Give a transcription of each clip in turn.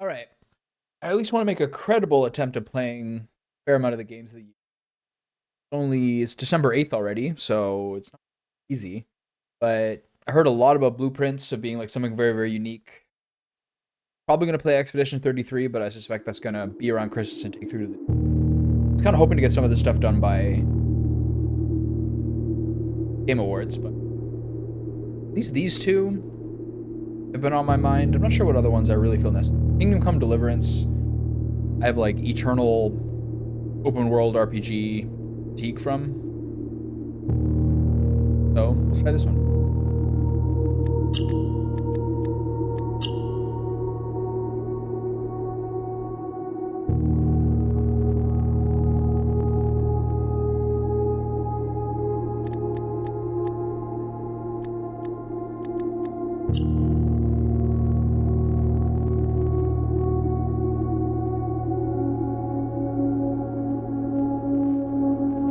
All right. I at least want to make a credible attempt at playing a fair amount of the games of the year. It's December 8th already, so it's not easy. But I heard a lot about Blueprints of being like something very, very unique. Probably gonna play Expedition 33, but I suspect that's gonna be around Christmas and take through to the. I was kind of hoping to get some of this stuff done by Game Awards, but at least these two have been on my mind. I'm not sure what other ones I really feel necessary. Kingdom Come Deliverance. I have like eternal open world RPG fatigue from. So we'll try this one.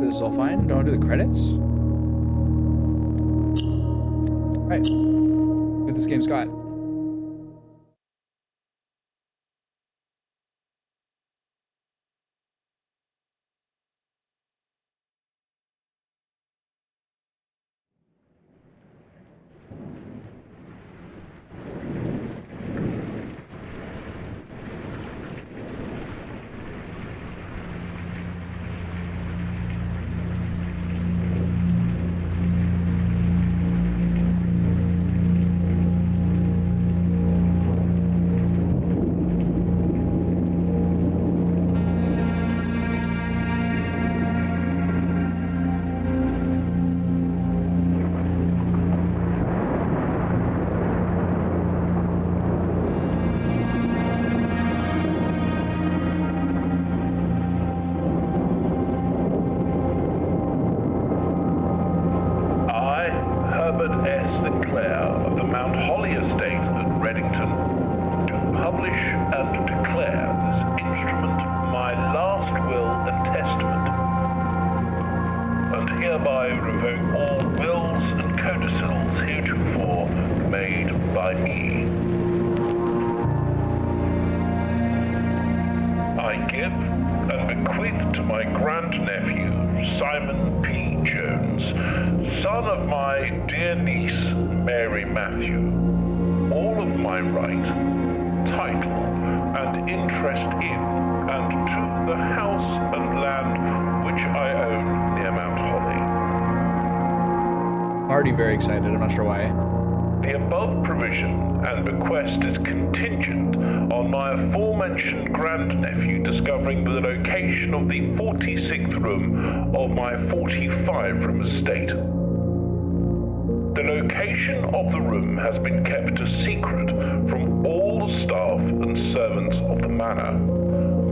This is all fine. Don't do the credits. All right. See what this game's got. I, Herbert S. Sinclair of the Mount Holly Estate at Reddington, do publish and declare this instrument my last will and testament, and hereby revoke all wills and codicils heretofore made by me. I give and bequeath to my grandnephew, Simon P. Jones, son of my dear niece, Mary Matthew, all of my right, title, and interest in and to the house and land which I own near Mount Holly. I'm already very excited. I'm not sure why. The above provision and bequest is contingent on my aforementioned grandnephew discovering the location of the 46th room of my 45-room estate. The location of the room has been kept a secret from all the staff and servants of the manor,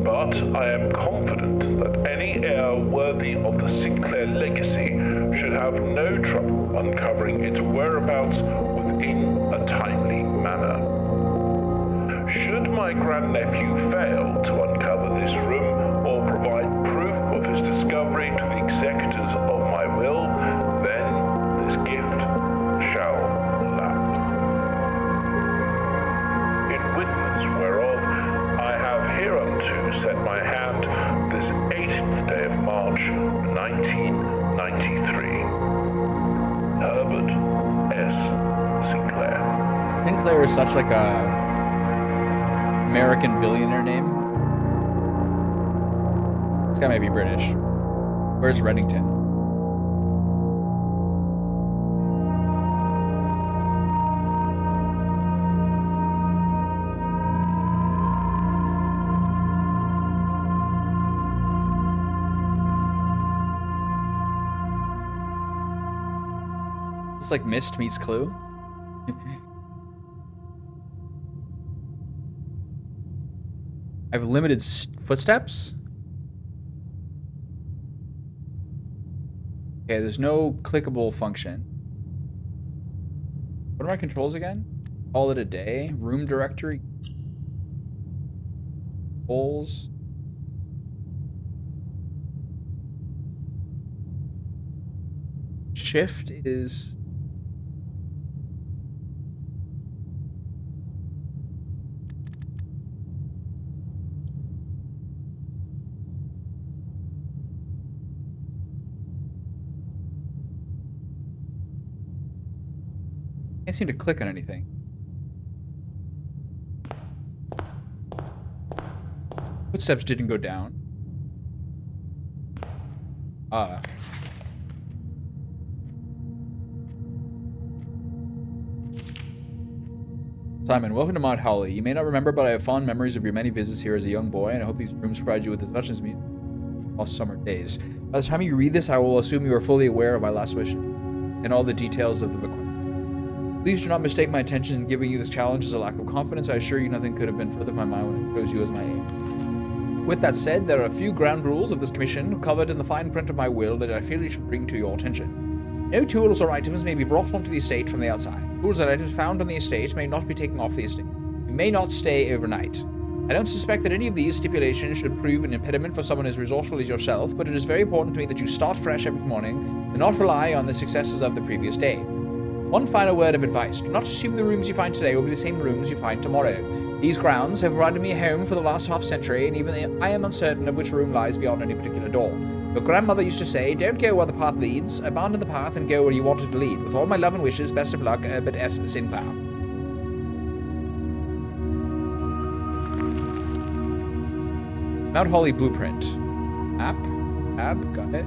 but I am confident that any heir worthy of the Sinclair legacy should have no trouble uncovering its whereabouts within a timely manner. Should my grandnephew fail to uncover this room or provide proof of his discovery to the executors of my will, then this gift shall lapse. In witness whereof I have hereunto set my hand this 18th day of March, 1993. Herbert S. Sinclair. Sinclair is such like a American billionaire name. This guy might be British. Where's Reddington? It's like Myst meets Clue. I have limited footsteps. Okay, there's no clickable function. What are my controls again? Call it a day. Room directory. Goals. Shift is... Can't seem to click on anything. Footsteps didn't go down. Simon, welcome to Mount Holly. You may not remember, but I have fond memories of your many visits here as a young boy, and I hope these rooms provide you with as much as me all summer days. By the time you read this, I will assume you are fully aware of my last wish and all the details of the bequest. Please do not mistake my intention in giving you this challenge as a lack of confidence. I assure you nothing could have been further from my mind when I chose you as my aim. With that said, there are a few ground rules of this commission covered in the fine print of my will that I feel you should bring to your attention. No tools or items may be brought onto the estate from the outside. Tools and items found on the estate may not be taken off the estate. You may not stay overnight. I don't suspect that any of these stipulations should prove an impediment for someone as resourceful as yourself, but it is very important to me that you start fresh every morning and not rely on the successes of the previous day. One final word of advice. Do not assume the rooms you find today will be the same rooms you find tomorrow. These grounds have provided me a home for the last half-century, and even I am uncertain of which room lies beyond any particular door. Your grandmother used to say, don't go where the path leads, abandon the path and go where you wanted to lead. With all my love and wishes, best of luck, Herbert S. Sinclair. Mount Holly Blueprint. Tab, got it.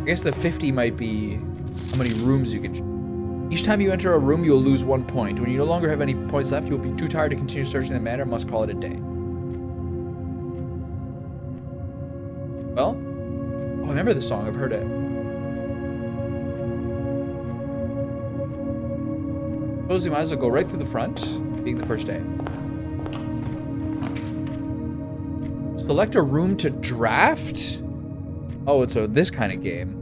I guess the 50 might be how many rooms you can. Each time you enter a room, you will lose 1 point. When you no longer have any points left, you will be too tired to continue searching the manor and must call it a day. Well, I remember this song. I've heard it. Suppose we might as well go right through the front, being the first day. Select a room to draft? Oh, it's this kind of game.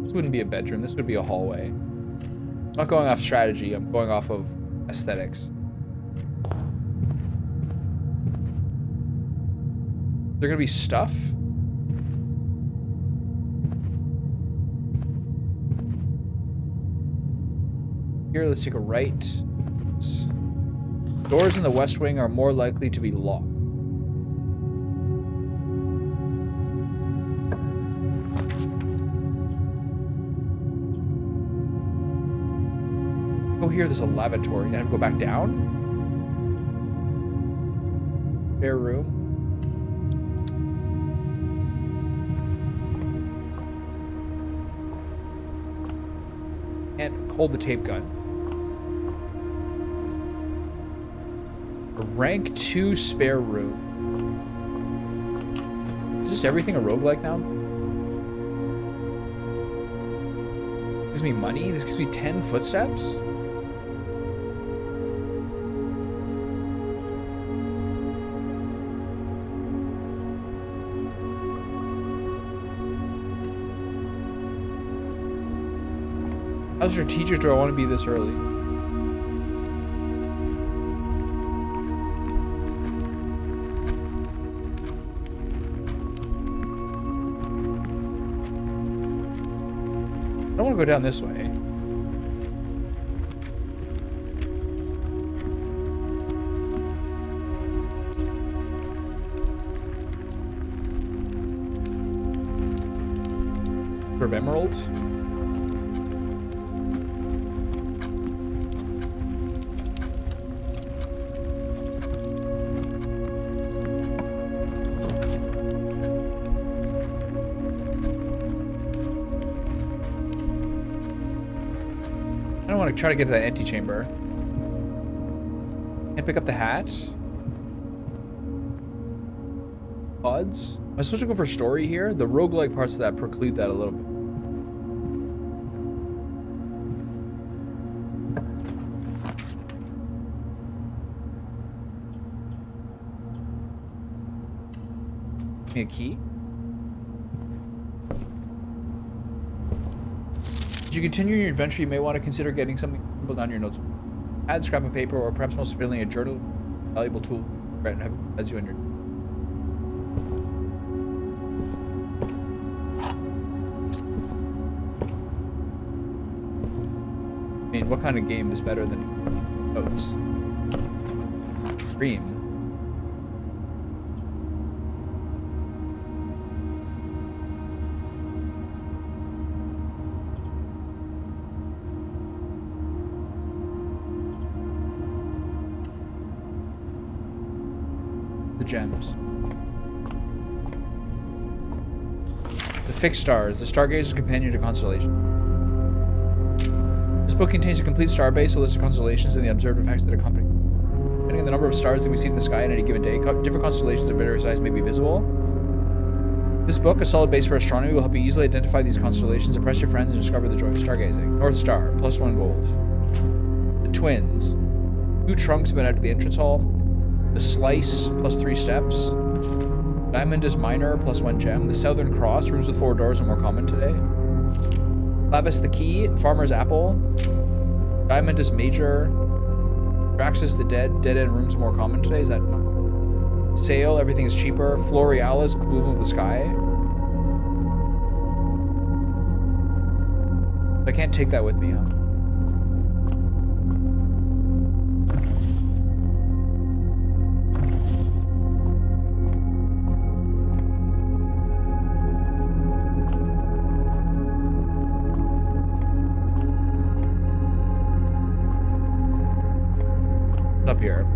This wouldn't be a bedroom. This would be a hallway. I'm not going off strategy. I'm going off of aesthetics. Is there gonna be stuff? Here, let's take a right. Doors in the West Wing are more likely to be locked. Oh, here, there's a lavatory. I have to go back down? Spare room. And hold the tape gun. A rank 2 spare room. Is this everything a roguelike now? This gives me money? This gives me 10 footsteps? How strategic do I want to be this early? I don't want to go down this way. For emeralds? Try to get to that antechamber. Can't pick up the hat. Pods. Am I supposed to go for story here? The roguelike parts of that preclude that a little bit. Give me a key. As you continue your adventure, you may want to consider getting something to down your notes. Add scrap of paper, or perhaps most fittingly a journal, valuable tool, right, and have as you on your. mean, what kind of game is better than Oats? Dream. The gems. The fixed stars. The stargazer's companion to constellation. This book contains a complete star base, a list of constellations, and the observed effects that accompany. Depending on the number of stars that we see in the sky on any given day, different constellations of various sizes may be visible. This book, a solid base for astronomy, will help you easily identify these constellations, impress your friends, and discover the joy of stargazing. North Star, +1 gold. The Twins. 2 trunks have been added to the entrance hall. The Slice, +3 steps. Diamond is minor, +1 gem. The Southern Cross, rooms with 4 doors, are more common today. Clavis the Key, Farmer's Apple. Diamond is major. Draxus the Dead, dead end rooms more common today. Is that not? Sail, everything is cheaper. Florealis, Bloom of the Sky. I can't take that with me, huh? Up here.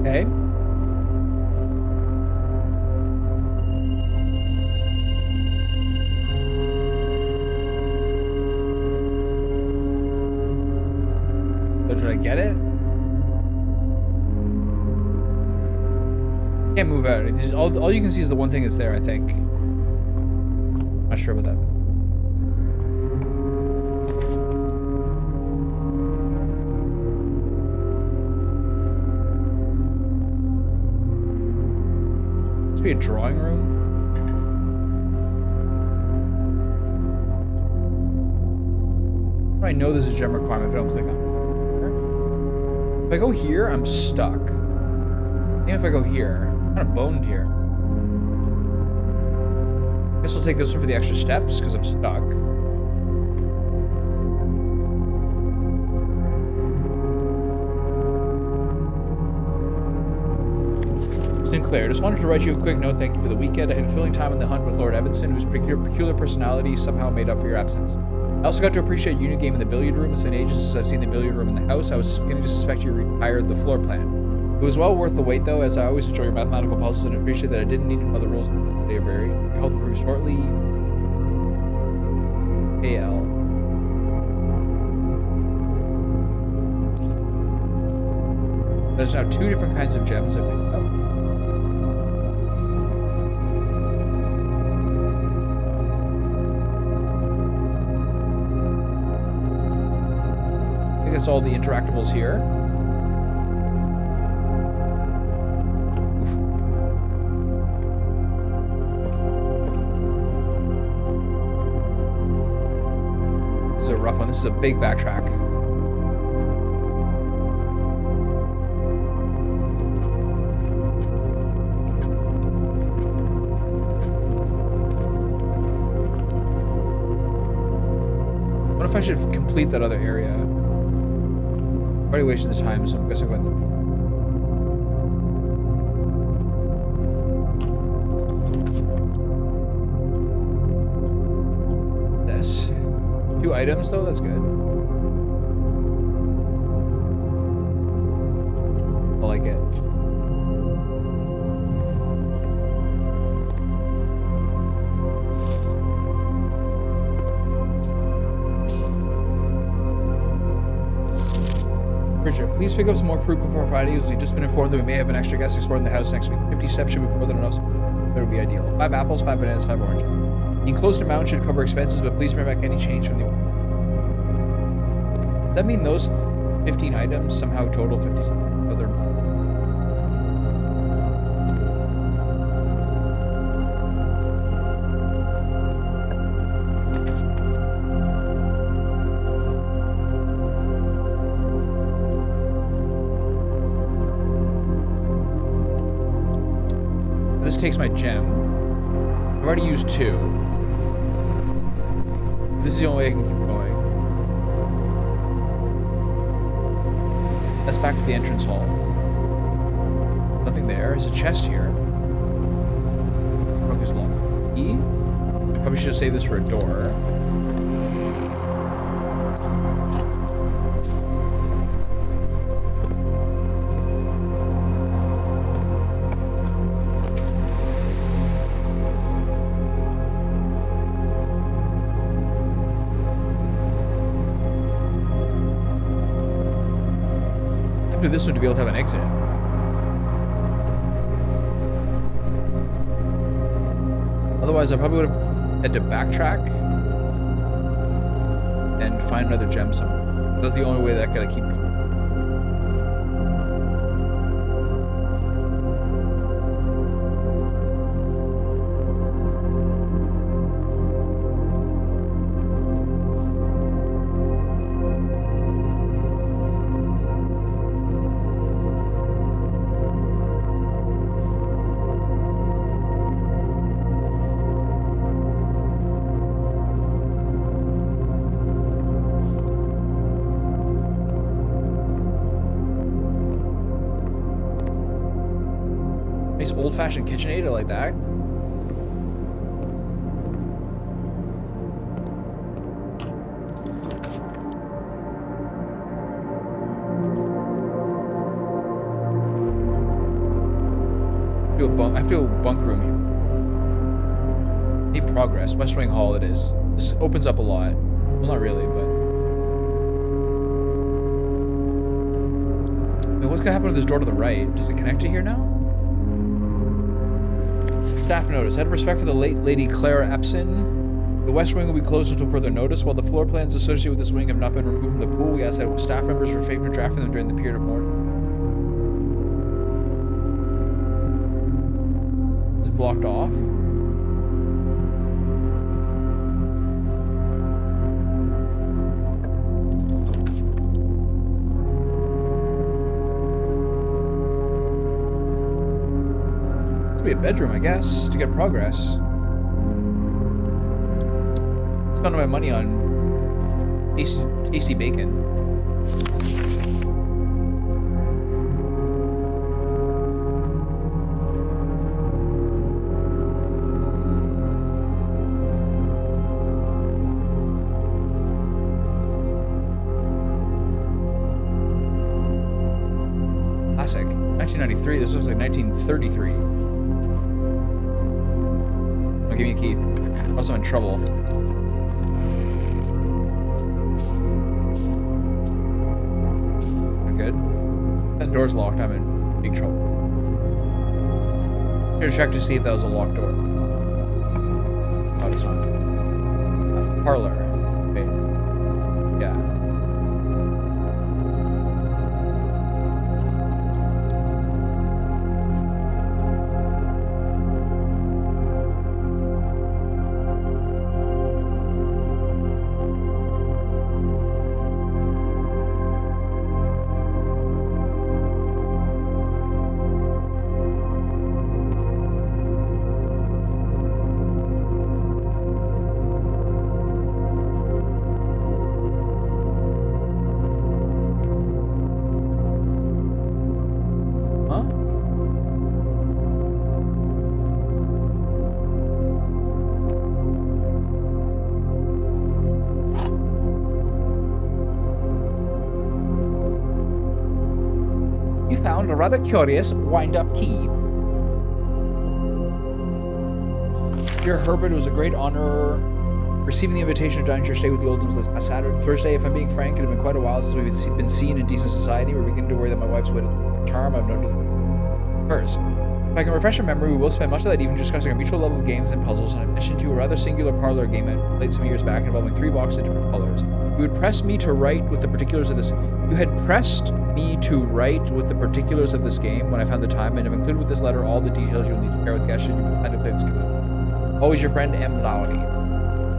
Okay. So did I get it? Can't move out. All you can see is the one thing that's there, I think. Not sure about that though. Be a drawing room. I know there's a gem requirement if I don't click on it. If I go here, I'm stuck. Even if I go here, I'm kind of boned here. I guess we'll take this one for the extra steps because I'm stuck. Sinclair, just wanted to write you a quick note. Thank you for the weekend. I had a thrilling time on the hunt with Lord Evanson, whose peculiar personality somehow made up for your absence. I also got to appreciate Unit Game in the billiard room. It's been ages since I've seen the billiard room in the house. I was beginning to suspect you retired the floor plan. It was well worth the wait, though, as I always enjoy your mathematical puzzles and appreciate that I didn't need to know the rules. They are very. I hope to improve shortly. AL. There's now 2 different kinds of gems I've picked up. That's all the interactables here. Oof. This is a rough one. This is a big backtrack. What if I should complete that other area? Already wasted the time, so I guess I'm going to... This. 2 items, though? That's good. please pick up some more fruit before Friday, as we've just been informed that we may have an extra guest exploring the house next week. 50 steps should be more than enough. That would be ideal. 5 apples, 5 bananas, 5 oranges. The enclosed amount should cover expenses, but please bring back any change from the... Does that mean those 15 items somehow total 50 cents? Oh, they're... This takes my gem. I've already used 2. This is the only way I can keep going. That's back to the entrance hall. Nothing there. There's a chest here. Broke his lock. E? Probably should have saved this for a door. This one to be able to have an exit. Otherwise, I probably would have had to backtrack and find another gem somewhere. That's the only way that I gotta keep going. Old-fashioned KitchenAid like that. I feel bunk room here. Need progress. West Wing Hall it is. This opens up a lot. Well, not really, but... Wait, what's gonna happen to this door to the right? Does it connect to here now? Staff notice. Out of respect for the late Lady Clara Epson, the West Wing will be closed until further notice. While the floor plans associated with this wing have not been removed from the pool, we ask that staff members refrain from drafting them during the period of mourning. It's blocked off. Be a bedroom, I guess, to get progress. Spending my money on tasty bacon. Classic. 1993. This looks like 1933. Give me a key. Else I'm in trouble. I'm good. That door's locked. I'm in big trouble. Here to check to see if that was a locked door. Oh, it's not. Parlor. Wait. Yeah. Found a rather curious wind-up key. Dear Herbert, it was a great honor receiving the invitation to dine at your stay with the Oldhams last Saturday, Thursday. If I'm being frank, it had been quite a while since we've been seen in decent society. We're beginning to worry that my wife's way to charm I've known to hers. If I can refresh your memory, we will spend much of that evening discussing our mutual love of games and puzzles, and I mentioned to you a rather singular parlor game I played some years back involving 3 boxes of different colors. You had pressed me to write with the particulars of this. You had pressed me to write with the particulars of this game when I found the time, and have included with this letter all the details you'll need to share with guests should you plan to play this game. Always your friend, M. Lowry.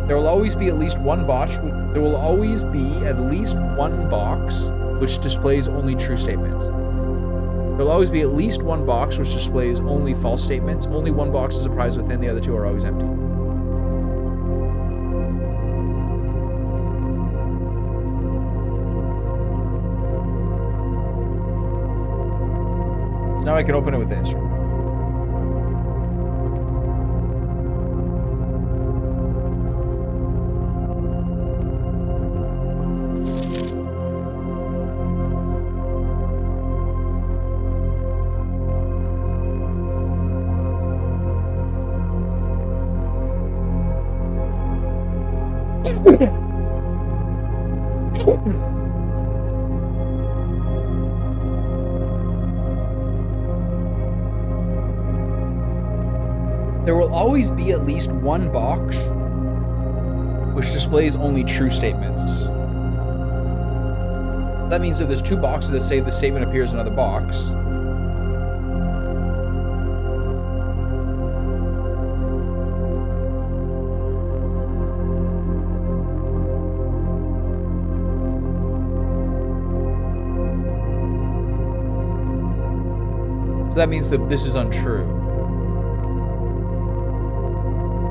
There will always be at least one box. There will always be at least one box which displays only true statements. There'll always be at least one box which displays only false statements. Only one box is a prize within, the other 2 are always empty. So now I can open it with this. There will always be at least one box which displays only true statements. That means that there's 2 boxes that say the statement appears in another box. So that means that this is untrue.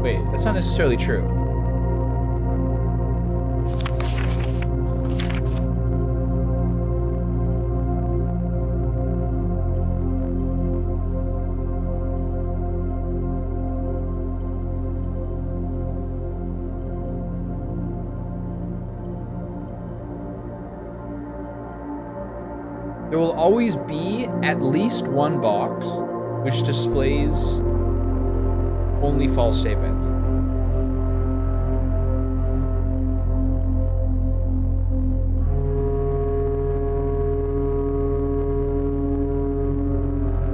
Wait, that's not necessarily true. There will always be at least one box which displays only false statements.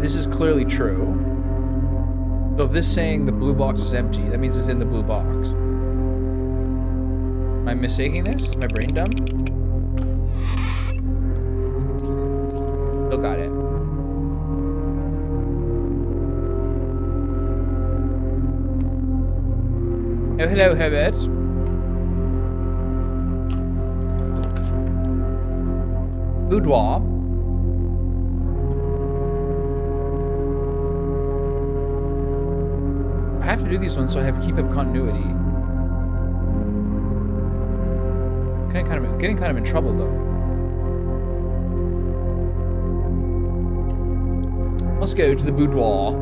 This is clearly true. So if this is saying the blue box is empty, that means it's in the blue box. Am I mistaking this? Is my brain dumb? Still got it. Oh, hello, Herbert. Boudoir. I have to do these ones so I have keep up continuity. Getting kind of in trouble though. Let's go to the boudoir.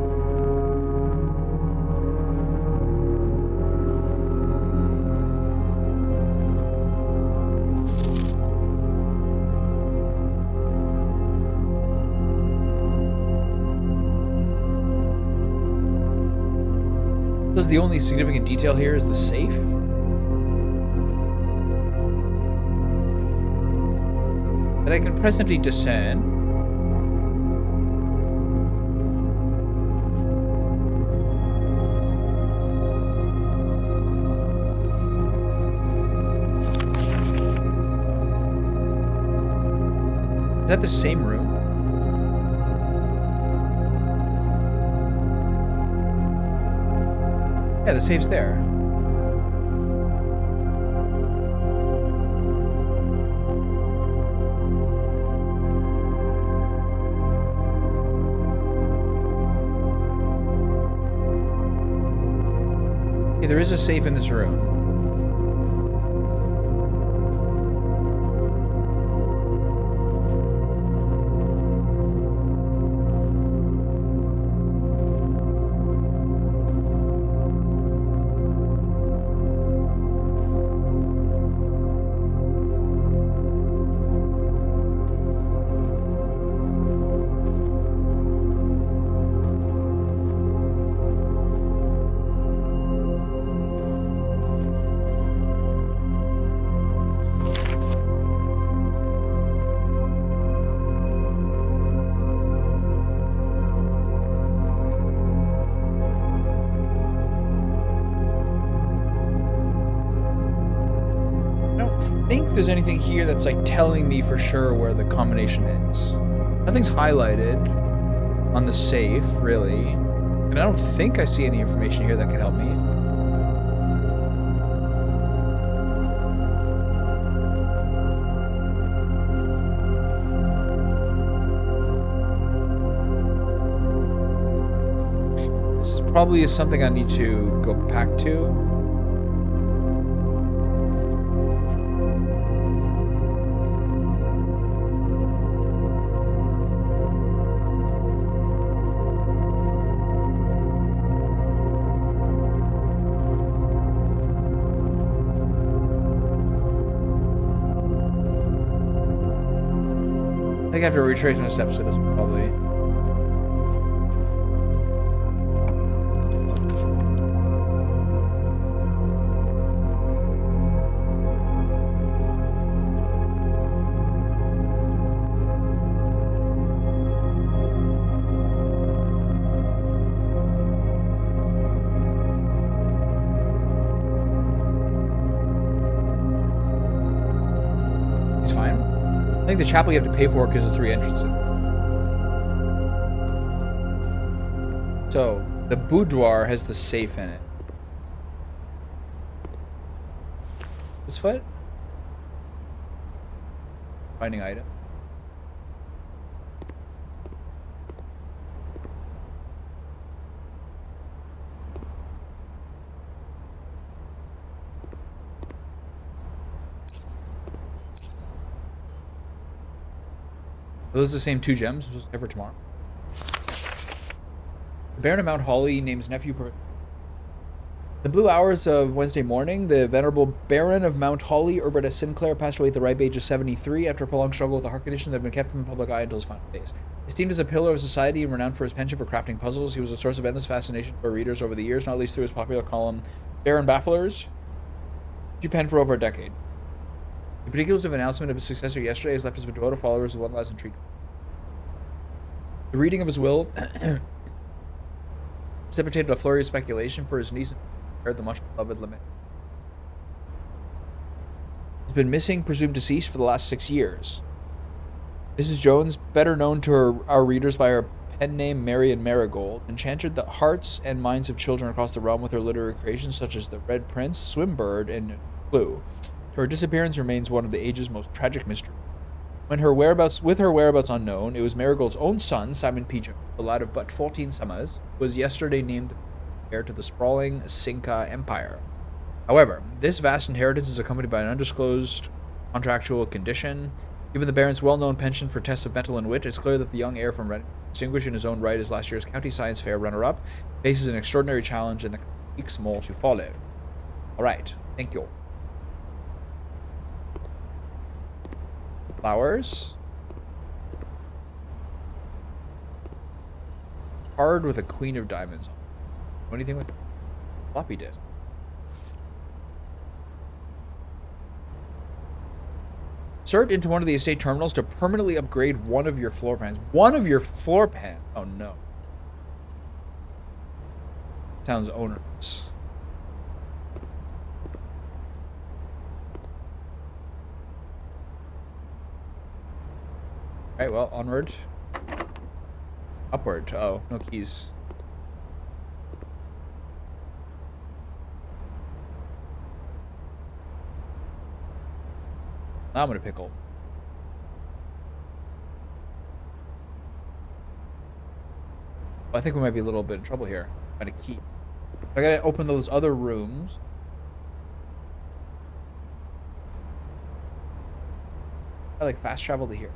Because the only significant detail here is the safe. That I can presently discern. Is that the same room? Yeah, the safe's there. Yeah, there is a safe in this room. there's anything here that's like telling me for sure where the combination is. Nothing's highlighted on the safe, really. And I don't think I see any information here that can help me. This probably is something I need to go back to. I think I have to retrace my steps to this one, probably. He's fine. I think the chapel you have to pay for because there's 3 entrances. So, the boudoir has the safe in it. This foot? Finding item. Are those the same 2 gems? I'm supposed to for tomorrow. The Baron of Mount Holly names nephew. The blue hours of Wednesday morning, the venerable Baron of Mount Holly, Urbertus Sinclair, passed away at the ripe age of 73 after a prolonged struggle with a heart condition that had been kept from the public eye until his final days. Esteemed as a pillar of society and renowned for his penchant for crafting puzzles, he was a source of endless fascination for readers over the years, not least through his popular column, Baron Bafflers, which he penned for over a decade. The particulars of announcement of his successor yesterday has left his devoted followers with one last entreat. The reading of his will precipitated a flurry of speculation for his niece and the much beloved Limit. Has been missing, presumed deceased, for the last 6 years. Mrs. Jones, better known to our readers by her pen name Marion Marigold, enchanted the hearts and minds of children across the realm with her literary creations such as The Red Prince, Swimbird, and Clue. Her disappearance remains one of the age's most tragic mysteries. With her whereabouts unknown, it was Marigold's own son, Simon P. Jones, the lad of but 14 summers, who was yesterday named heir to the sprawling Cinca Empire. However, this vast inheritance is accompanied by an undisclosed contractual condition. Given the Baron's well-known penchant for tests of mental and wit, it's clear that the young heir from Reading, distinguished in his own right as last year's County Science Fair runner-up, faces an extraordinary challenge in the weeks more to follow. Alright, thank you. Flowers. Card with a Queen of Diamonds. Anything with floppy disk. Insert into one of the estate terminals to permanently upgrade one of your floor plans. One of your floor plans? Oh no. Sounds onerous. Alright, well, onward. Upward. Oh, no keys. Now I'm gonna pickle. Well, I think we might be a little bit in trouble here. Find a key. I gotta open those other rooms. I like fast travel to here.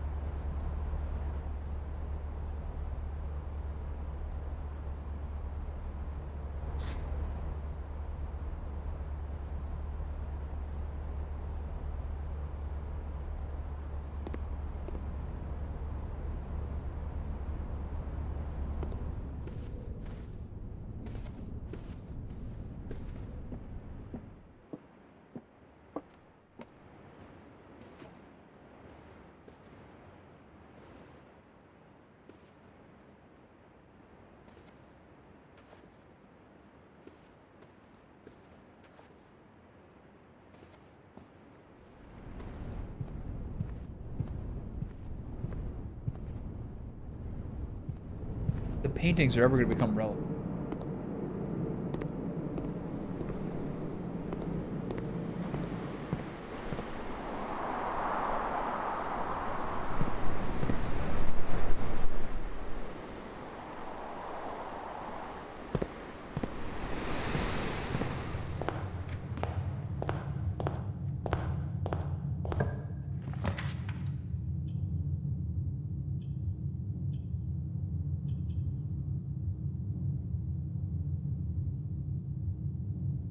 the paintings are ever going to become relevant.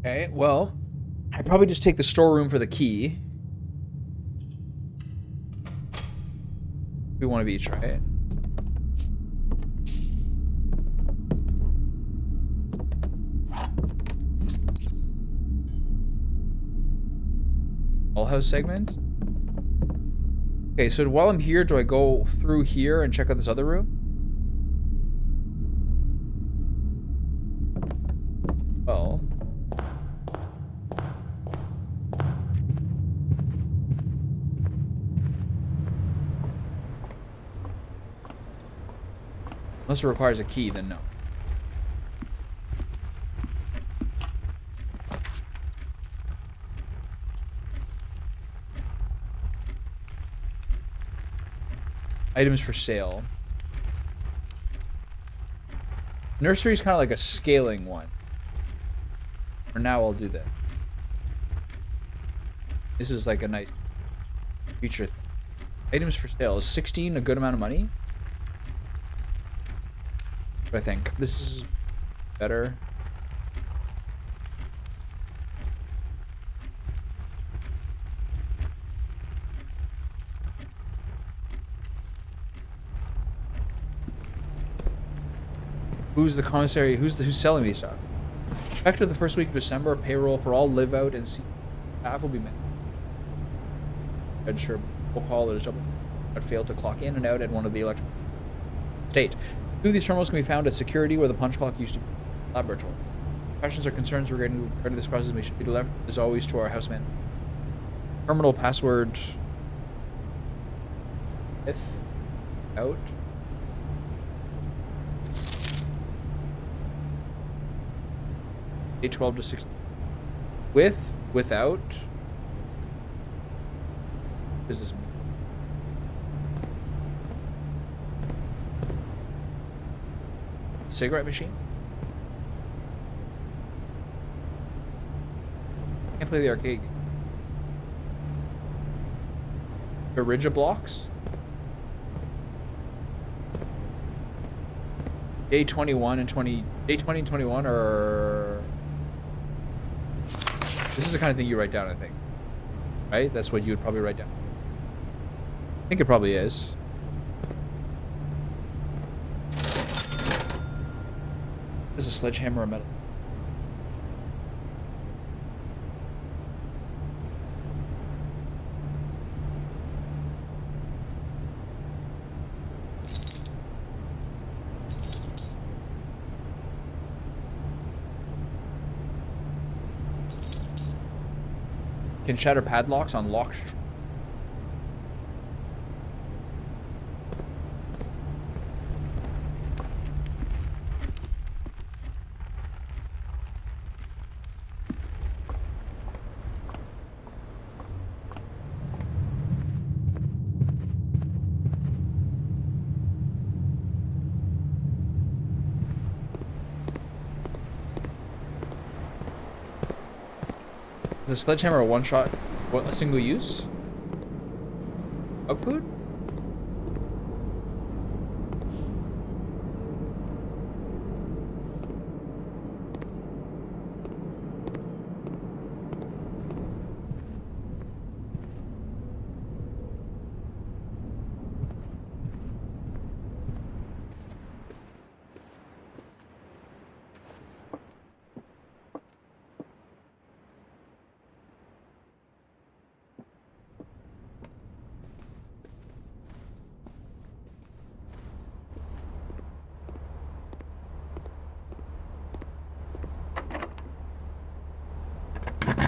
Okay, well, I'd probably just take the storeroom for the key. We want to each, right? All house segment. Okay, so while I'm here, do I go through here and check out this other room? Well, unless it requires a key, then no. Items for sale. Nursery is kind of like a scaling one. For now, I'll do that. This is like a nice feature thing. Items for sale. Is 16 a good amount of money? I think this is better. Who's the commissary? Who's selling me stuff? After the first week of December, payroll for all live out and staff will be met. Register will call it a double, but failed to clock in and out at one of the electric state. Two of these terminals can be found at security where the punch clock used to be. Laboratory. Questions or concerns regarding this process may be left as always to our houseman. Terminal password. If out. Day 12 to 16. With, without. What does this mean? Cigarette machine? Can't play the arcade game. Origin blocks? Day 21 and 20. Day 20 and 21 are. This is the kind of thing you write down, I think. Right? That's what you would probably write down. I think it probably is. This is a sledgehammer or metal. Can shatter padlocks on locked. Is a sledgehammer a one-shot? What, a single use? Dog food?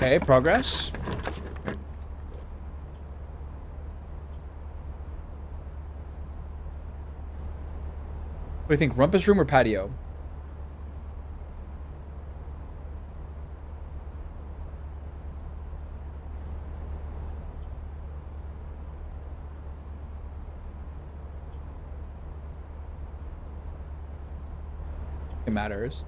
Okay, progress. What do you think, rumpus room or patio? It matters.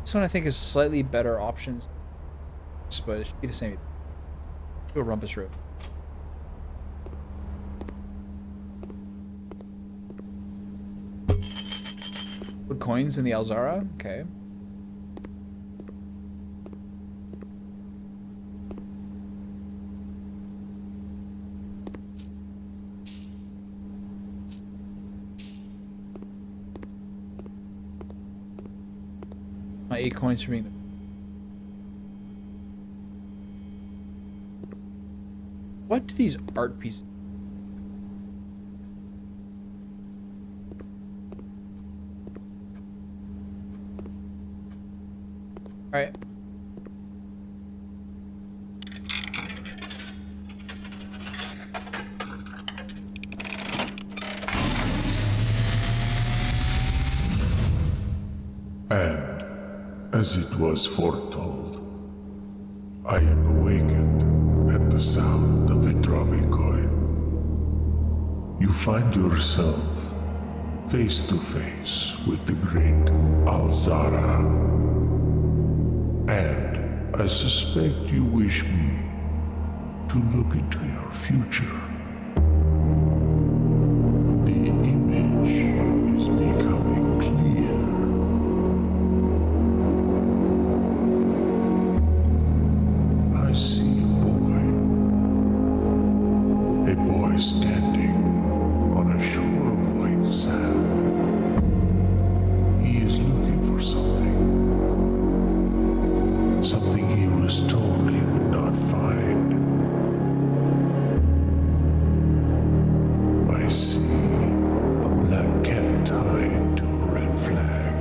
This one I think is slightly better options, but it should be the same. Do a rumpus room. Put coins in the Alzara? Okay. My 8 coins for being the... What do these art pieces... Alright. And, as it was foretold, I am awakened at the sound of a dropping coin. You find yourself face to face with the great Alzara. And I suspect you wish me to look into your future. The image is becoming clear. I see a boy standing on a shore of white sand. He is looking for something he was told he would not find. I see a black cat tied to a red flag.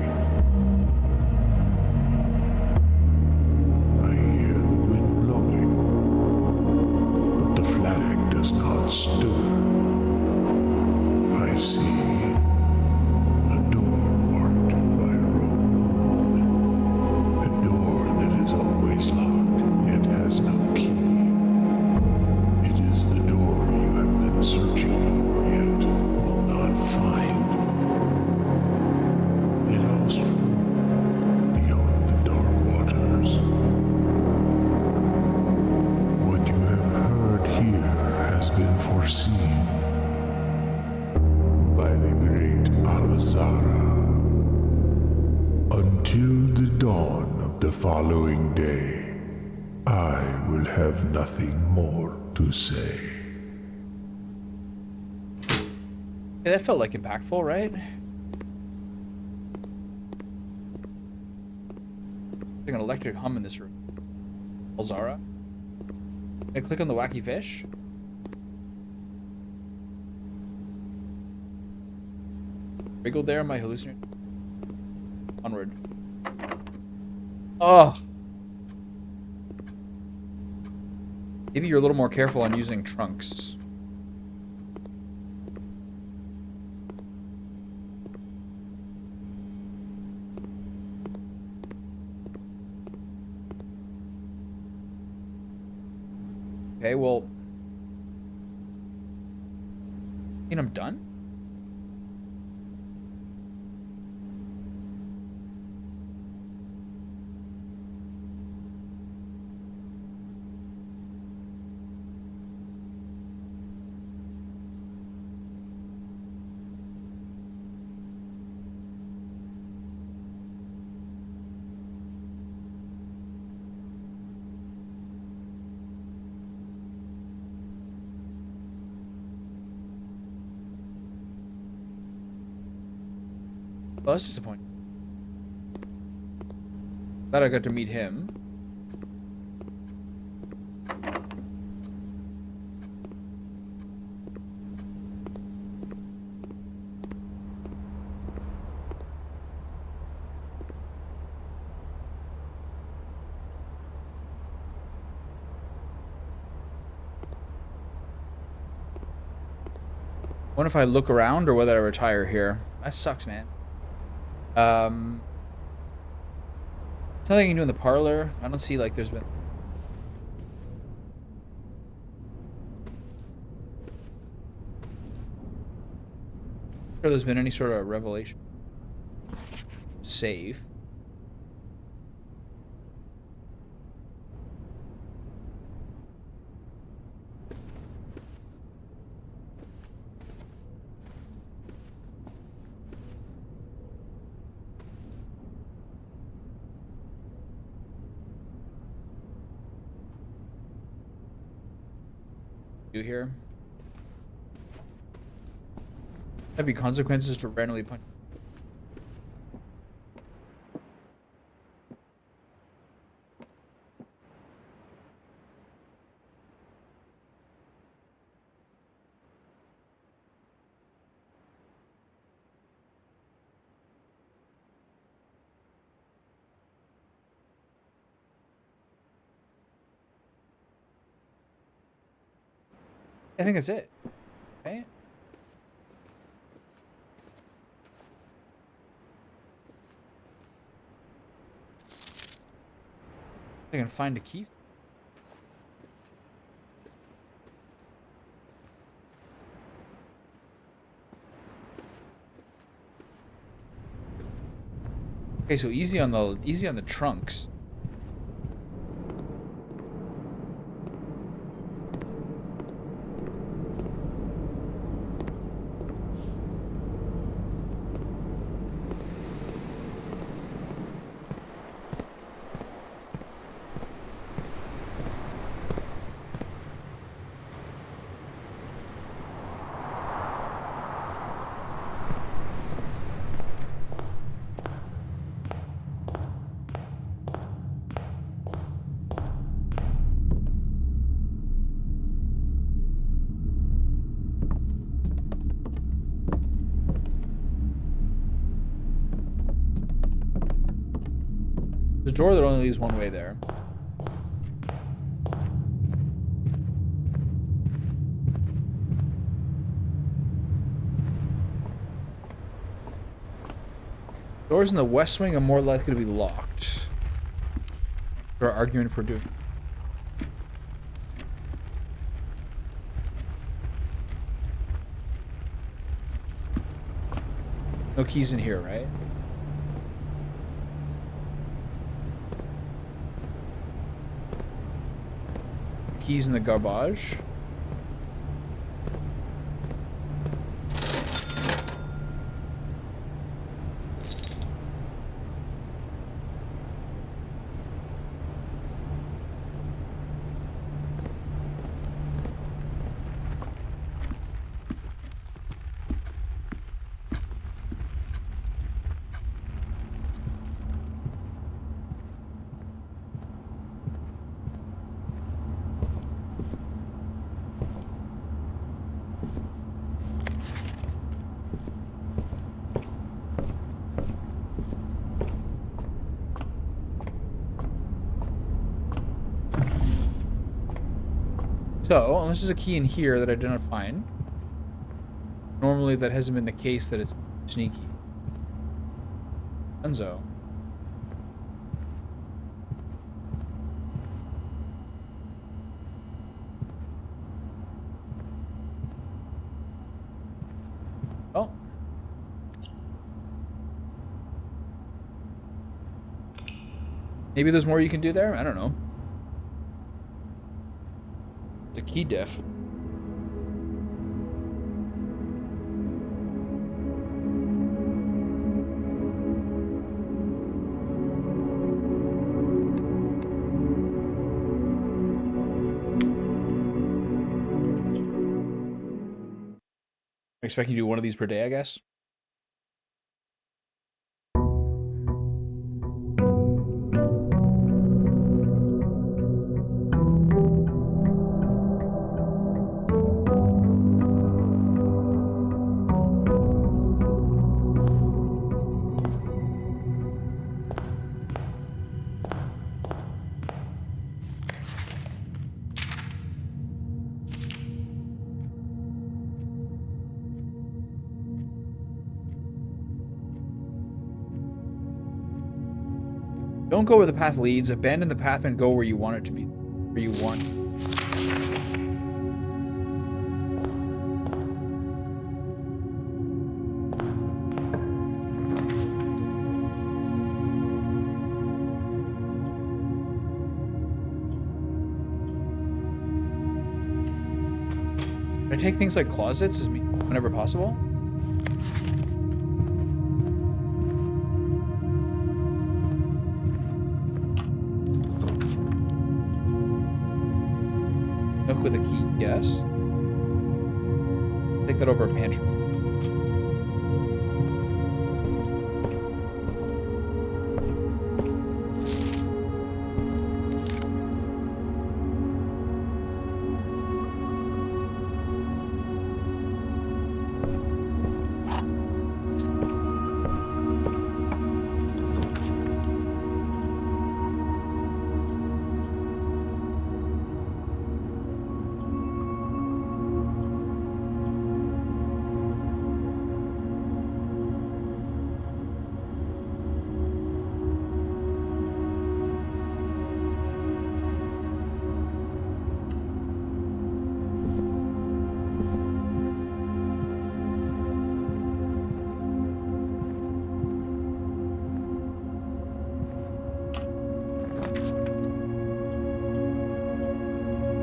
I hear the wind blowing, but the flag does not stir. I see a door marked by a road moon. A door that is always locked, yet has no key. It is the door you have been searching for, yet will not find. A lost room beyond the dark waters. What you have heard here has been foreseen by the great Alzara. Until the dawn of the following day, I will have nothing more to say. Yeah, that felt like impactful, right? Like an electric hum in this room. Alzara? Can I click on the wacky fish? Wriggled there, my hallucination. Onward. Oh! Maybe you're a little more careful on using trunks. Okay, well... I think I'm done? Well, that's disappointing. Glad I got to meet him. wonder if I look around or whether I retire here. That sucks, man. There's nothing you can do in the parlor. I don't see like there's been. Sure there's been any sort of revelation. Safe. Do here. That'd be consequences to randomly punch. I think that's it. Right? I can find a key. Okay, so easy on the trunks. The door that only leads one way there. Doors in the west wing are more likely to be locked. Our argument for doing. No keys in here, right? Keys in the garbage. So, unless there's a key in here that I did not find. Normally that hasn't been the case that it's sneaky. Enzo. Oh. Maybe there's more you can do there? I don't know. The key diff. I'm expecting you to do one of these per day, I guess. Don't go where the path leads. Abandon the path and go where you want it to be. Where you want. Can I take things like closets as me whenever possible? Milk with a key, yes. Take that over a pantry.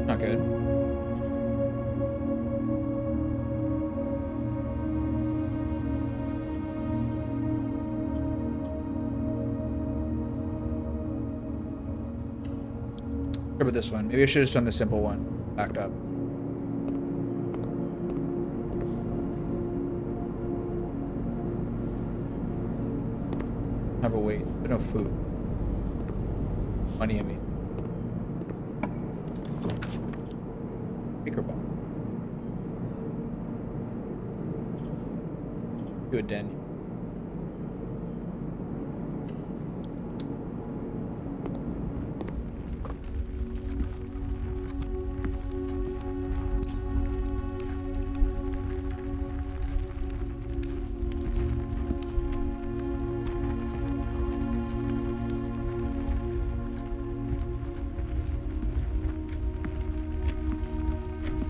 Not good. What about this one? Maybe I should have just done the simple one. Backed up. Have a wait, but no food. Money, I mean. Speaker ball. Do a den.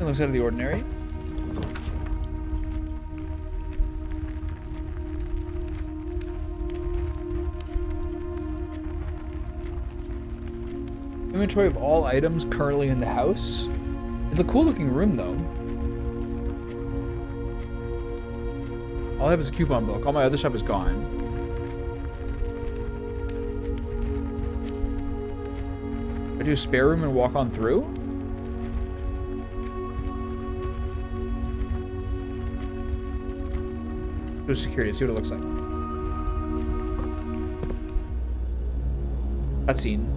It looks out of the ordinary. Inventory of all items currently in the house. It's a cool looking room though. All I have is a coupon book. All my other stuff is gone. I do a spare room and walk on through? Do security, see what it looks like. Cutscene.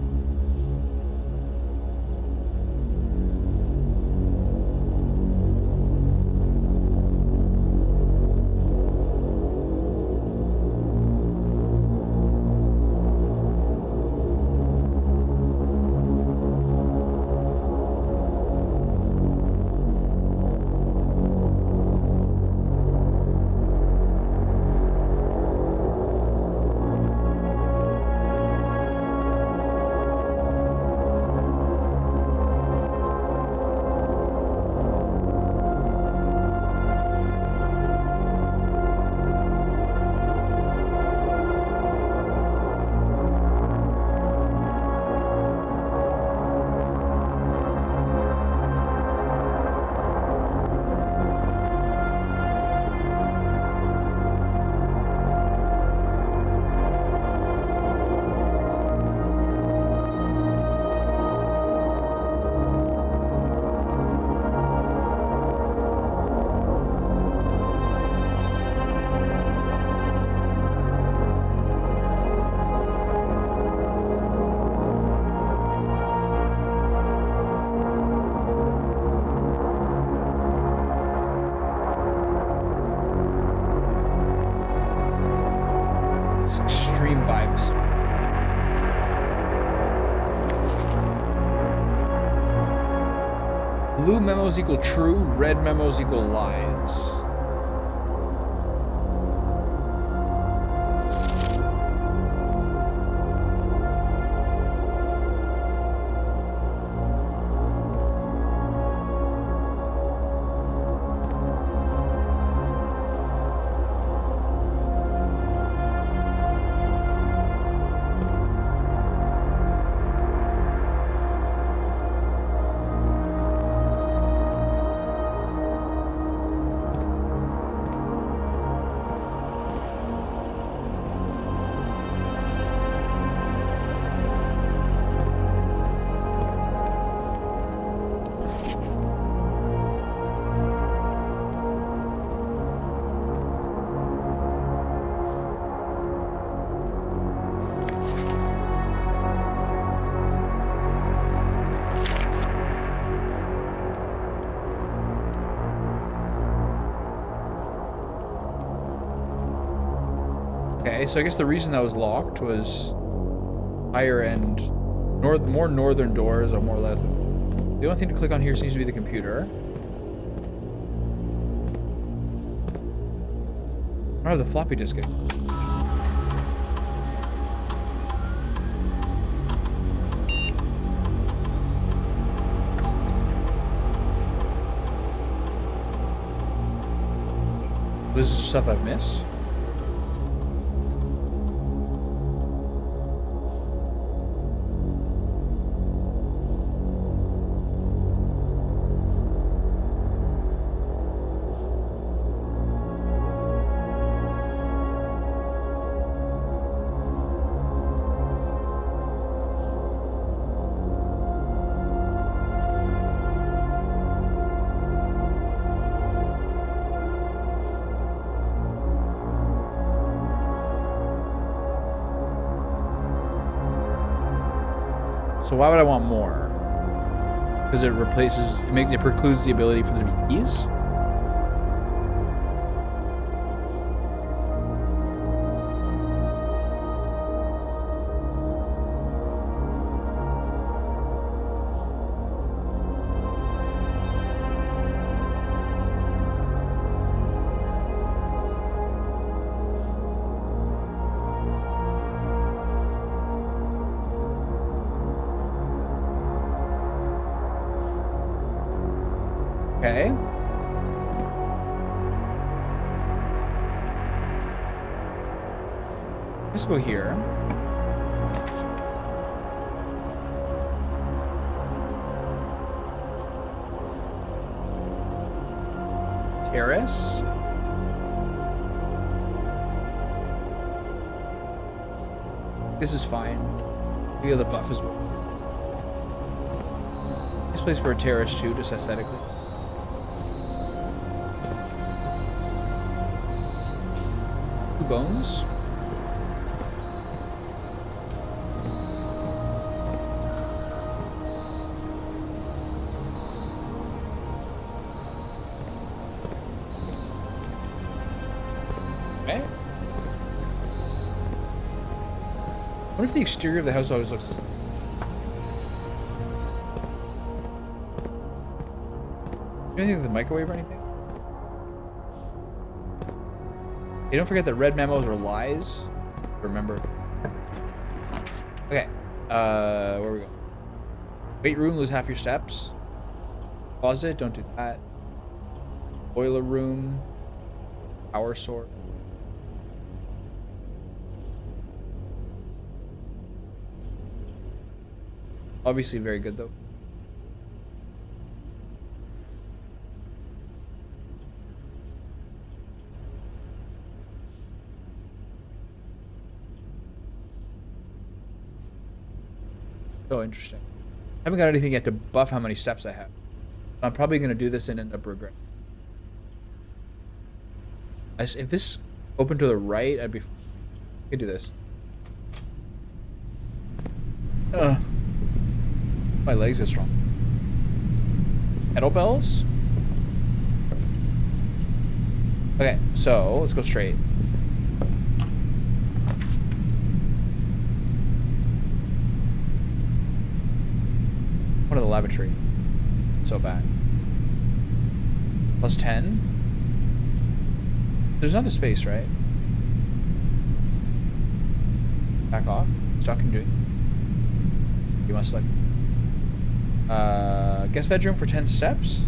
Blue memos equal true, red memos equal lies. Okay, so I guess the reason that was locked was higher end, more northern doors are more or less. The only thing to click on here seems to be the computer. I don't have the floppy disk anymore. This is stuff I've missed. So why would I want more? Because it precludes the ability for there to be keys? Okay. Let's go here. Terrace. This is fine. We have the buff as well. This place for a terrace too, just aesthetically. Bones. Okay. What if the exterior of the house always looks... Anything with the microwave or anything? Hey, don't forget that red memos are lies. Remember. Okay. Where are we going? Weight room, lose half your steps. Closet, don't do that. Boiler room. Power source. Obviously very good though. So interesting. I haven't got anything yet to buff how many steps I have. I'm probably going to do this and end up regretting. If this opened to the right, I'd be... I could do this. My legs are strong. Kettlebells? Okay, so let's go straight. What are the lavatory? So bad. Plus 10? There's another space, right? Back off. Stop doing. You must select. Guest bedroom for 10 steps?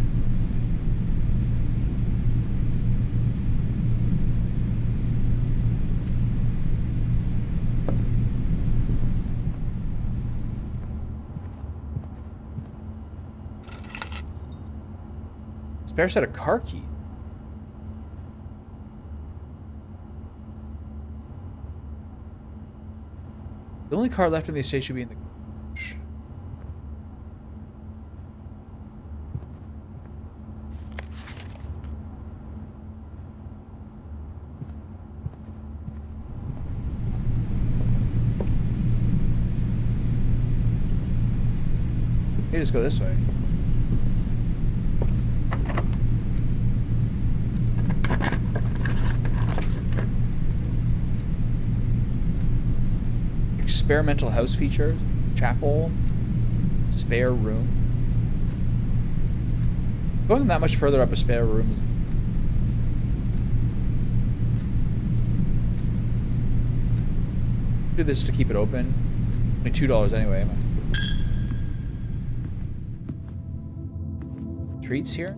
Spare set of car key. The only car left in the estate should be in the garage. Maybe just go this way. experimental house features, chapel, spare room. Going that much further up a spare room is... Do this to keep it open. Only $2 anyway. Treats here.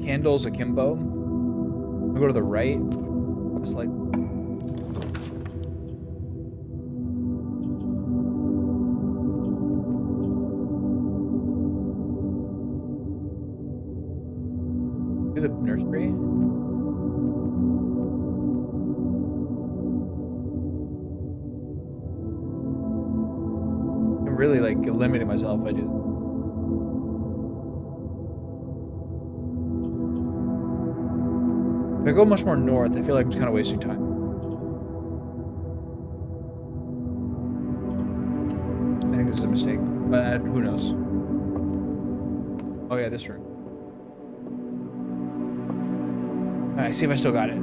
Candles akimbo. I'll go to the right. Just like... Do the nursery. I'm really like limiting myself if I do. If I go much more north, I feel like I'm just kind of wasting time. I think this is a mistake, but who knows? Oh yeah, this room. All right, see if I still got it.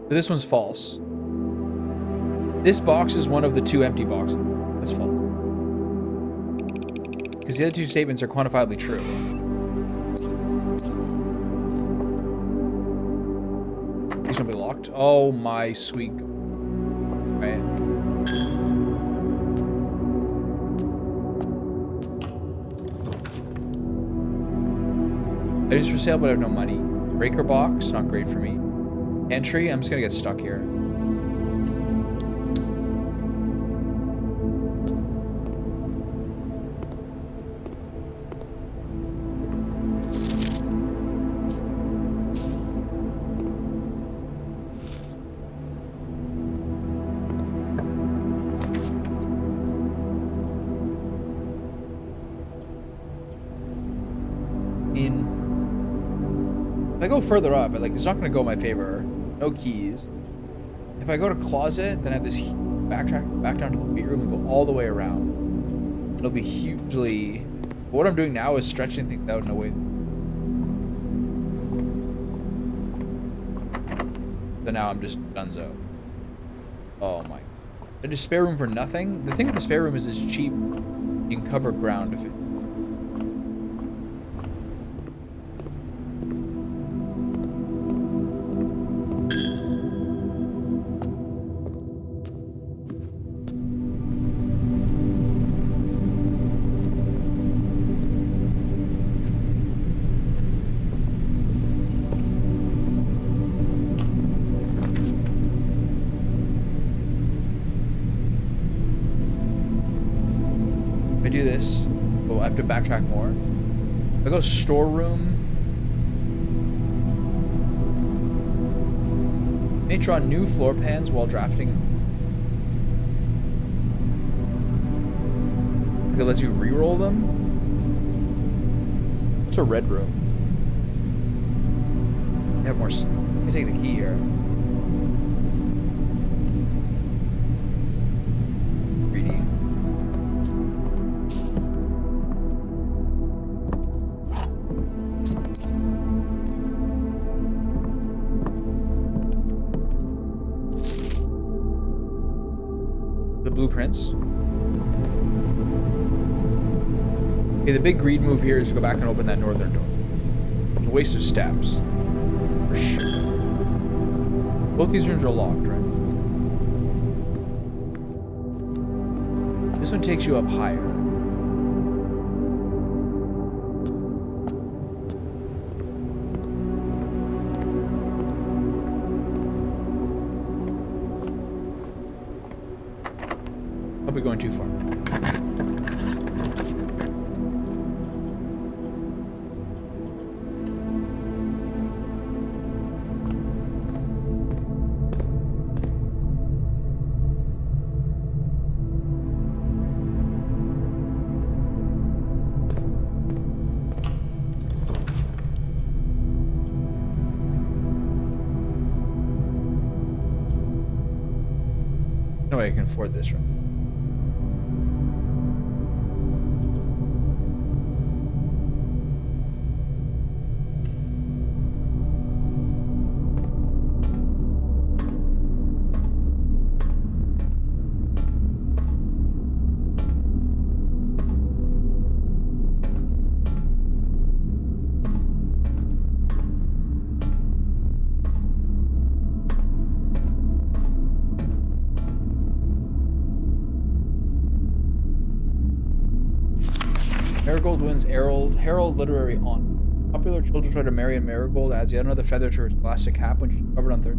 This one's false. This box is one of the 2 empty boxes. That's false. Because the other 2 statements are quantifiably true. These don't be locked. Oh my sweet. Right. It is for sale, but I have no money. Breaker box, not great for me. Entry, I'm just gonna get stuck here. If I go further up, like it's not gonna go in my favor. No keys. If I go to closet, then I have this backtrack back down to the weight room and go all the way around. It'll be hugely... What I'm doing now is stretching things out in a way. So now I'm just donezo. Oh my. I just spare room for nothing. The thing with the spare room is it's cheap. You can cover ground if it... do this. Oh, I have to backtrack more. If I go storeroom. May draw new floor plans while drafting. It lets you re-roll them. It's a red room. I have more. Let me take the key here. Blueprints. Okay, the big greed move here is to go back and open that northern door. A waste of steps. For sure. Both these rooms are locked, right? This one takes you up higher. Probably going too far. No way I can afford this, right? Marigold wins Herald Literary Honor. Popular children's writer Marion Marigold adds yet another feather to her scholastic cap when she's covered on third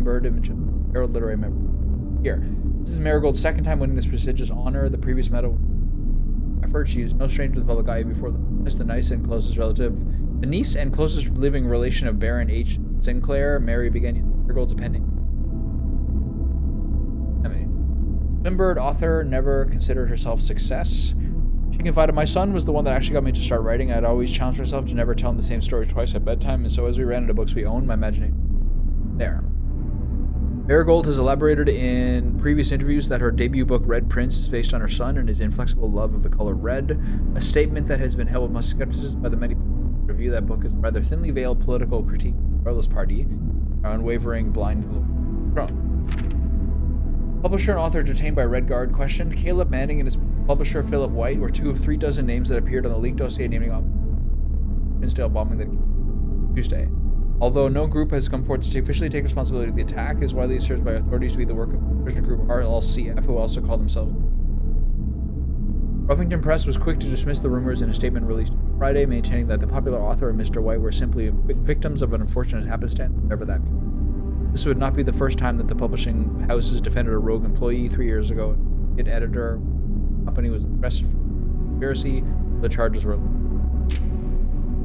bird image of Herald Literary Member. Here, this is Marigold's second time winning this prestigious honor. The previous medal effort, she is no stranger to the public eye before the niece and closest living relation of Baron H. Sinclair. Mary began using Marigold's pen name. Swinburne, author, never considered herself success. She confided, my son was the one that actually got me to start writing. I'd always challenged myself to never tell him the same story twice at bedtime, and so as we ran into books we owned, my imagination there. Marigold has elaborated in previous interviews that her debut book, Red Prince, is based on her son and his inflexible love of the color red, a statement that has been held with much skepticism by the many people who review that book as a rather thinly veiled political critique of the Royalist Party, our unwavering blind throne. Publisher and author detained by Red Guard questioned. Caleb Manning and his publisher Philip White were 2 of 3 dozen names that appeared on the leaked dossier naming Finsdale bombing that Tuesday. Although no group has come forward to officially take responsibility for the attack, it is widely asserted by authorities to be the work of the Christian group RLCF, who also call themselves. Ruffington Press was quick to dismiss the rumors in a statement released Friday, maintaining that the popular author and Mr. White were simply victims of an unfortunate happenstance, whatever that means. This would not be the first time that the publishing house has defended a rogue employee. 3 years ago, an editor company was arrested for conspiracy. The charges were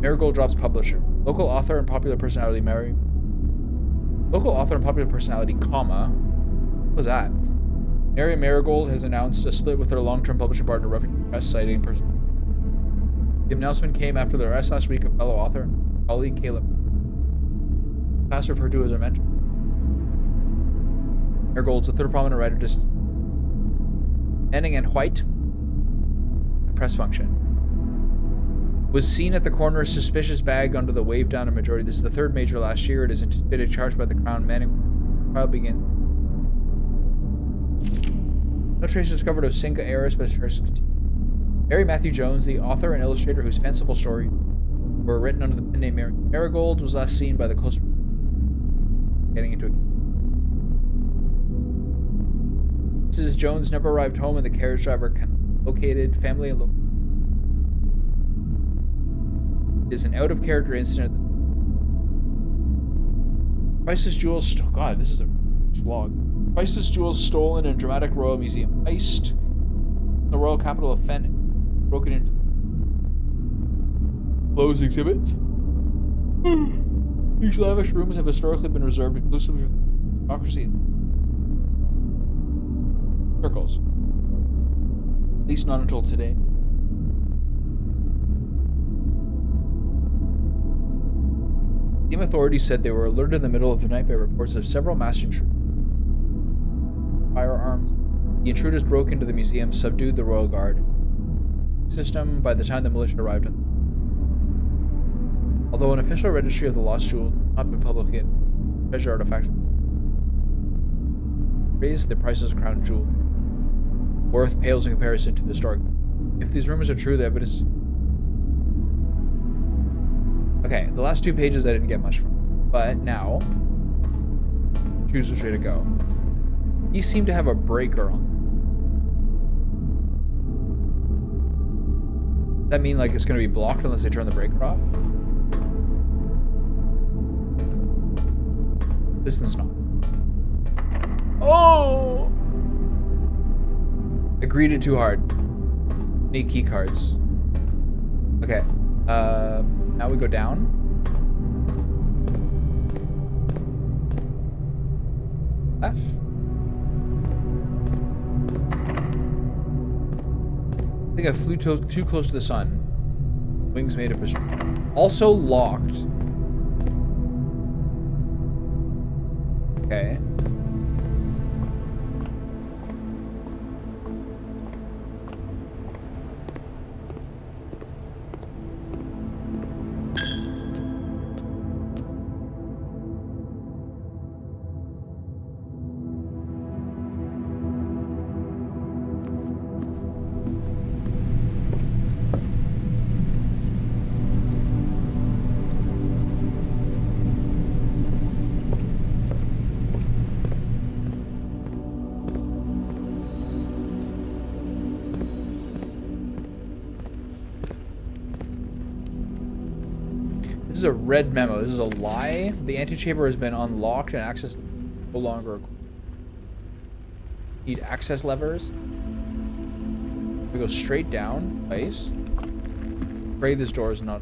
Marigold drops publisher. Local author and popular personality, comma. What was that? Mary Marigold has announced a split with her long-term publishing partner, Ruffington Press, citing person. The announcement came after the arrest last week of fellow author and colleague Caleb, past referred to as her mentor. Marigold's the third prominent writer to Manning and White, press function, was seen at the corner, a suspicious bag under the wave down a majority. This is the third major last year. It is anticipated charged by the Crown. Manning trial begins. No traces discovered of Cinca heiress, but Mary Matthew Jones, the author and illustrator whose fanciful stories were written under the pen name Mary Marigold, was last seen by the close getting into it. Mrs. Jones never arrived home, and the carriage driver located family and local. It is an out-of-character incident. Priceless jewels. Oh God, this is a vlog. Priceless jewels stolen in a dramatic Royal Museum heist. The royal capital of Fen, broken into closed exhibits. These lavish rooms have historically been reserved exclusively for democracy circles. At least not until today. Team authorities said they were alerted in the middle of the night by reports of several masked intruders. Firearms. The intruders broke into the museum, subdued the royal guard system by the time the militia arrived. Although an official registry of the lost jewels had not been public yet, treasure artifacts raised the prices of crown jewel. Worth pales in comparison to the historic. If these rumors are true, the evidence. Okay, the last 2 pages I didn't get much from, but now choose which way to go. These seem to have a breaker on. Does that mean like it's going to be blocked unless they turn the breaker off? This one's not. Oh! I greeted too hard. Need key cards. Okay. Now we go down. F. I think I flew too close to the sun. Wings made of a... Also locked. Okay. is a red memo. This is a lie. The antechamber has been unlocked and access no longer required. Need access levers. We go straight down. Nice. Pray this door is not.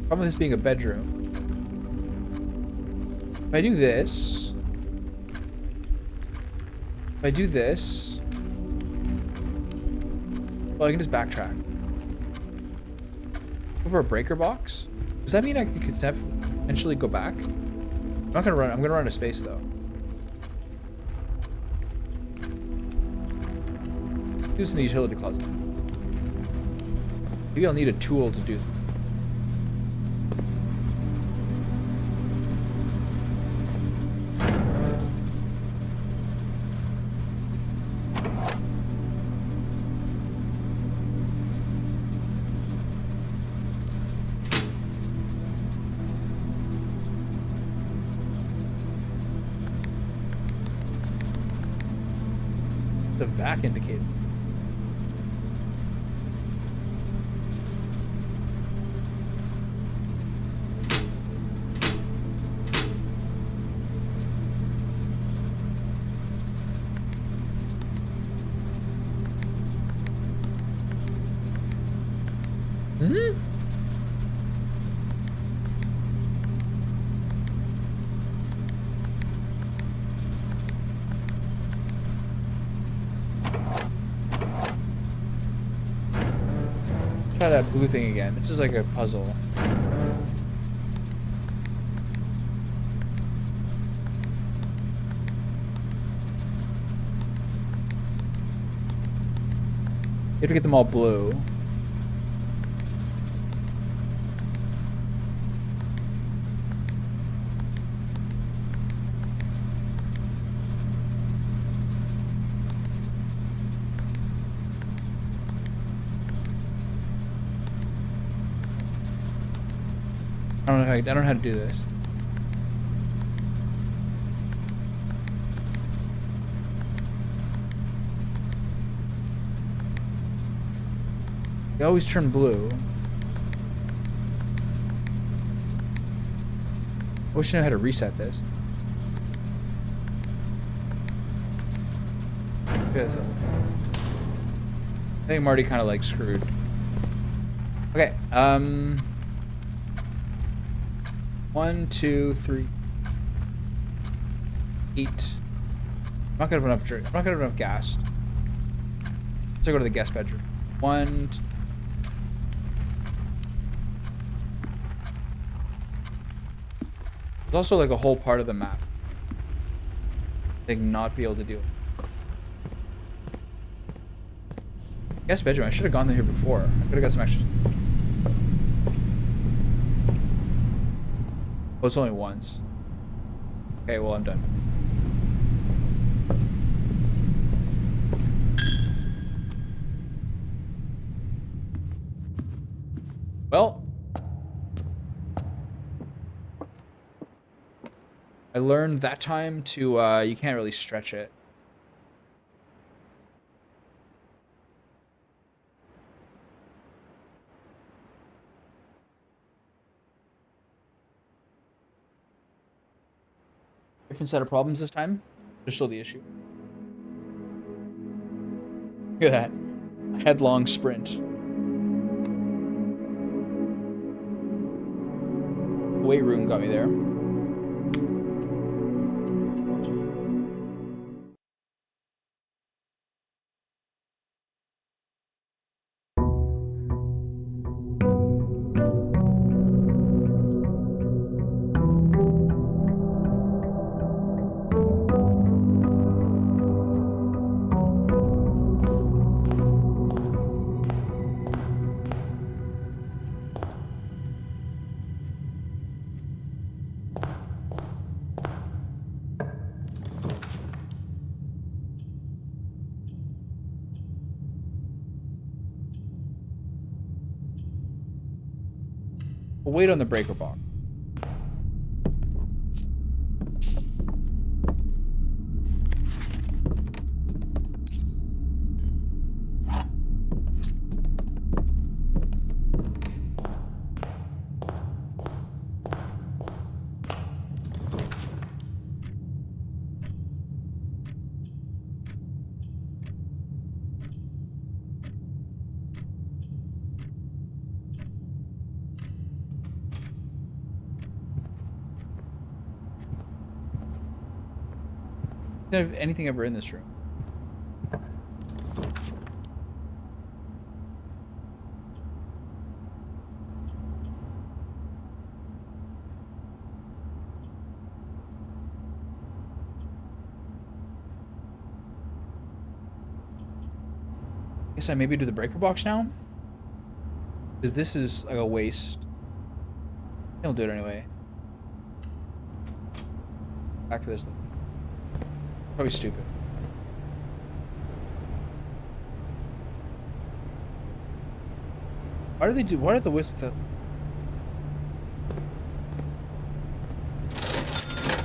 Problem with this being a bedroom. If I do this. If I do this. Well, I can just backtrack. Over a breaker box? Does that mean I could potentially go back? I'm not gonna run. I'm gonna run out of space though. Do this in the utility closet. Maybe I'll need a tool to do. The vac indicator. Try that blue thing again. This is like a puzzle. You have to get them all blue. I don't know how to do this. They always turn blue. I wish I knew how to reset this. I think I'm already kind of like screwed. Okay, 1, 2, 3, 8. I'm not gonna have enough drink. I'm not gonna have enough gas. Let's go to the guest bedroom. 1. There's also like a whole part of the map. Like not be able to do it. Guest bedroom. I should have gone there here before. I could have got some extra. Oh, it's only once. Okay, well, I'm done. Well. I learned that time to, you can't really stretch it. Different set of problems this time. There's still the issue. Look at that. A headlong sprint. The weight room got me there. We'll wait on the breaker box. Is there anything ever in this room? Guess I maybe do the breaker box now? Because this is like a waste. I'll do it anyway. Back to this. Probably stupid. Why do they do? What are the wisps with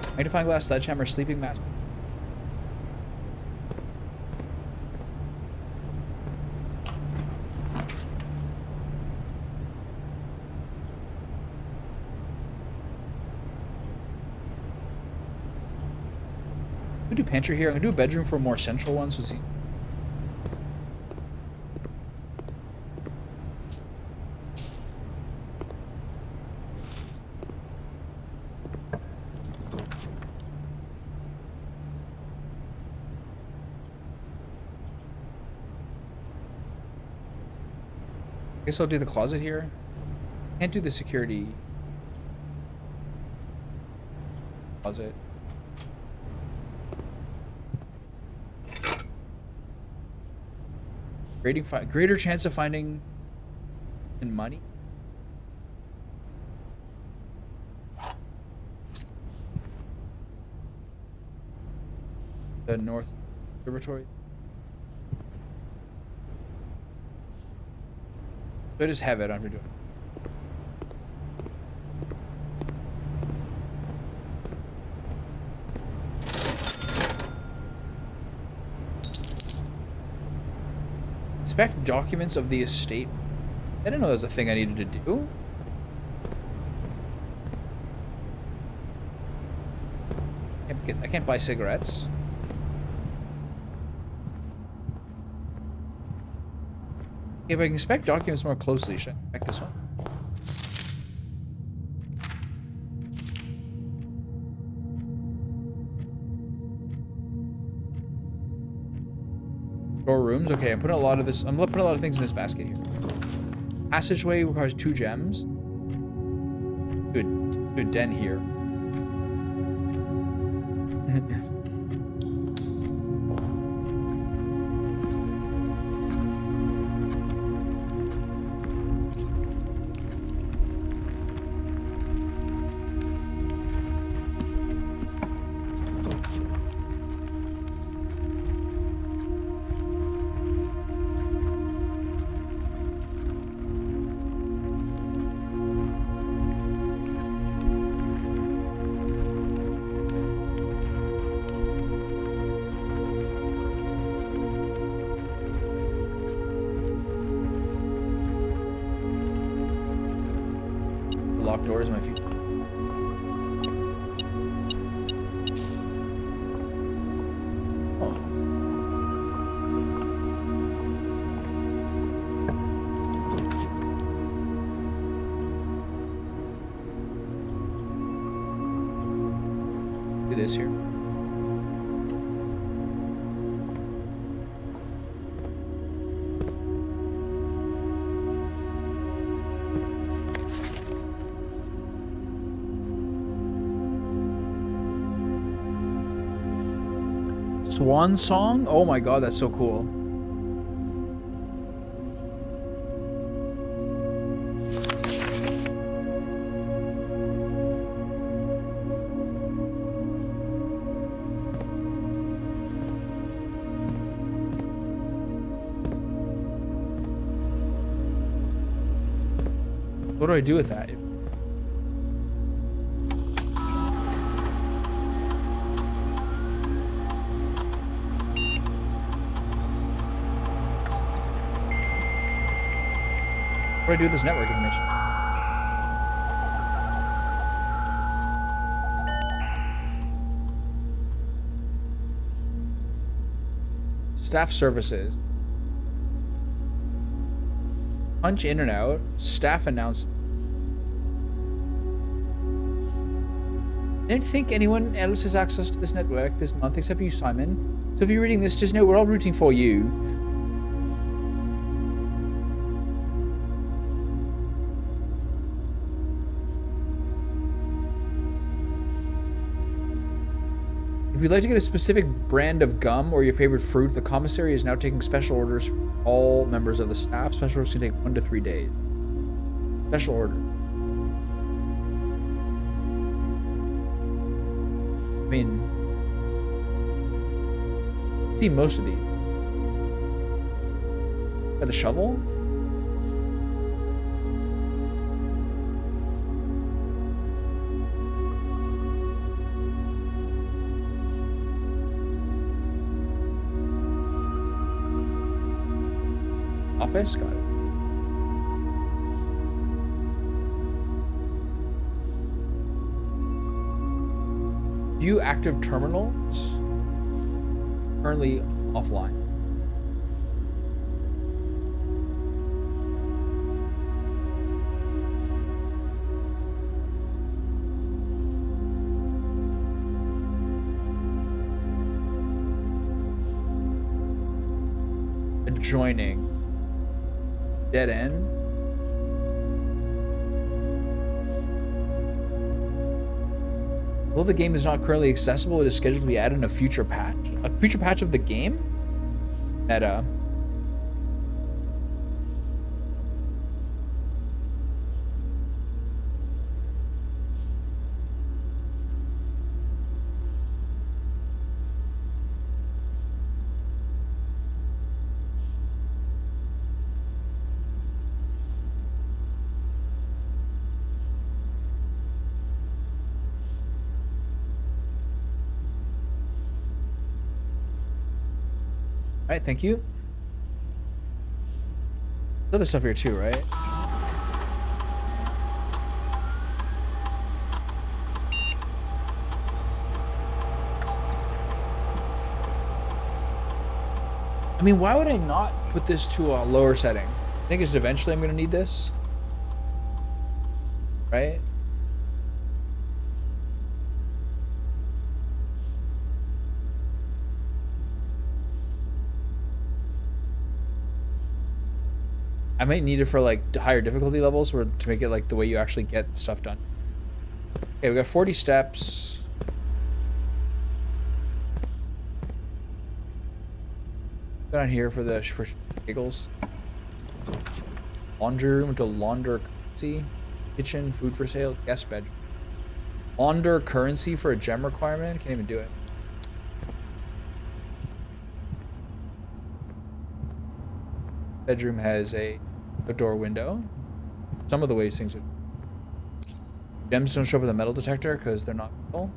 that? Magnifying glass, sledgehammer, sleeping mask. I'm gonna do pantry here. I'm gonna do a bedroom for a more central one. So it's I guess I'll do the closet here. Can't do the security closet. Greater chance of finding money. The North Observatory. So I just have it. I don't have to do it. Inspect documents of the estate. I didn't know that was a thing I needed to do. I can't buy cigarettes. If I can inspect documents more closely, should I inspect this one? Rooms. Okay, I'm putting a lot of this. I'm putting a lot of things in this basket here. Passageway requires 2 gems. Good den here. Locked doors, my feet. Oh. Do this here. Swan song? Oh my god, that's so cool. What do I do with that? What do I do with this network information? Staff services. Punch in and out. Staff announcement. I don't think anyone else has access to this network this month except for you, Simon. So if you're reading this, just know we're all rooting for you. If you'd like to get a specific brand of gum or your favorite fruit, the commissary is now taking special orders for all members of the staff. Special orders can take 1 to 3 days. Special order. I mean, I've seen most of these. Got the shovel? Office? Got it. View active terminals. Currently offline. Adjoining. Dead end. Although the game is not currently accessible, it is scheduled to be added in a future patch. A future patch of the game? Meta. All right, thank you. There's other stuff here too, right? I mean, why would I not put this to a lower setting? I think it's eventually I'm gonna need this. Right? I might need it for like higher difficulty levels or to make it like the way you actually get stuff done. Okay, we got 40 steps. Down here for the giggles. Laundry room to launder currency. Kitchen, food for sale, guest bedroom. Launder currency for a gem requirement? Can't even do it. Bedroom has a door window. Some of the ways things are. Gems don't show up with a metal detector because they're not metal.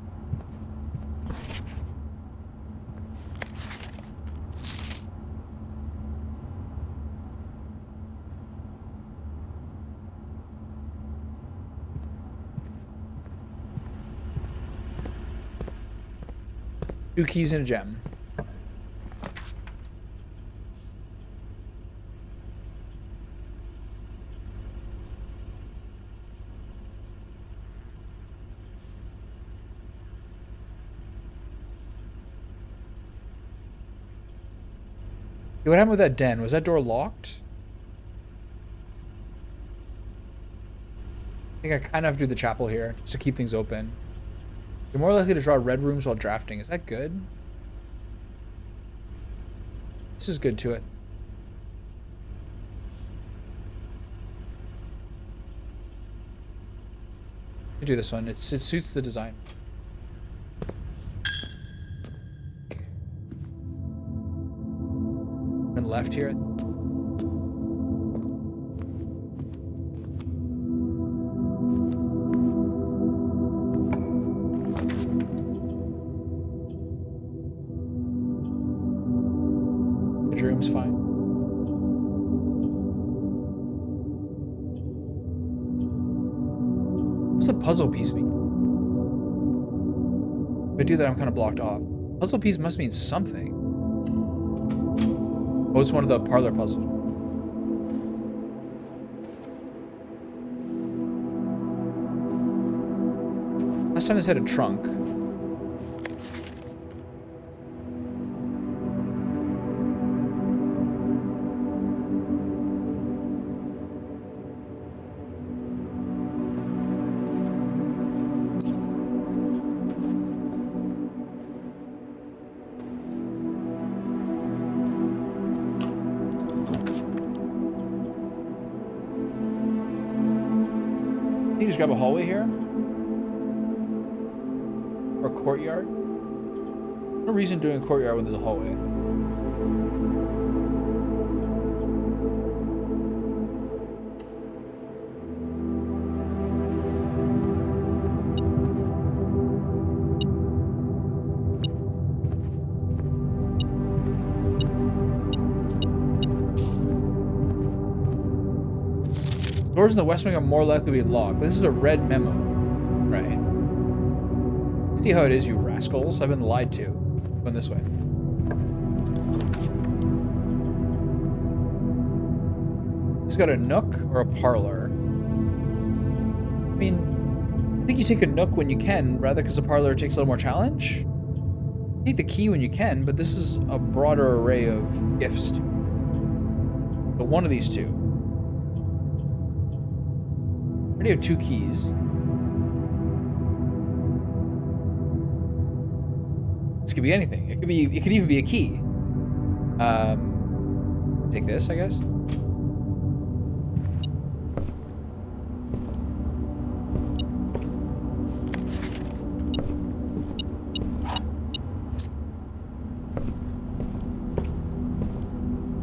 Two keys and a gem. What happened with that den? Was that door locked? I think I kind of have to do the chapel here just to keep things open. You're more likely to draw red rooms while drafting. Is that good? This is good to it. I do this one. It suits the design. And left here. Bedroom's fine. What's a puzzle piece mean? If I do that, I'm kind of blocked off. Puzzle piece must mean something. Oh, it's one of the parlor puzzles. Last time this had a trunk. You just grab a hallway here? Or a courtyard? No reason doing a courtyard when there's a hallway. Doors in the west wing are more likely to be locked. This is a red memo. Right. See how it is, you rascals. I've been lied to. Going this way. It's got a nook or a parlor. I mean, I think you take a nook when you can, rather, because the parlor takes a little more challenge. Take the key when you can, but this is a broader array of gifts. But one of these two. I already have 2 keys. This could be anything. It could even be a key. Take this, I guess.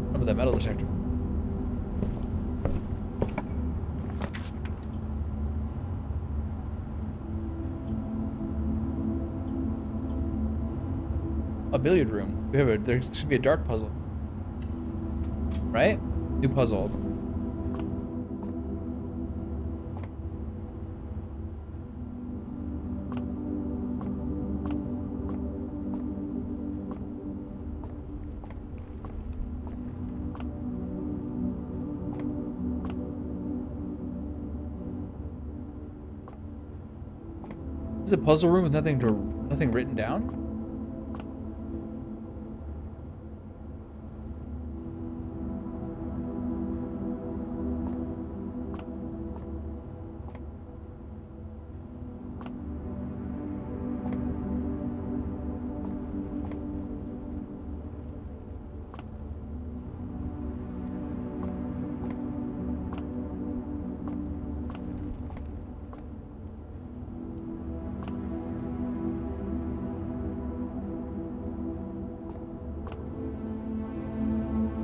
What about that metal detector? A billiard room. There should be a dark puzzle. Right? New puzzle. This is a puzzle room with nothing written down?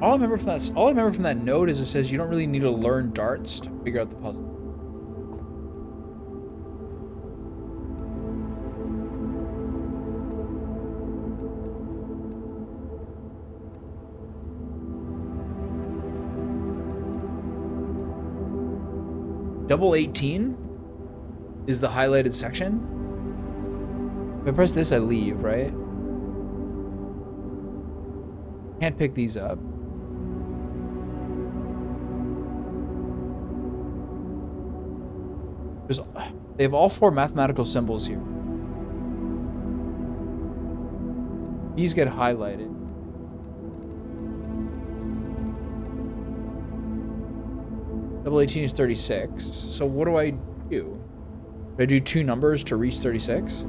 All I remember from that note is it says you don't really need to learn darts to figure out the puzzle. Double 18 is the highlighted section. If I press this, I leave, right? Can't pick these up. They have all 4 mathematical symbols here. These get highlighted. Double 18 is 36. So what do I do? Do I do 2 numbers to reach 36?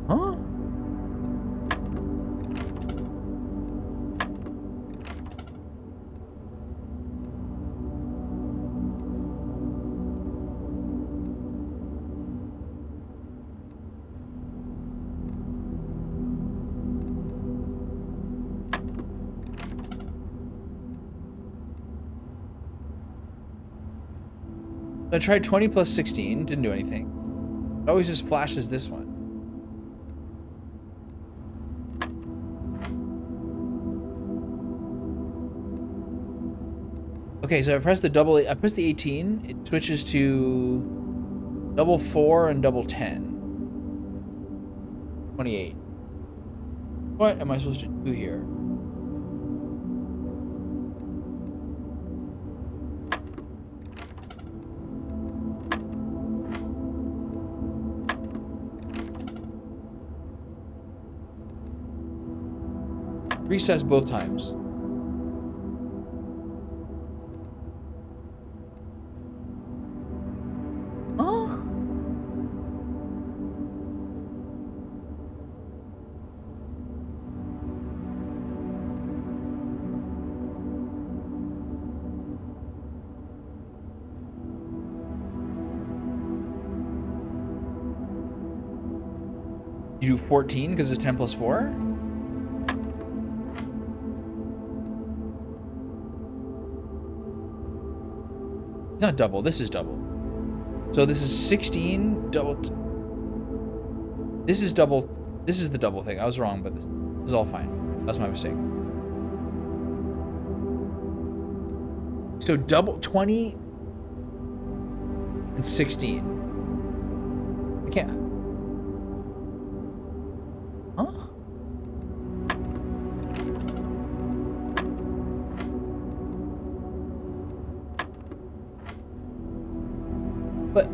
Huh? I tried 20 plus 16, didn't do anything. It always just flashes this one. Okay, so I press the 18, it switches to double 4 and double 10. 28. What am I supposed to do here? Resets both times. Oh. You do 14 because it's 10 plus 4? It's not double, this is double. So this is 16 double. This is double. This is the double thing. I was wrong, but this is all fine. That's my mistake. So double 20 and 16. I can't. Huh? But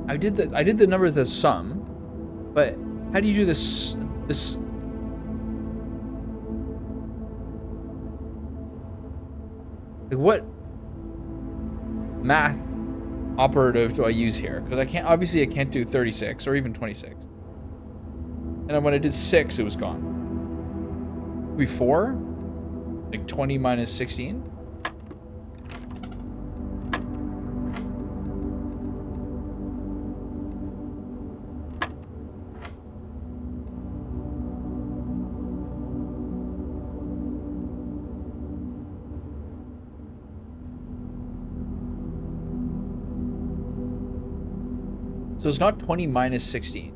I did the numbers as sum, but how do you do this like what math operative do I use here? Because I can't, obviously I can't do 36 or even 26. And then when I did 6, it was gone. Maybe 4? Like 20 minus 16? So it's not 20 minus 16.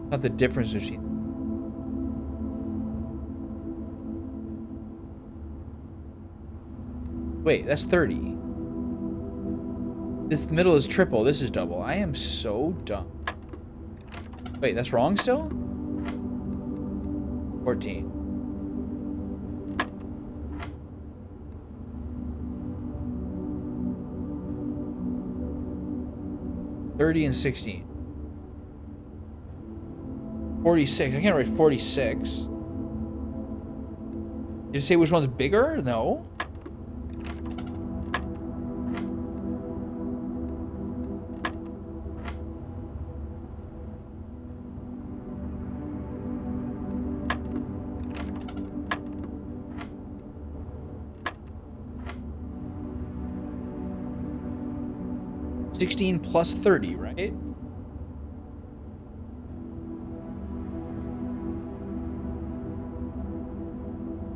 Not the difference between. Wait, that's 30. This middle is triple. This is double. I am so dumb. Wait, that's wrong still? 14. $30 and 16. 46. I can't write 46. Did you say which one's bigger? No. $16 plus 30, right?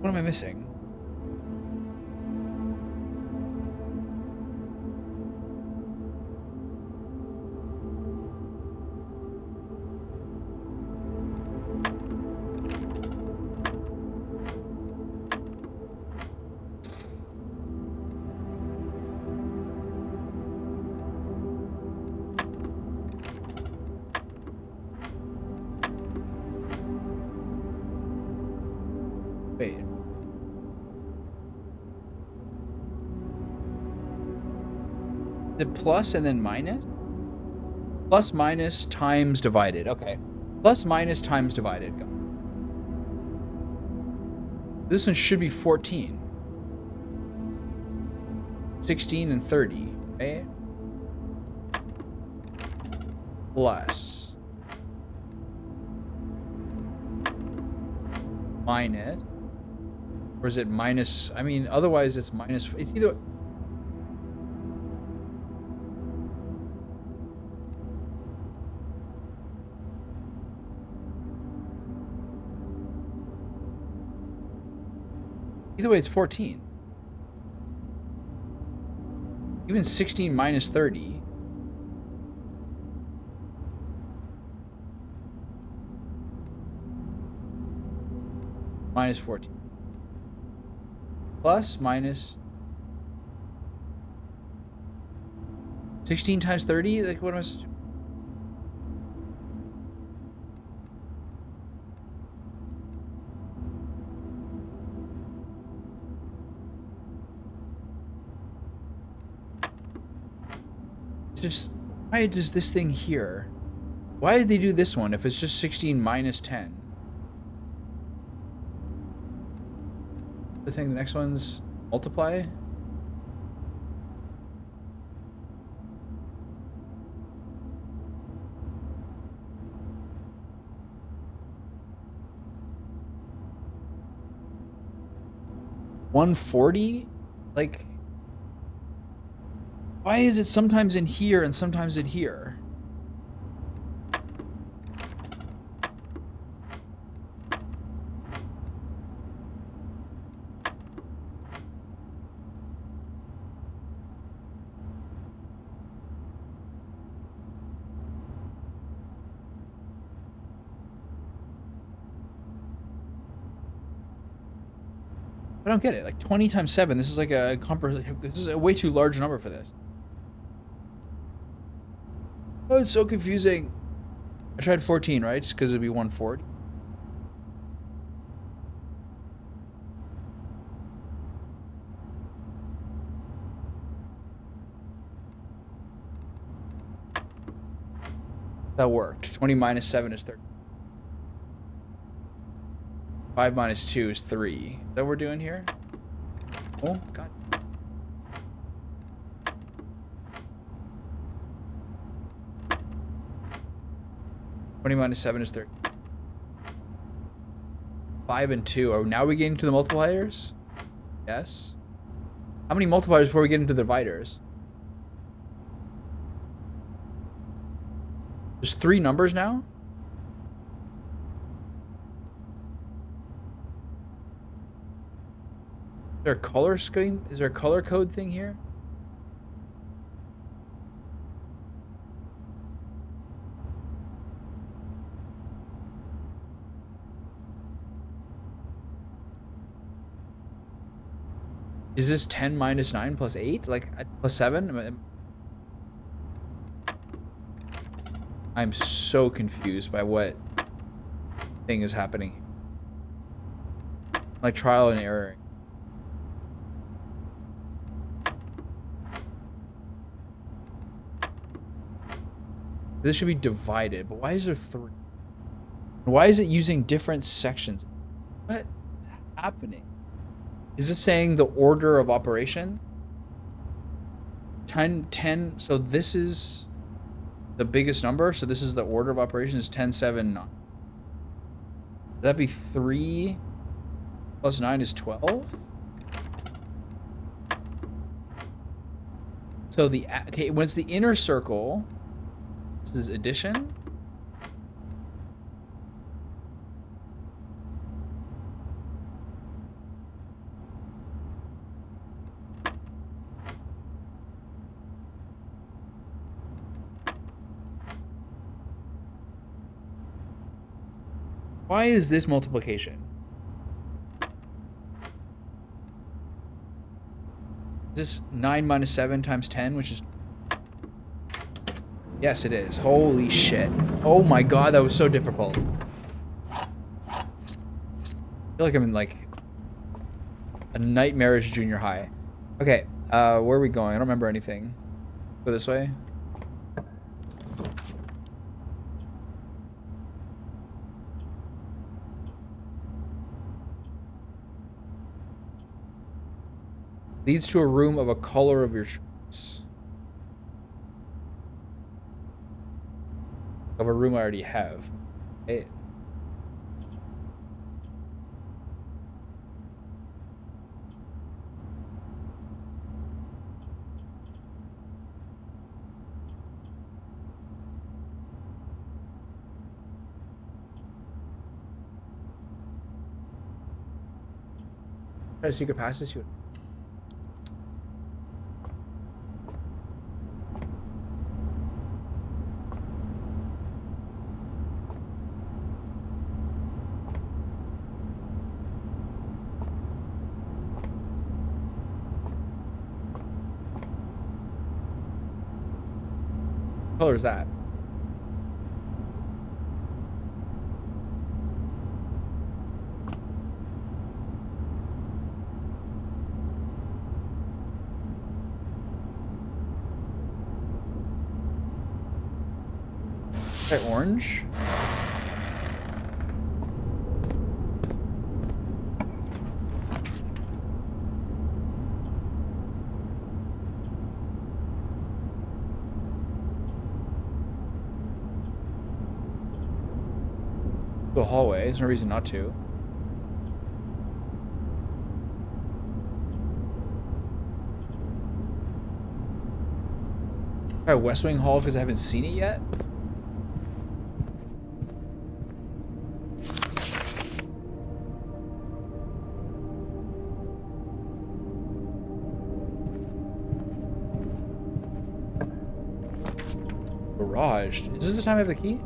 What am I missing? Wait. The plus and then minus? Plus minus times divided. Okay. Plus minus times divided. This one should be 14. 16 and 30, right? Plus. Minus. Or is it minus? I mean, otherwise it's minus. It's either. Either way, it's 14. Even 16 minus 30. Minus 14. Plus, minus 16 times 30? Like, what am I... Just, why does this thing here? Why did they do this one if it's just 16 minus 10? The thing, the next one's multiply? $140? Like, why is it sometimes in here and sometimes in here? I don't get it. Like 20 times 7, this is like a this is a way too large number for this. Oh, it's so confusing. I tried 14, right? Just because it'd be 140. That worked. 20 minus 7 is 30. 5 minus 2 is 3. Is that what we're doing here? Oh, God. Minus 7 is 30. 5 and 2. Oh, now we get into the multipliers? Yes. How many multipliers before we get into the dividers? There's 3 numbers now? Is there a color scheme? Is there a color code thing here? Is this 10 minus 9 plus 8? Like, plus 7? I'm so confused by what thing is happening. Like, trial and error. This should be divided, but why is there 3? Why is it using different sections? What's happening? Is it saying the order of operation? 10, so this is the biggest number, so this is the order of operations, 10, 7, 9. Would that be 3 plus 9 is 12? So the, okay, when it's the inner circle, this is addition. Why is this multiplication? Is this 9 minus 7 times 10, which is... Yes, it is. Holy shit. Oh my god, that was so difficult. I feel like I'm in, like, a nightmarish junior high. Okay, where are we going? I don't remember anything. Go this way. Leads to a room of a color of your choice. Of a room I already have. Hey. Try to secret pass this. What color is that? Okay, orange. The hallway. There's no reason not to. Try West Wing Hall because I haven't seen it yet. Garage. Is this the time I have the key?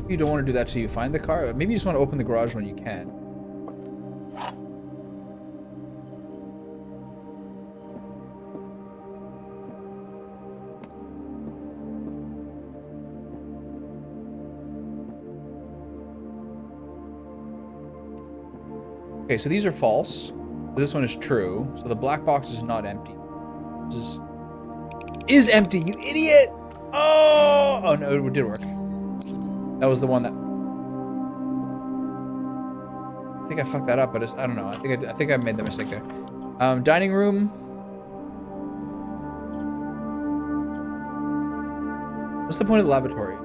You don't want to do that till you find the car. Maybe you just want to open the garage when you can. Okay, so these are false. This one is true. So the black box is not empty. This is empty, you idiot! Oh no, it did work. That was the one that I think I fucked that up, but I don't know. I think I made the mistake there. Dining room. What's the point of the lavatory?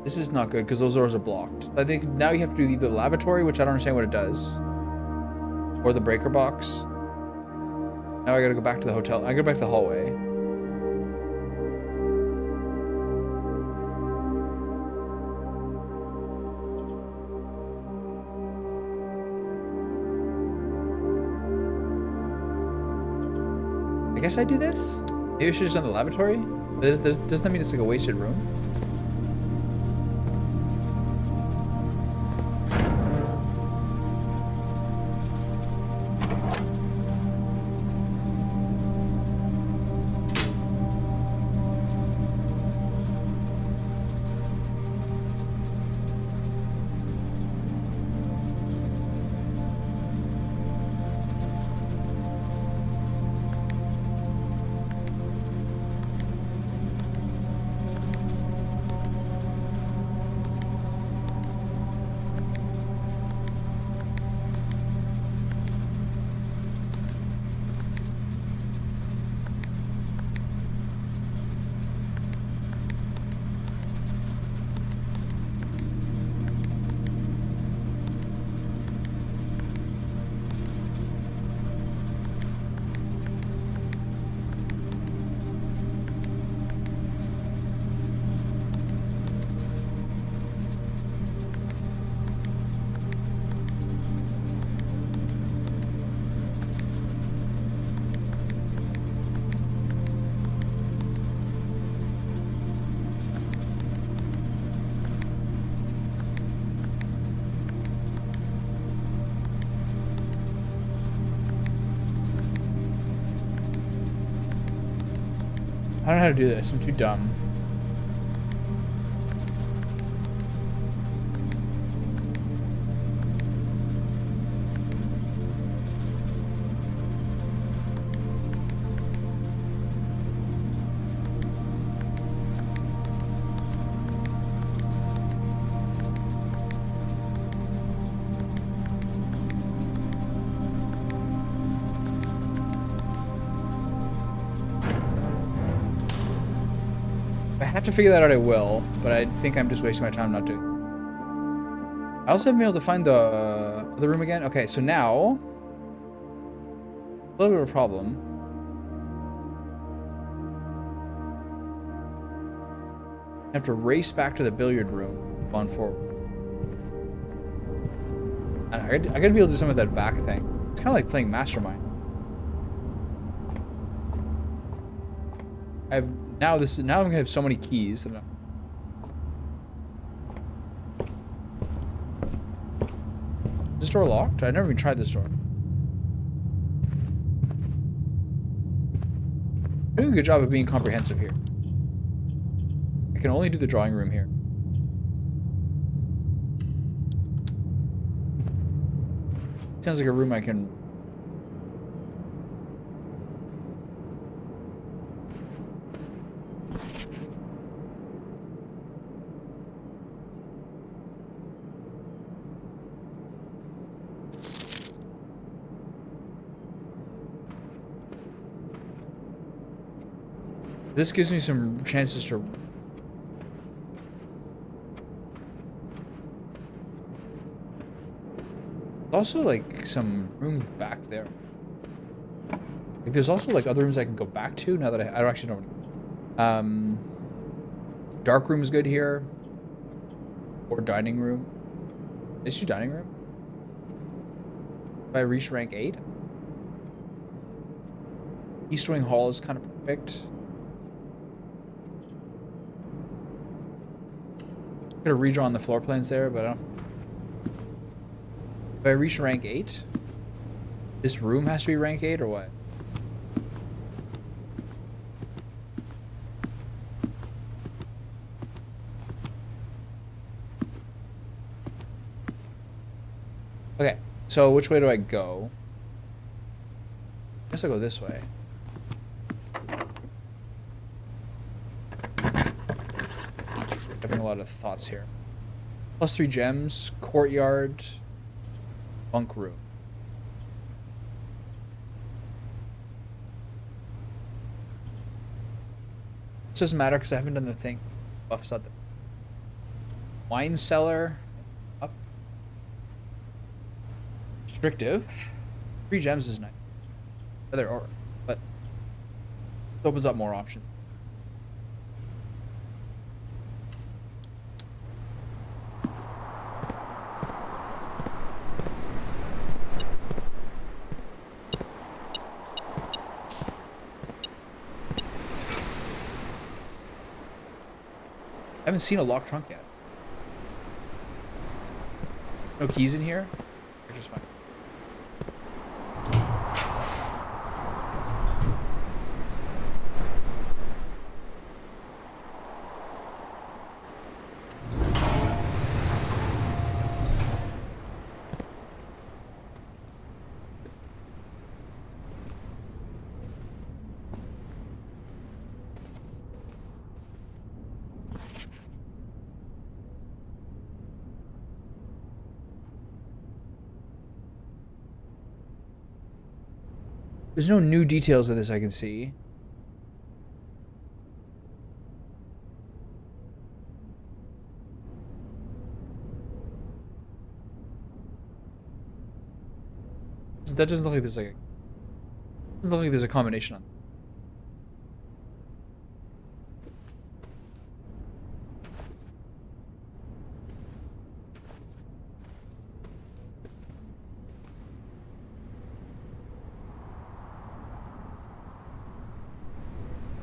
This is not good because those doors are blocked. I think now you have to do either the lavatory, which I don't understand what it does, or the breaker box. Now I gotta go back to the hotel. I go back to the hallway. I guess I do this? Maybe I should have just done the lavatory? Doesn't that mean it's like a wasted room? I don't know how to do this. I'm too dumb. I have to figure that out, I will, but I think I'm just wasting my time not to. I also haven't been able to find the room again. Okay, so now, a little bit of a problem. I have to race back to the billiard room on forward. I gotta be able to do some of that vac thing. It's kind of like playing Mastermind. I've now I'm gonna have so many keys. That is this door locked? I never even tried this door. Doing a good job of being comprehensive here. I can only do the drawing room here. Sounds like a room I can... This gives me some chances to... Also, like, some rooms back there. Like, there's also, like, other rooms I can go back to now that I don't actually know. Dark room's good here. Or dining room. Let's do dining room. If I reach rank 8. East Wing Hall is kind of perfect. Could have redrawn the floor plans there, but I don't... If I reach rank 8, this room has to be rank 8 or what? Okay, so which way do I go? I guess I'll go this way. Having a lot of thoughts here. +3 gems, courtyard, bunk room. This doesn't matter because I haven't done the thing. Buffs out the wine cellar. Up. Restrictive. 3 gems is nice. Other or, but it opens up more options. I haven't seen a locked trunk yet. No keys in here? Which is fine. There's no new details of this I can see. That doesn't look like there's like a... Doesn't look like there's a combination on.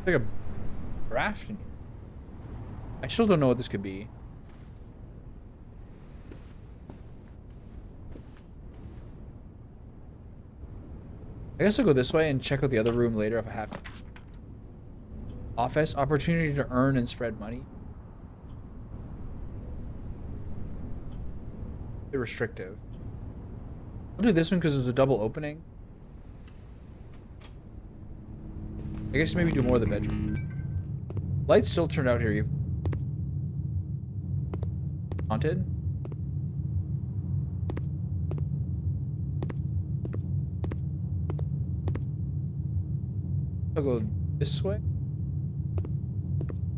Like a raft in here. I still don't know what this could be. I guess I'll go this way and check out the other room later if I have to. Office, opportunity to earn and spread money. They're restrictive. I'll do this one because it's a double opening. I guess maybe do more of the bedroom. Lights still turned out here. Haunted? I'll go this way.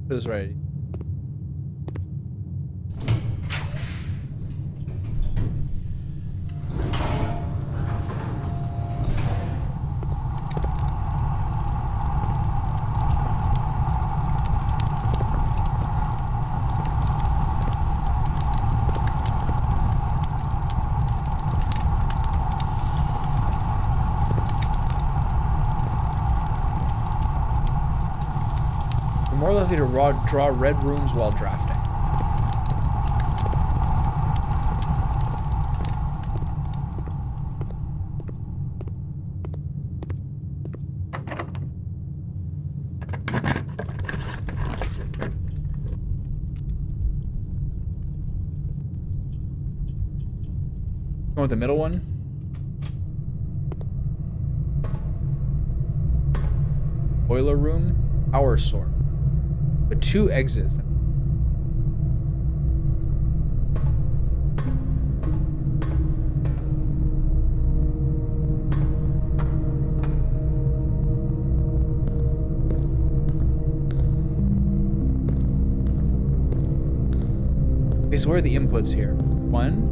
This right. more likely to draw red rooms while drafting. Going with the middle one. Boiler room, power source. But 2 exits. Okay, so where are the inputs here? 1.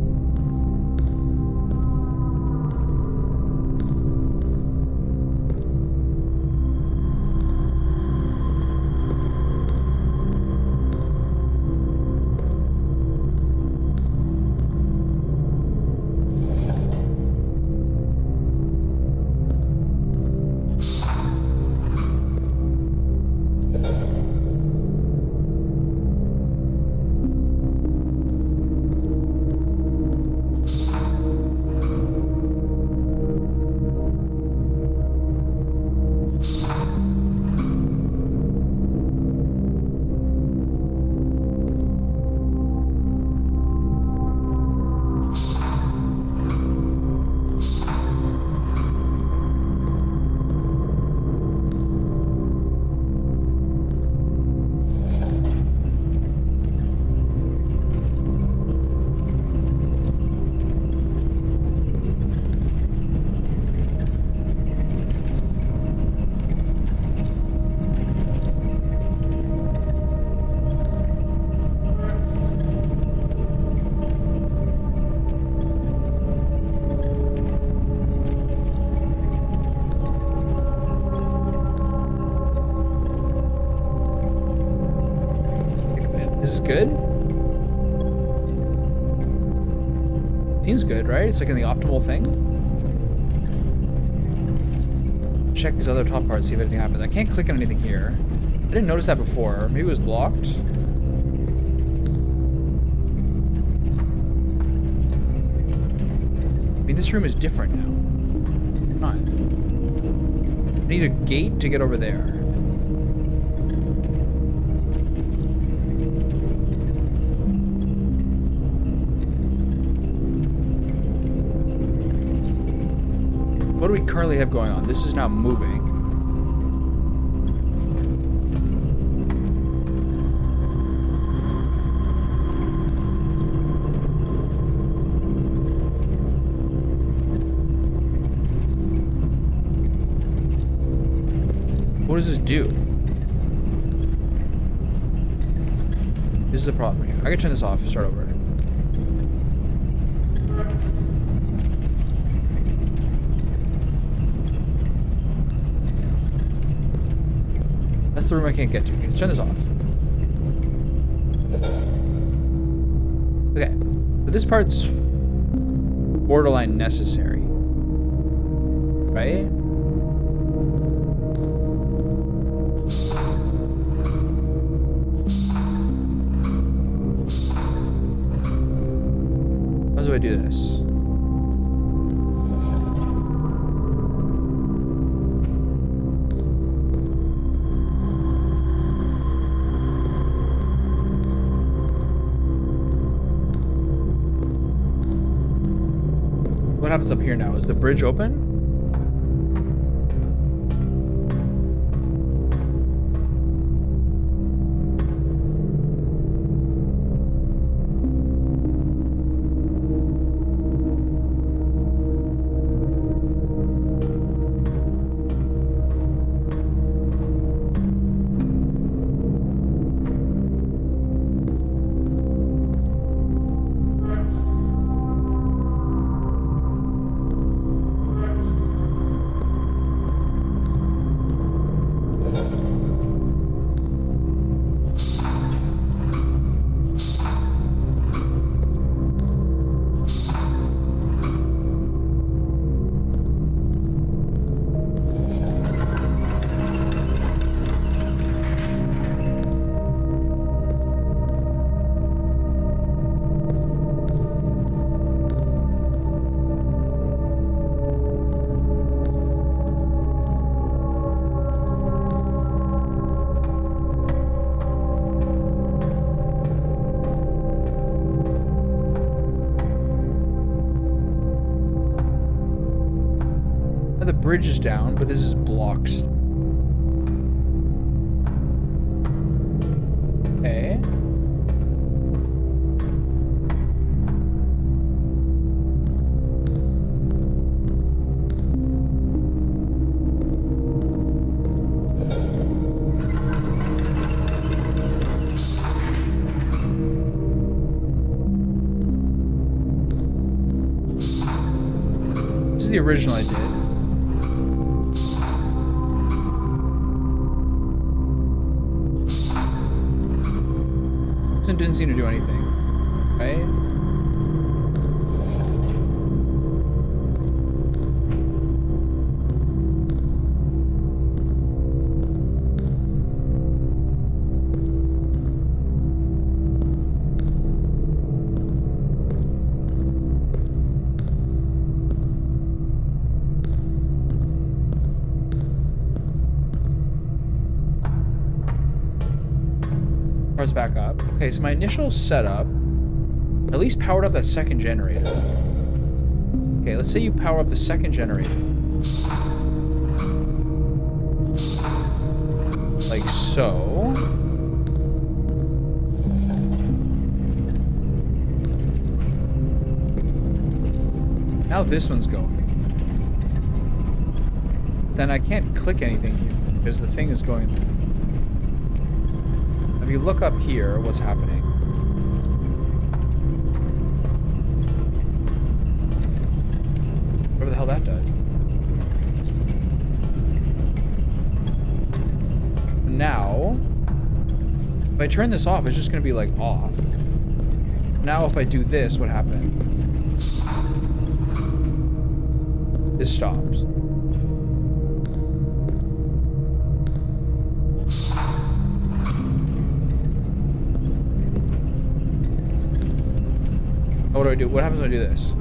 This is good. Seems good, right? It's like in the optimal thing. Check these other top parts, see if anything happens. I can't click on anything here. I didn't notice that before. Maybe it was blocked. I mean, this room is different now. Not. I need a gate to get over there. What do we currently have going on? This is now moving. What does this do? This is a problem here. I can turn this off and start over. That's the room I can't get to. Let's turn this off. Okay. So this part's borderline necessary. Right? How do I do this? What happens up here now? Is the bridge open? The bridge is down, but this is blocked. Okay. This is the original I did. This one didn't seem to do anything, right? Cars back up. Okay, so my initial setup at least powered up that second generator. Okay, let's say you power up the second generator. Like so. Now this one's going. Then I can't click anything here because the thing is going. If you look up here, what's happening? Whatever the hell that does. Now, if I turn this off, it's just going to be like off. Now, if I do this, what happens? This stops. What do I do? What happens when I do this?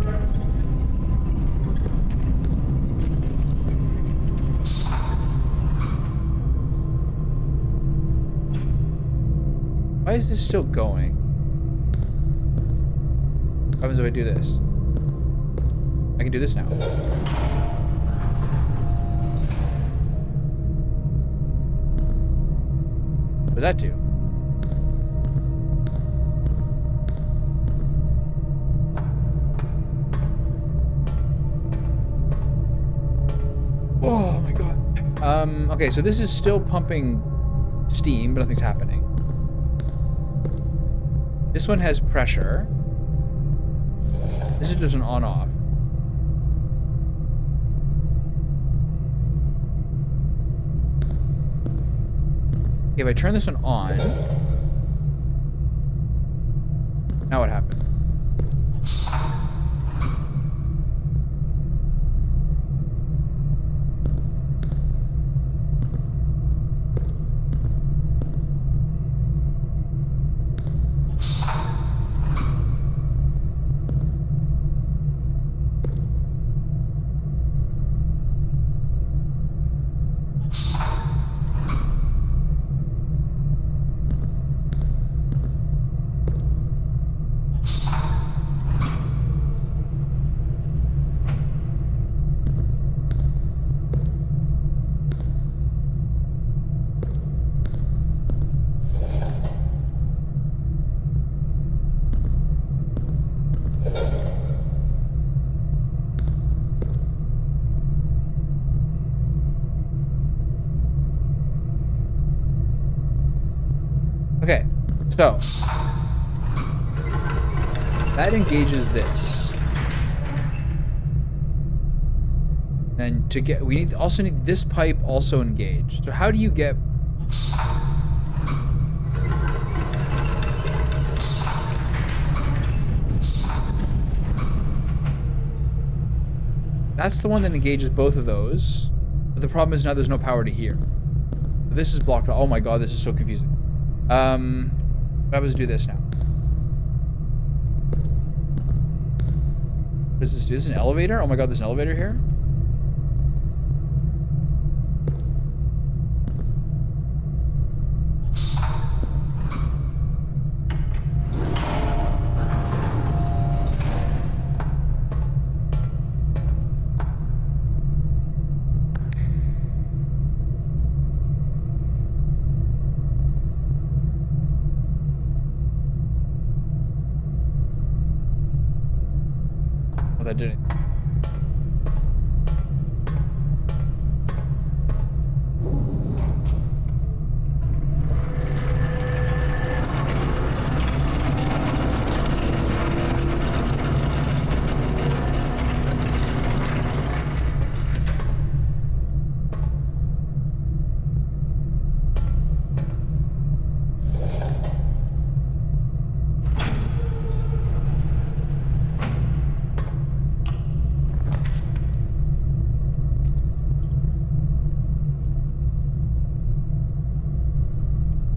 Why is this still going? What happens if I do this? I can do this now. What does that do? Oh my god. Okay, so this is still pumping steam, but nothing's happening. This one has pressure. This is just an on-off. Okay, if I turn this one on, now what happened? Okay, so that engages this. And to get, we also need this pipe also engaged. So how do you get? That's the one that engages both of those. But the problem is now there's no power to here. This is blocked. Oh my god, this is so confusing. What happens to do this now? What does this do? Is this an elevator? Oh my god, there's an elevator here? that didn't.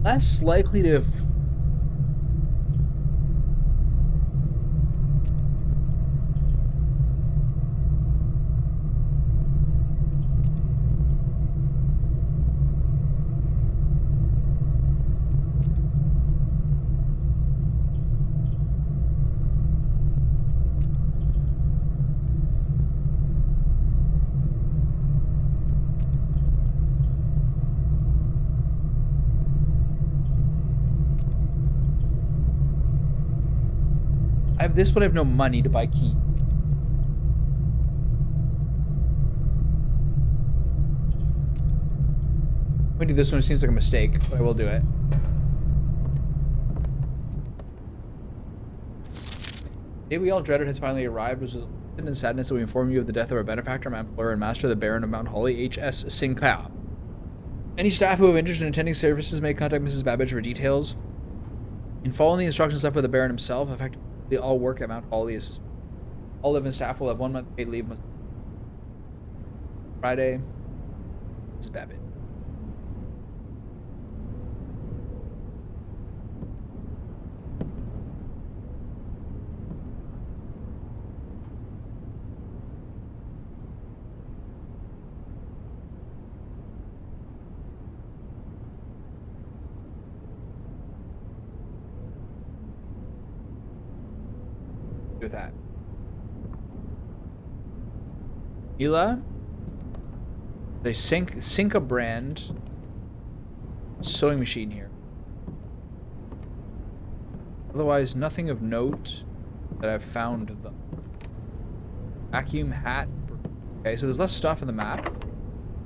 Less likely to I have this, but I have no money to buy key. I'm gonna do this one. It seems like a mistake, but I will do it. The day we all dreaded has finally arrived. Was in sadness that we inform you of the death of our benefactor, my employer, and master, the Baron of Mount Holly, H.S. Sinclair. Any staff who have interest in attending services may contact Mrs. Babbage for details. In following the instructions left by the Baron himself, effectively all work at Mount Holly is all living staff will have 1 month paid leave. Friday. Mrs. Babbage. With that. Ela, they sink a brand sewing machine here. Otherwise, nothing of note that I've found. The vacuum hat. Okay, so there's less stuff in the map,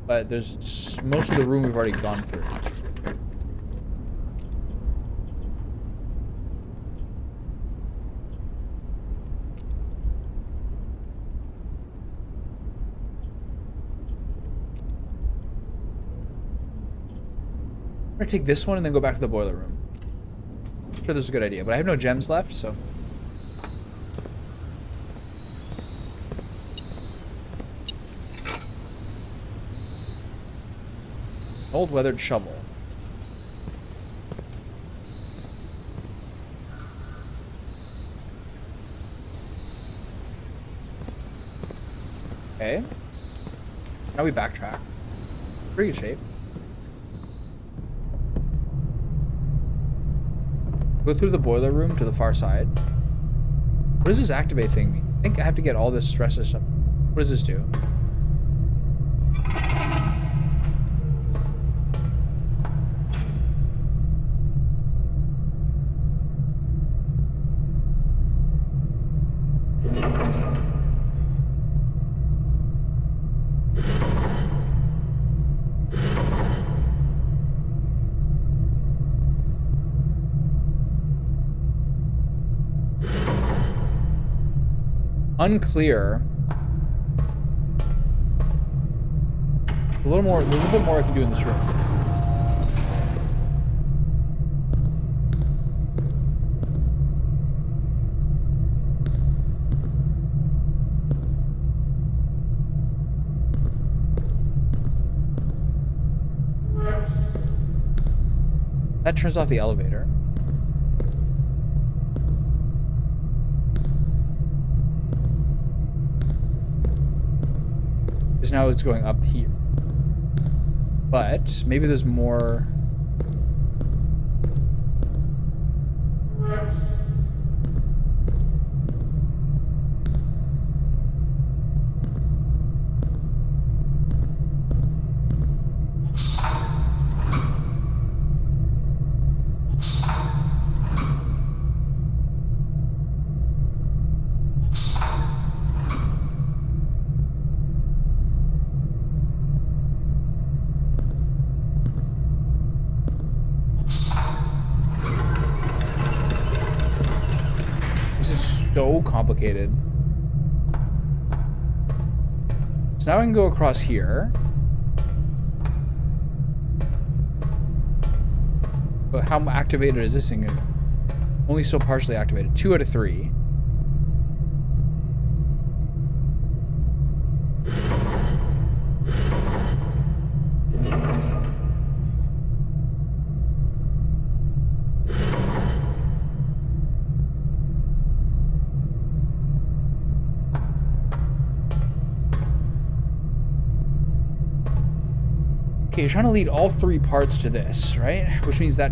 but there's most of the room we've already gone through. I'm gonna take this one and then go back to the boiler room. I'm sure this is a good idea, but I have no gems left, so. Old weathered shovel. Okay. Now we backtrack. Pretty good shape. Go through the boiler room to the far side. What does this activate thing mean? I think I have to get all this rest of the stuff. What does this do? Unclear. A little bit more I can do in this room. That turns off the elevator. Because now it's going up here. But maybe there's more. so complicated. So now I can go across here. But how activated is this thing gonna be? Only still partially activated. 2 out of 3. Okay, you're trying to lead all 3 parts to this, right? Which means that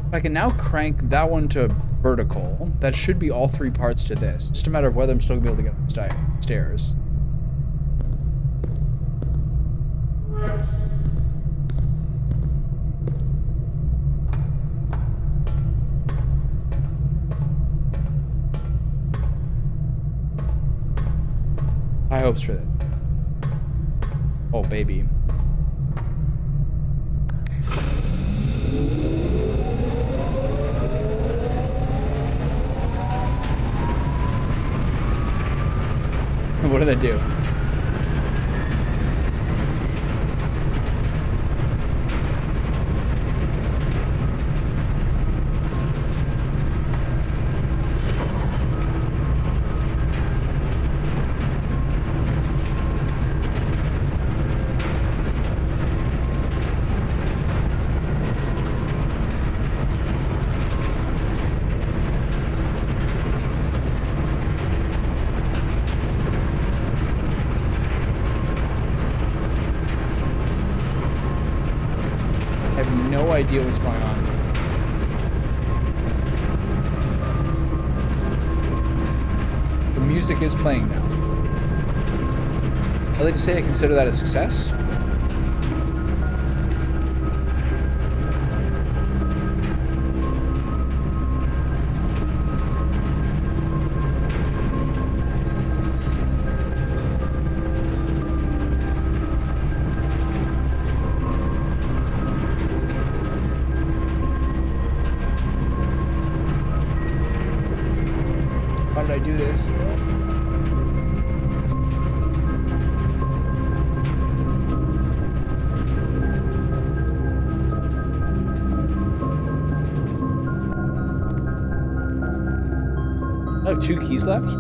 if I can now crank that one to vertical, that should be all 3 parts to this. Just a matter of whether I'm still gonna be able to get up the stairs. High hopes for that. Oh, baby. What did I do? No idea what's going on. The music is playing now. I'd like to say I consider that a success. Why did I do this? I have 2 keys left.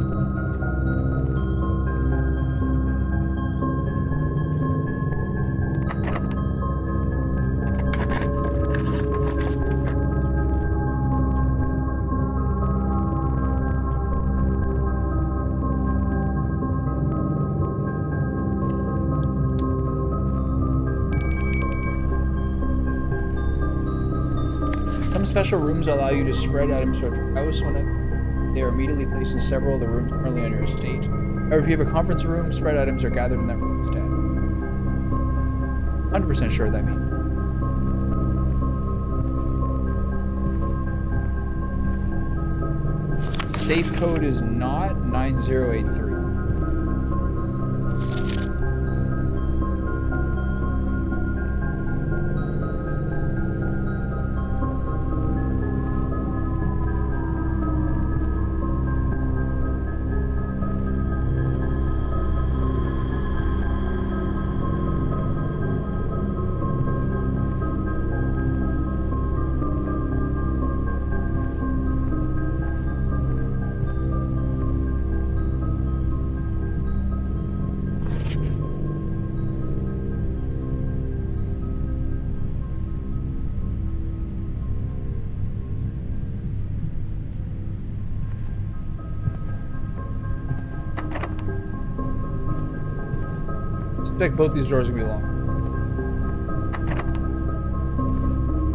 Some special rooms allow you to spread items throughout your house when they are immediately placed in several of the rooms currently on your estate. However, if you have a conference room, spread items are gathered in that room instead. 100% sure what that means. Safe code is not 9083. I suspect both these doors are gonna be long.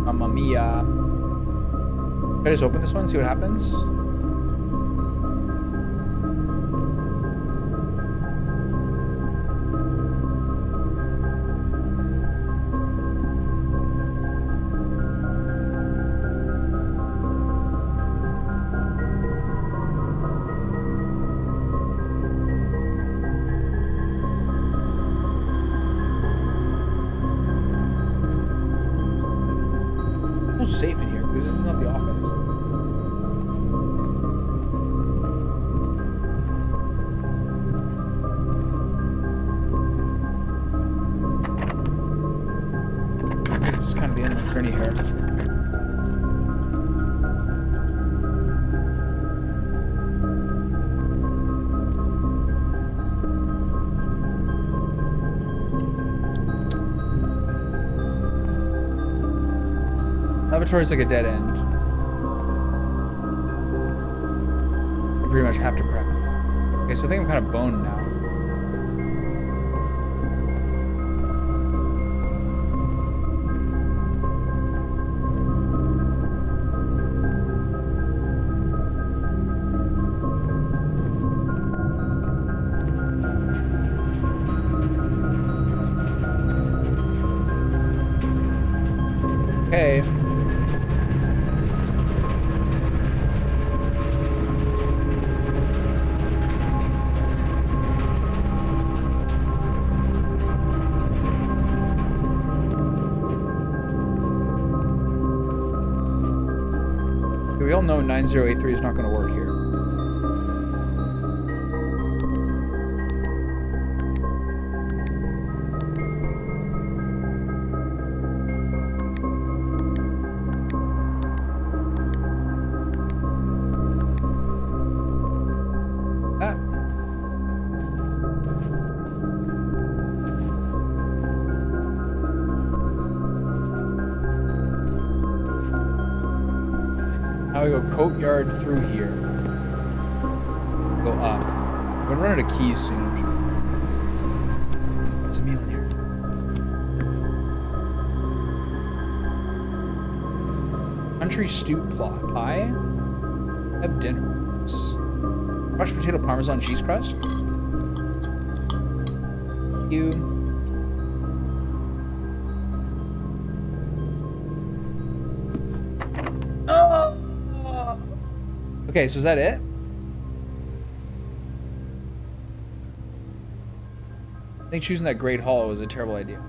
Mamma mia. Can I just open this one and see what happens? Safe in here. This is not the office. kind of the end of the journey here. Lavatory's like a dead end. You pretty much have to prep. Okay, so I think I'm kind of boned now. Okay. We all know 9083 is not going to work here. Ah. Now we go coat yard through here. Go up. I'm gonna run out of keys soon. There's a meal in here. Country stew pie. Have dinner. Mashed potato parmesan cheese crust. You. Okay, so is that it? I think choosing that Great Hall was a terrible idea.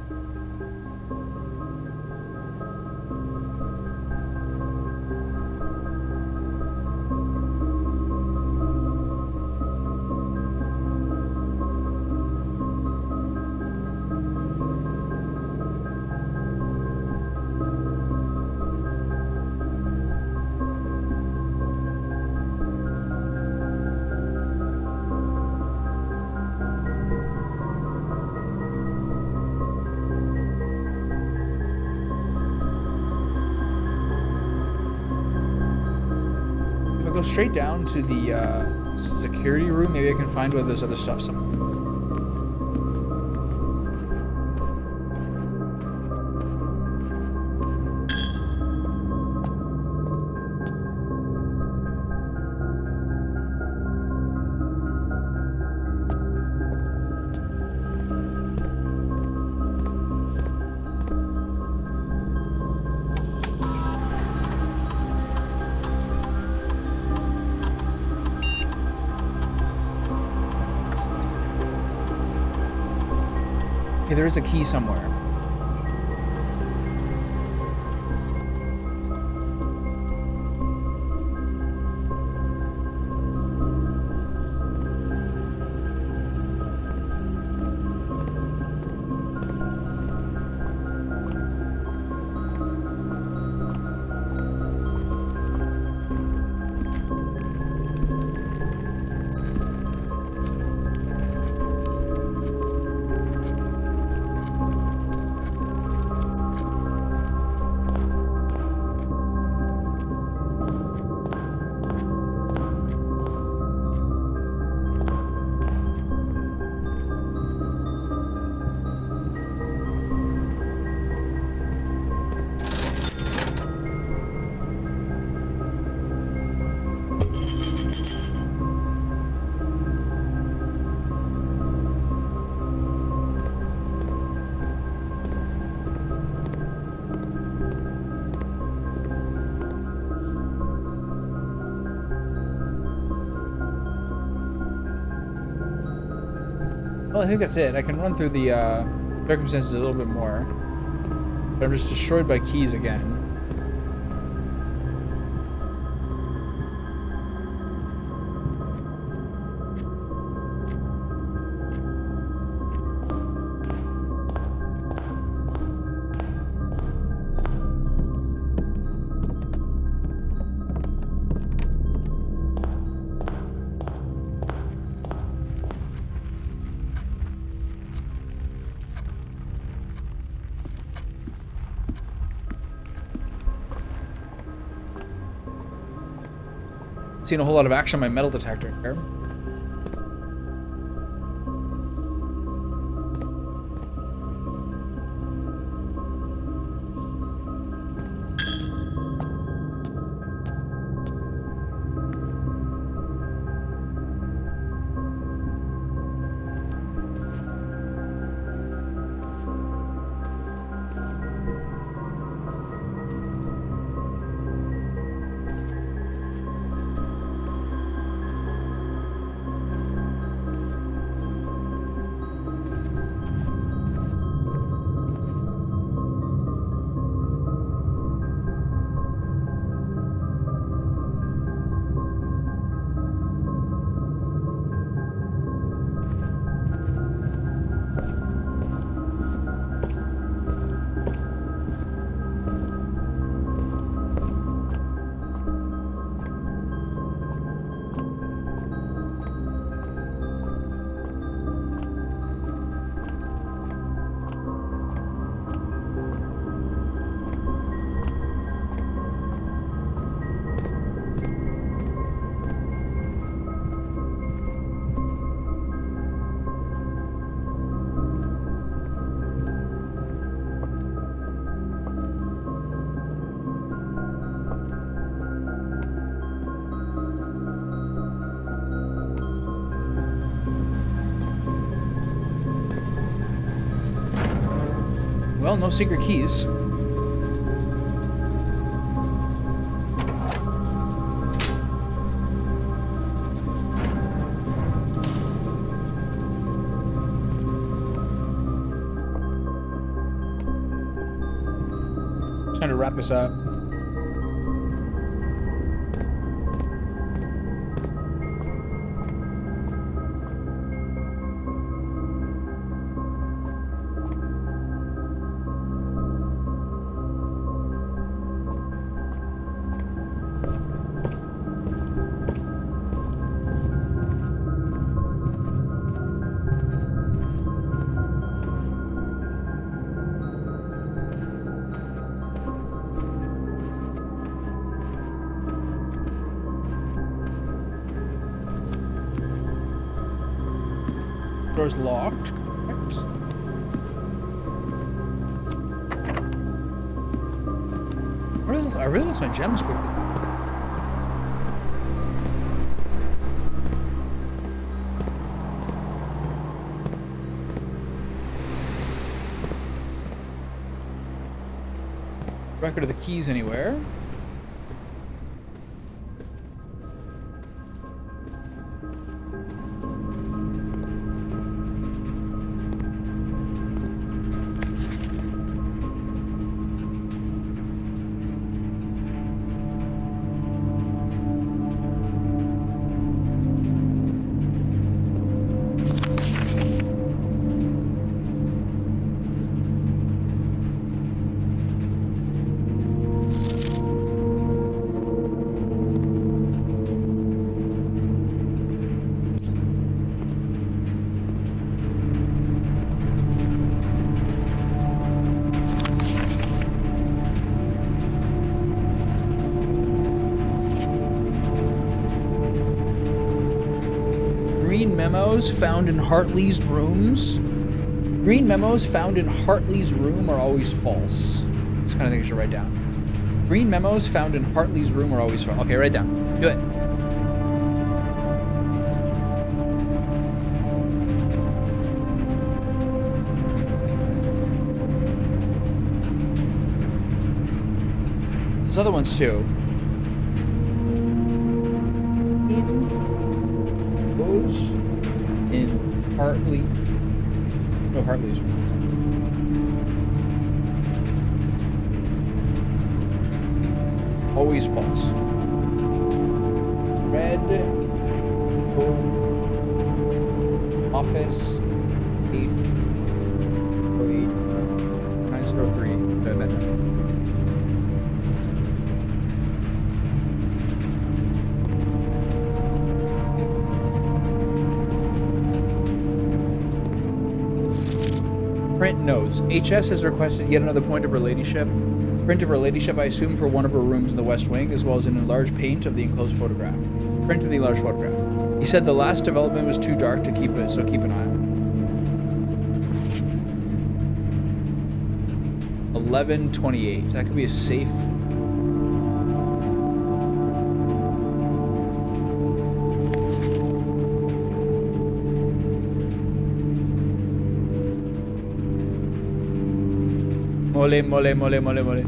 Go straight down to the security room. Maybe I can find where there's other stuff somewhere. Okay, there is a key somewhere. Well, I think that's it. I can run through the circumstances a little bit more. But I'm just destroyed by keys again. seen a whole lot of action on my metal detector here. Well, no secret keys. Trying to wrap this up. Door's locked. Correct. I really lost my gems quickly. Record of the keys anywhere. Memos found in Hartley's rooms. Green memos found in Hartley's room are always false. That's the kind of thing I should write down. Green memos found in Hartley's room are always false. Okay, write down. Do it. There's other ones too. In Hartley. No, Hartley's room. Always false. Red. Office. 903. Print notes. HS has requested yet another point of her ladyship. Print of her ladyship, I assume, for one of her rooms in the West Wing, as well as an enlarged paint of the enclosed photograph. Printed the large photograph. He said the last development was too dark to keep it, so keep an eye on. 11:28. That could be a safe. Mole, mole, mole, mole, mole.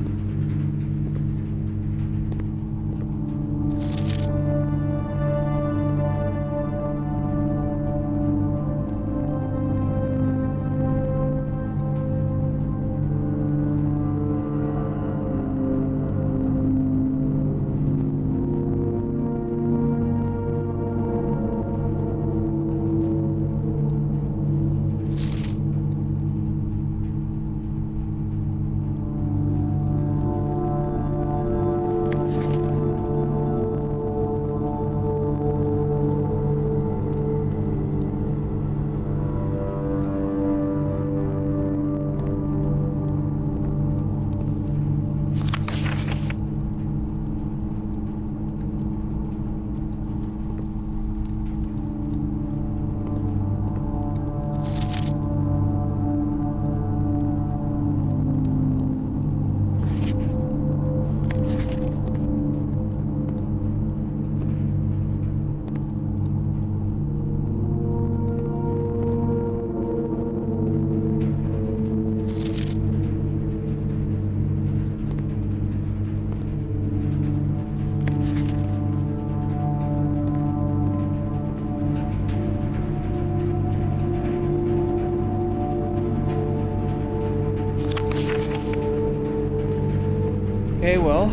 Okay, well.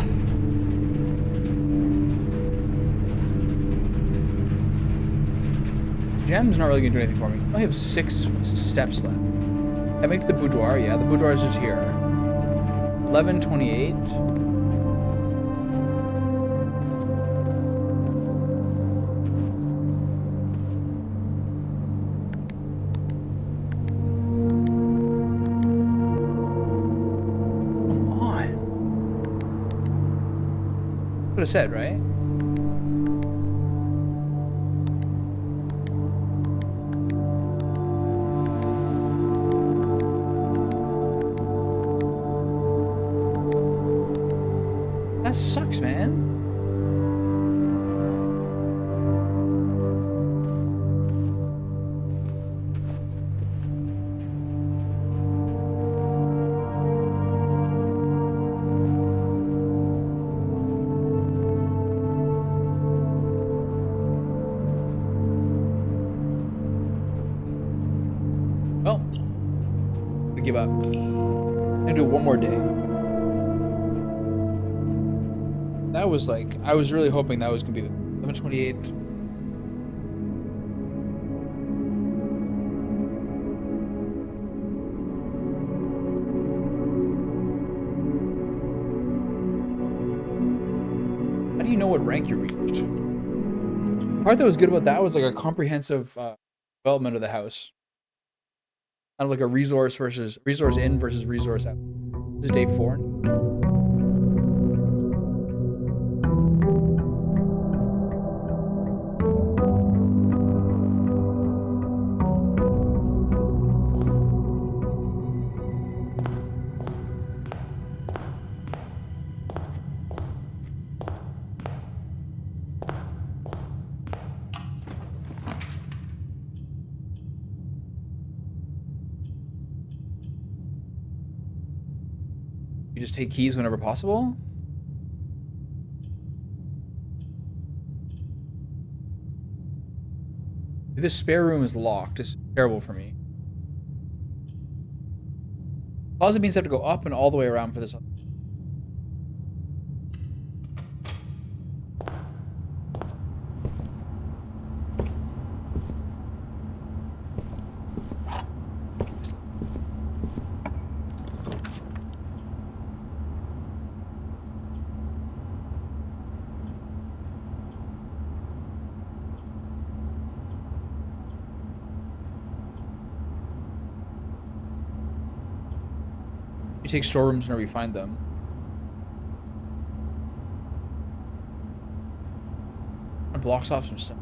Gem's not really gonna do anything for me. I have 6 steps left. I make the boudoir, yeah, the boudoir is just here. 11:28. What I said, right? That sucks, man. Well, I give up. I'm gonna do one more day. That was like, I was really hoping that was gonna be the 11:28. How do you know what rank you reached? The part that was good about that was like a comprehensive development of the house. Kind of like a resource in versus resource out. This is day 4. You just take keys whenever possible? This spare room is locked. It's terrible for me. Closet means I have to go up and all the way around for this. You take storerooms whenever you find them. blocks off some stuff.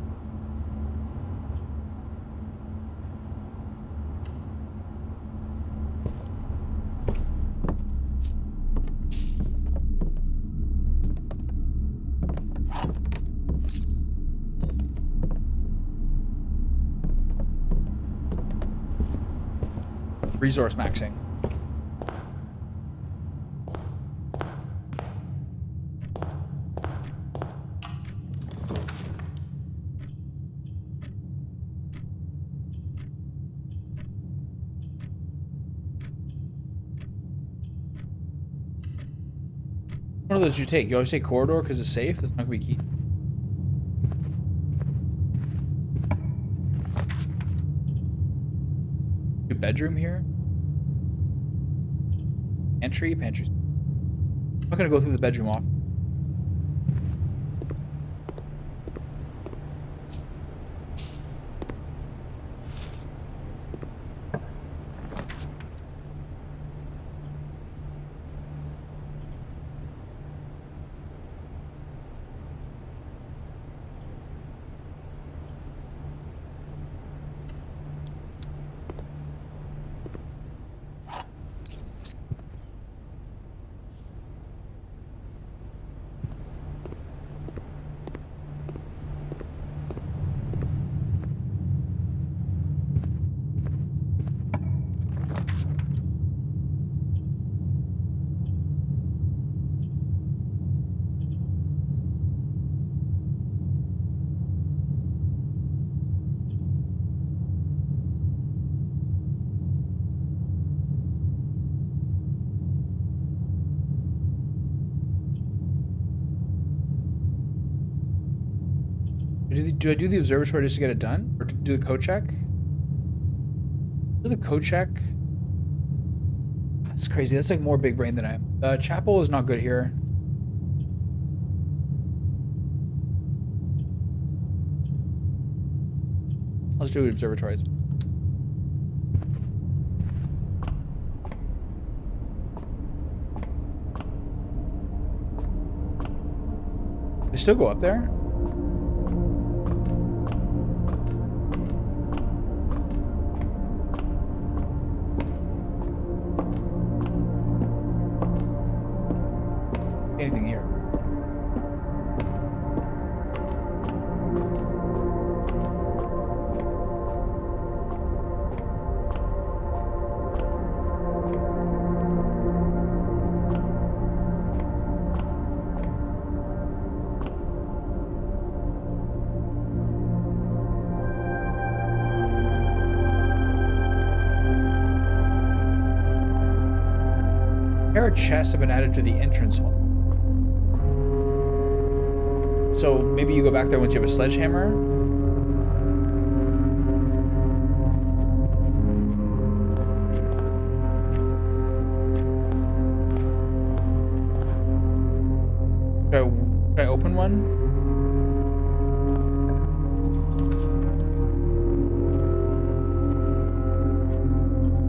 Resource maxing. One of those you take. You always take corridor because it's safe. That's not gonna be key. Bedroom here. Pantry. I'm not gonna go through the bedroom off. Do I do the observatory just to get it done? Or do the code check? Do the code check? That's crazy. That's like more big brain than I am. Chapel is not good here. Let's do observatories. They still go up there? Anything here? Pair of chests have been added to the entrance hall. So maybe you go back there once you have a sledgehammer. Can I open one?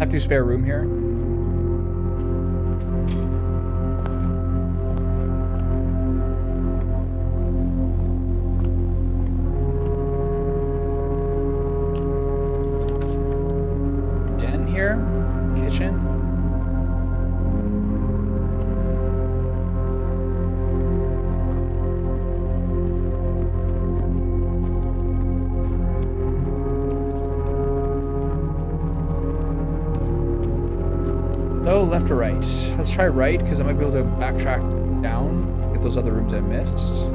Have to spare room here. Kitchen. Oh, left or right? Let's try right, because I might be able to backtrack down, get those other rooms I missed.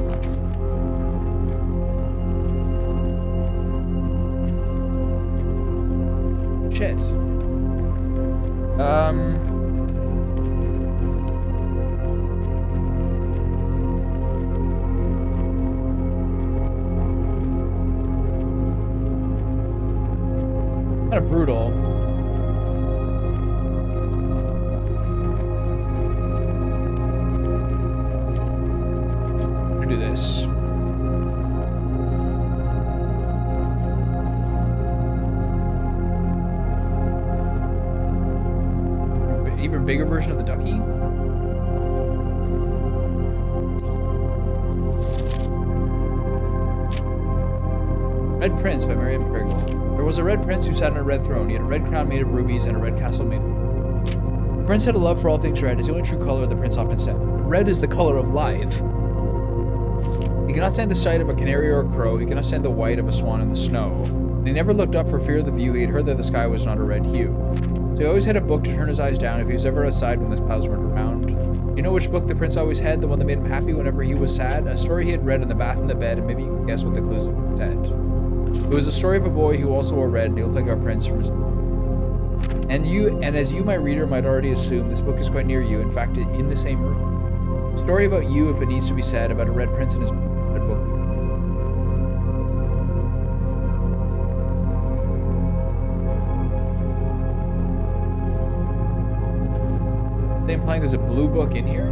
Shit. Kind of brutal. I'm gonna do this. Even bigger version of the ducky. Red Prince by Mary McGregor. There was a red prince who sat on a red throne. He had a red crown made of rubies and a red castle made of... The prince had a love for all things red. It's the only true color, the prince often said. Red is the color of life. He cannot stand the sight of a canary or a crow. He cannot stand the white of a swan in the snow. And he never looked up for fear of the view. He had heard that the sky was not a red hue. So he always had a book to turn his eyes down if he was ever outside when the clouds weren't around. Do you know which book the prince always had? The one that made him happy whenever he was sad? A story he had read in the bath and the bed, and maybe you can guess what the clues said. It was the story of a boy who also wore red, and he looked like our prince from his... And as you, my reader, might already assume, this book is quite near you, in fact, in the same room. A story about you, if it needs to be said, about a red prince and his red book. Are they implying there's a blue book in here?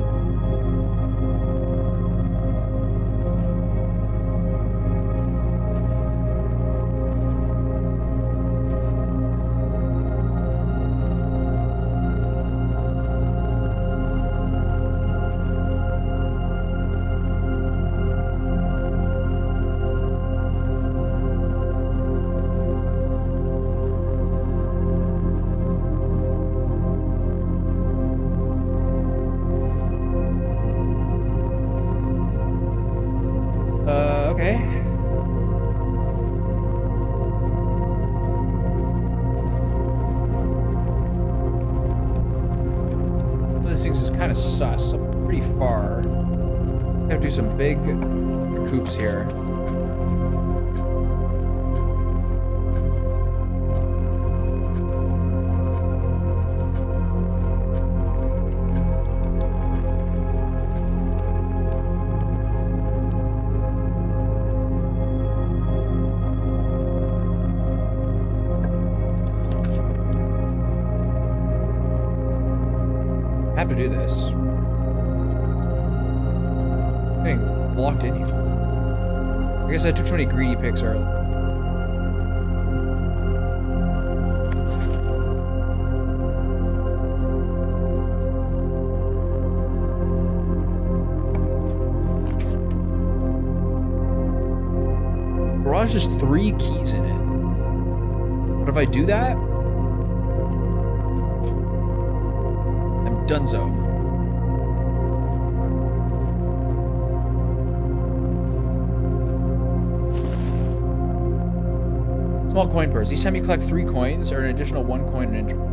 Okay. This thing is kind of sus. I'm pretty far. I have to do some big coops here. I have to do this. I'm getting blocked in here. I guess I took too many greedy picks early. Garage has 3 keys in it. But if I do that, Dunzo. Small coin purse. Each time you collect 3 coins, or an additional 1 coin an intro.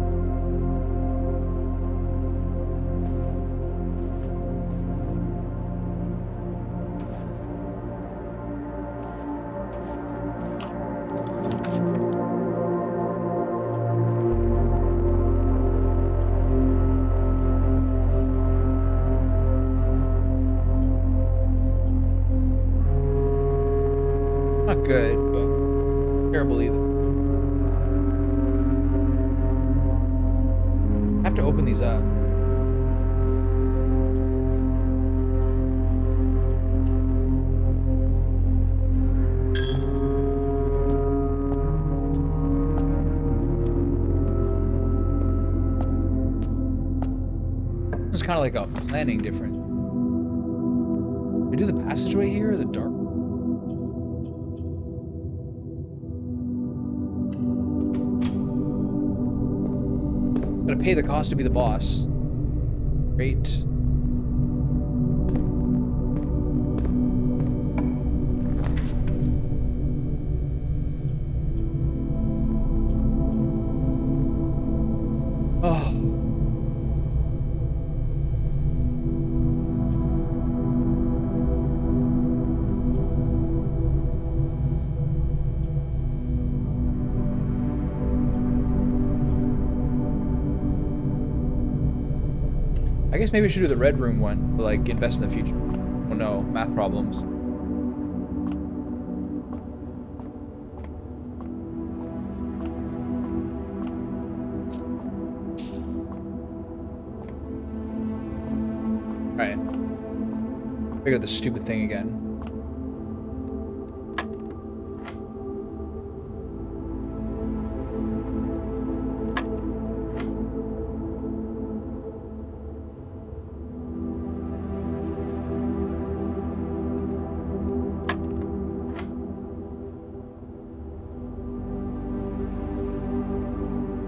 Not good, but terrible either. I have to open these up. It's kind of like a planning difference. We do the passageway here or the dark? Gotta pay the cost to be the boss. Great. Oh. I guess maybe we should do the red room one, but like invest in the future. Oh no, math problems. Alright. Figure out this stupid thing again.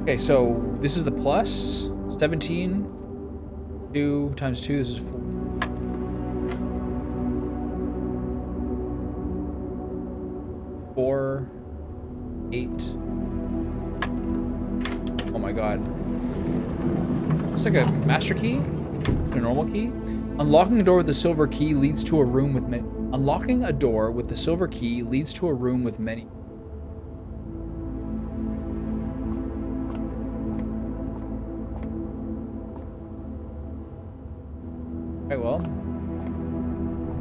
Okay, so this is the plus 17. 2 times 2. This is 4. 4, 8. Oh my god. It's like a master key? A normal key? Unlocking a door with the silver key leads to a room with many. Unlocking a door with the silver key leads to a room with many. Alright, well.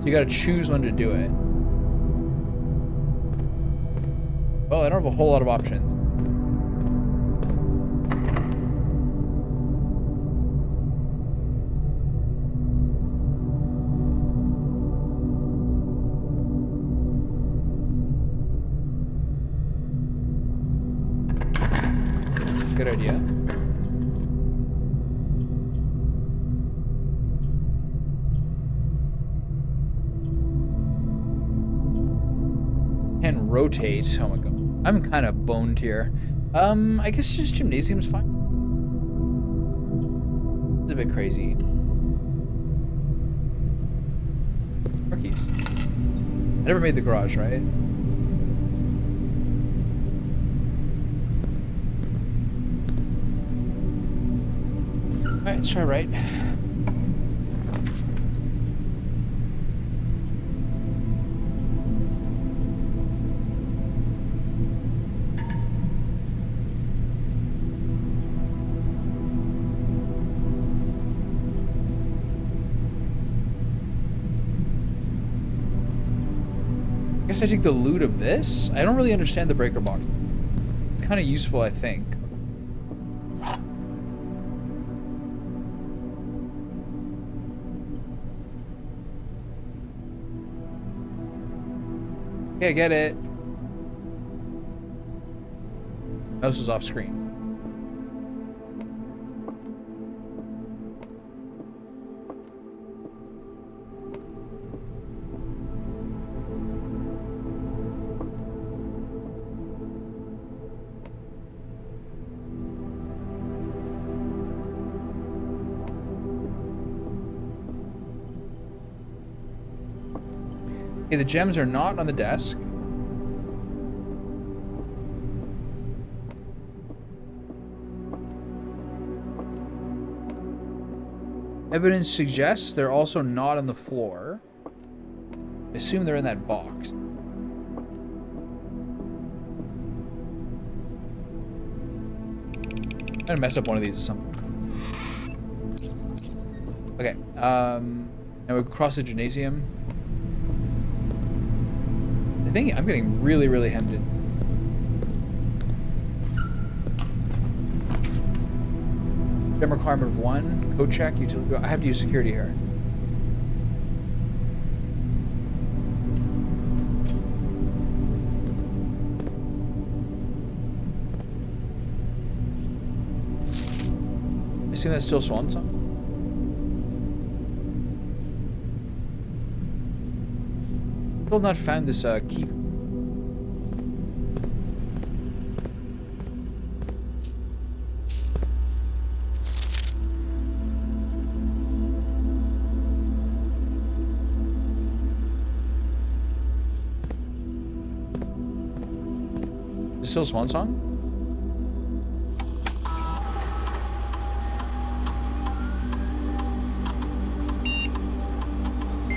So you gotta choose when to do it. Well, I don't have a whole lot of options. Good idea. And rotate. Oh my god. I'm kind of boned here. I guess just gymnasium's fine. It's a bit crazy. Car keys. I never made the garage, right? Alright, let's try right. I guess I take the loot of this. I don't really understand the breaker box. It's kind of useful, I think. Okay, I get it. Mouse is off screen. Okay, the gems are not on the desk. Evidence suggests they're also not on the floor. I assume they're in that box. I'm gonna mess up one of these or something. Okay, now we cross the gymnasium. I think I'm getting really, really hemmed in. Gem requirement of 1. Code check. Utility. I have to use security here. I assume that's still Swan Song. Still not found this key. Is it still Swan Song?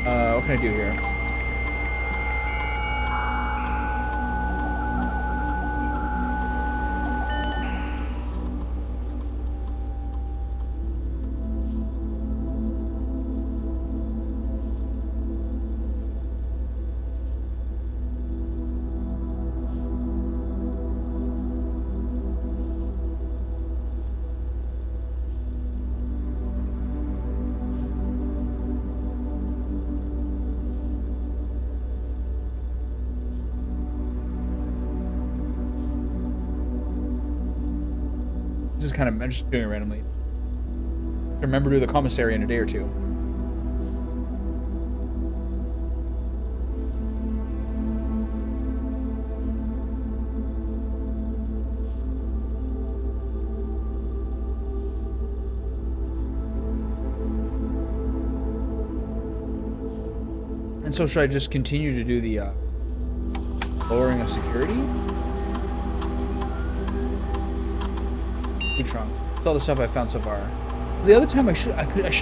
What can I do here? This is kind of, I'm just doing it randomly. Remember to do the commissary in a day or two. And so should I just continue to do the lowering of security? Food trunk. That's all the stuff I found so far. The other time I should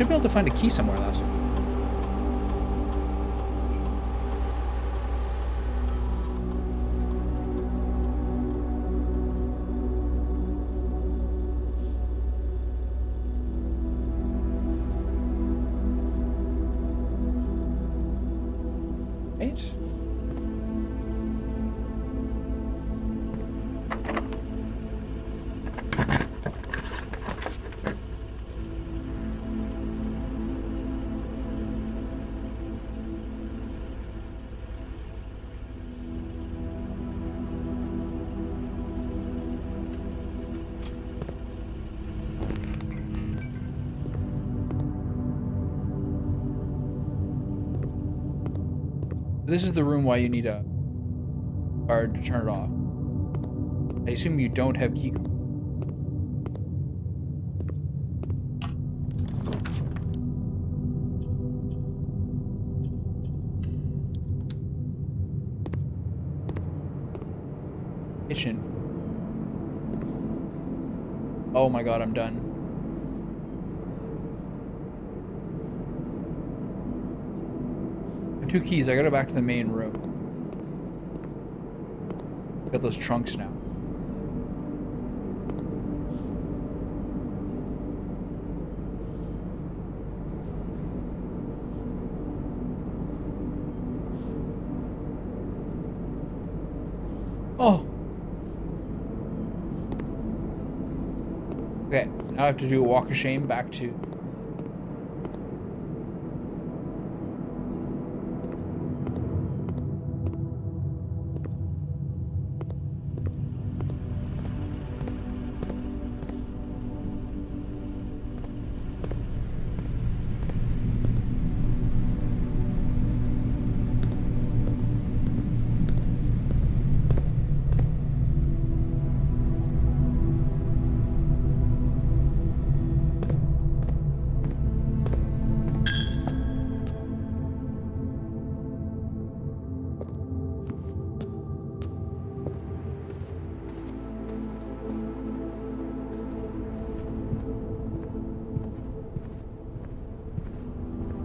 be able to find a key somewhere last time. Right? This is the room why you need a card to turn it off. I assume you don't have key card. Kitchen. Oh my god, I'm done. Two keys. I gotta go back to the main room. Got those trunks now. Oh. Okay. Now I have to do a walk of shame back to.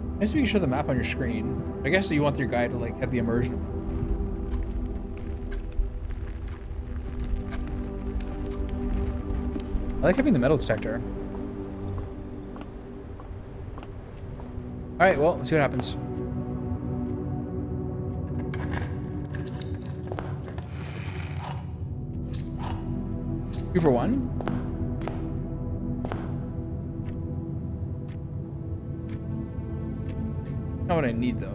I guess we can show the map on your screen. I guess you want your guy to like have the immersion. I like having the metal detector. Alright, well, let's see what happens. Two for one. Not what I need though.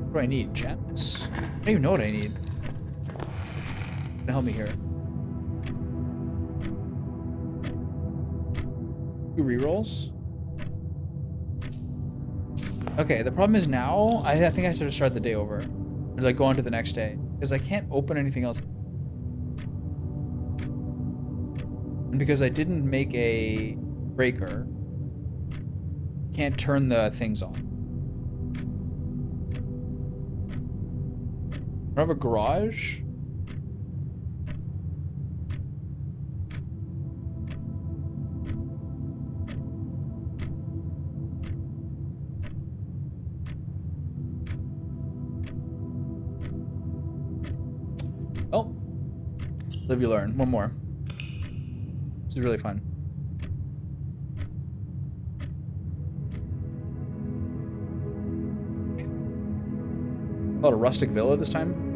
What do I need? Gems? I don't even know what I need. Help me here. 2 rerolls. Okay, the problem is now I think I should start the day over. Or like go on to the next day. Because I can't open anything else. And because I didn't make a breaker, can't turn the things on. I have a garage. Oh, live you learn. One more. This is really fun. A lot of rustic villa this time.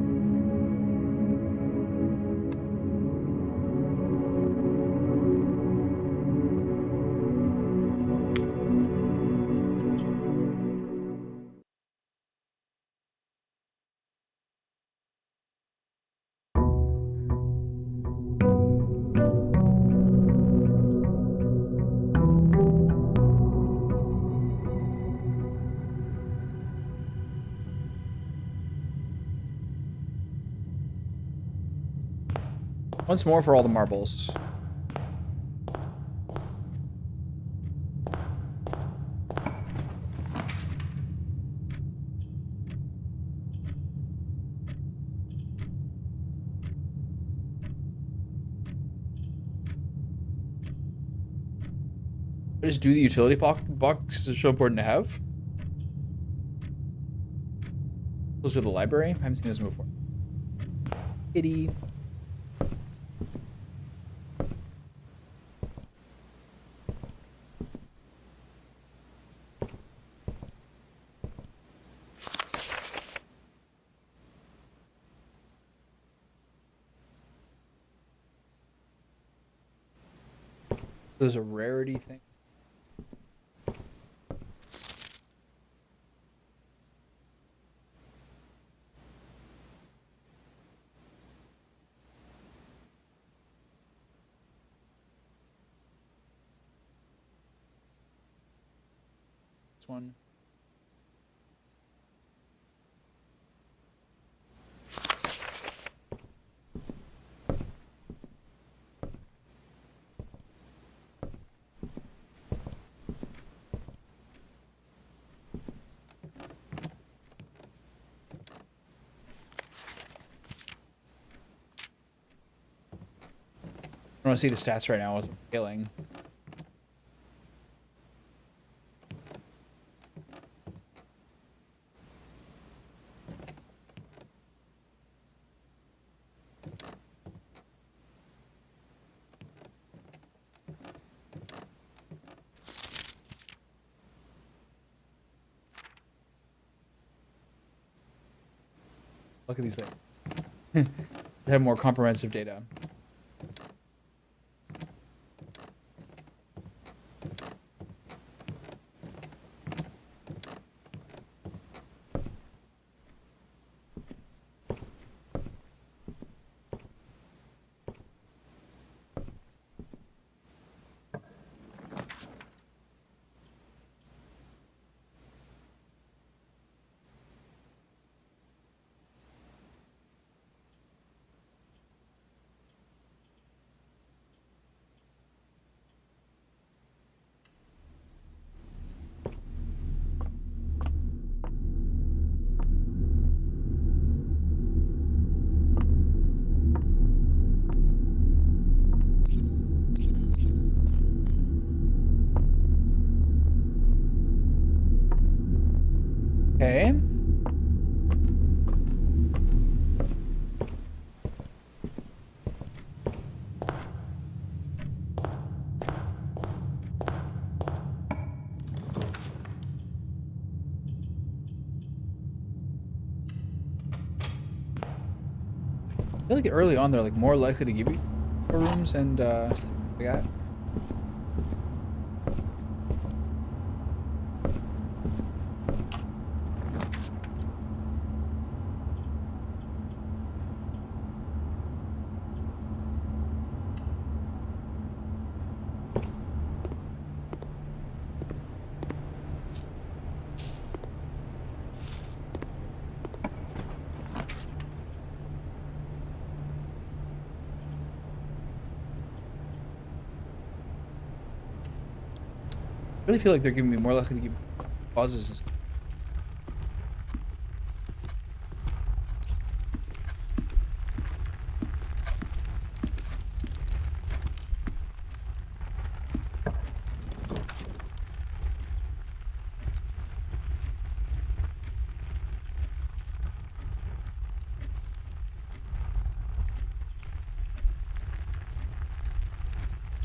Once more for all the marbles. I just do the utility box is so important to have. Those are the library. I haven't seen those before. Kitty. There's a rarity thing. This one. I want to see the stats right now as I'm killing. Look at these things. They have more comprehensive data. Okay. I feel like early on they're like more likely to give you rooms and stuff like that. I really feel like they're giving me more likely to give pauses. And stuff.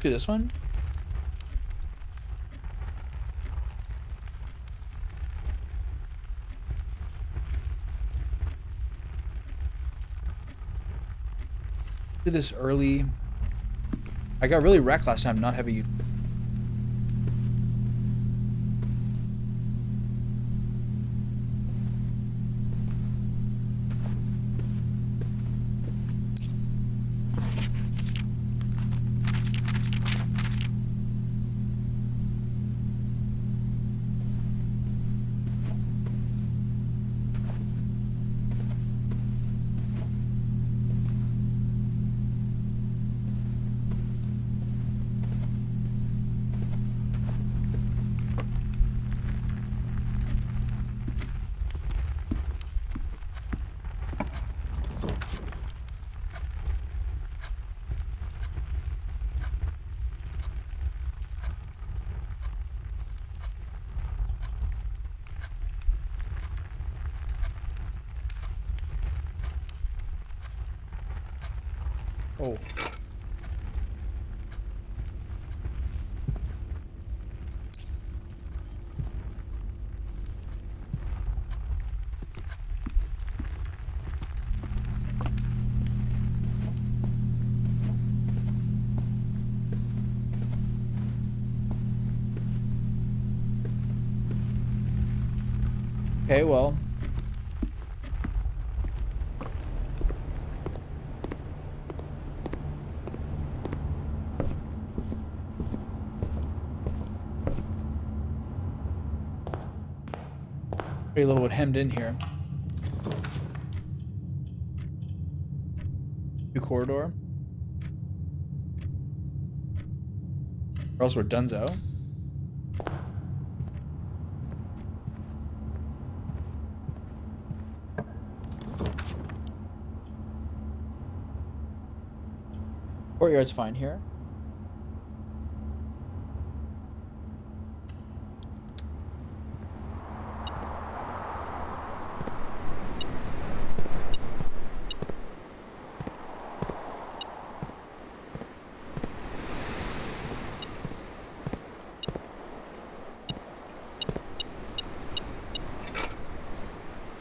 Do this one. Do this early. I got really wrecked last time not having you. Oh. Okay, well. Pretty little bit hemmed in here. New corridor. Or else we're donezo. Courtyard's fine here.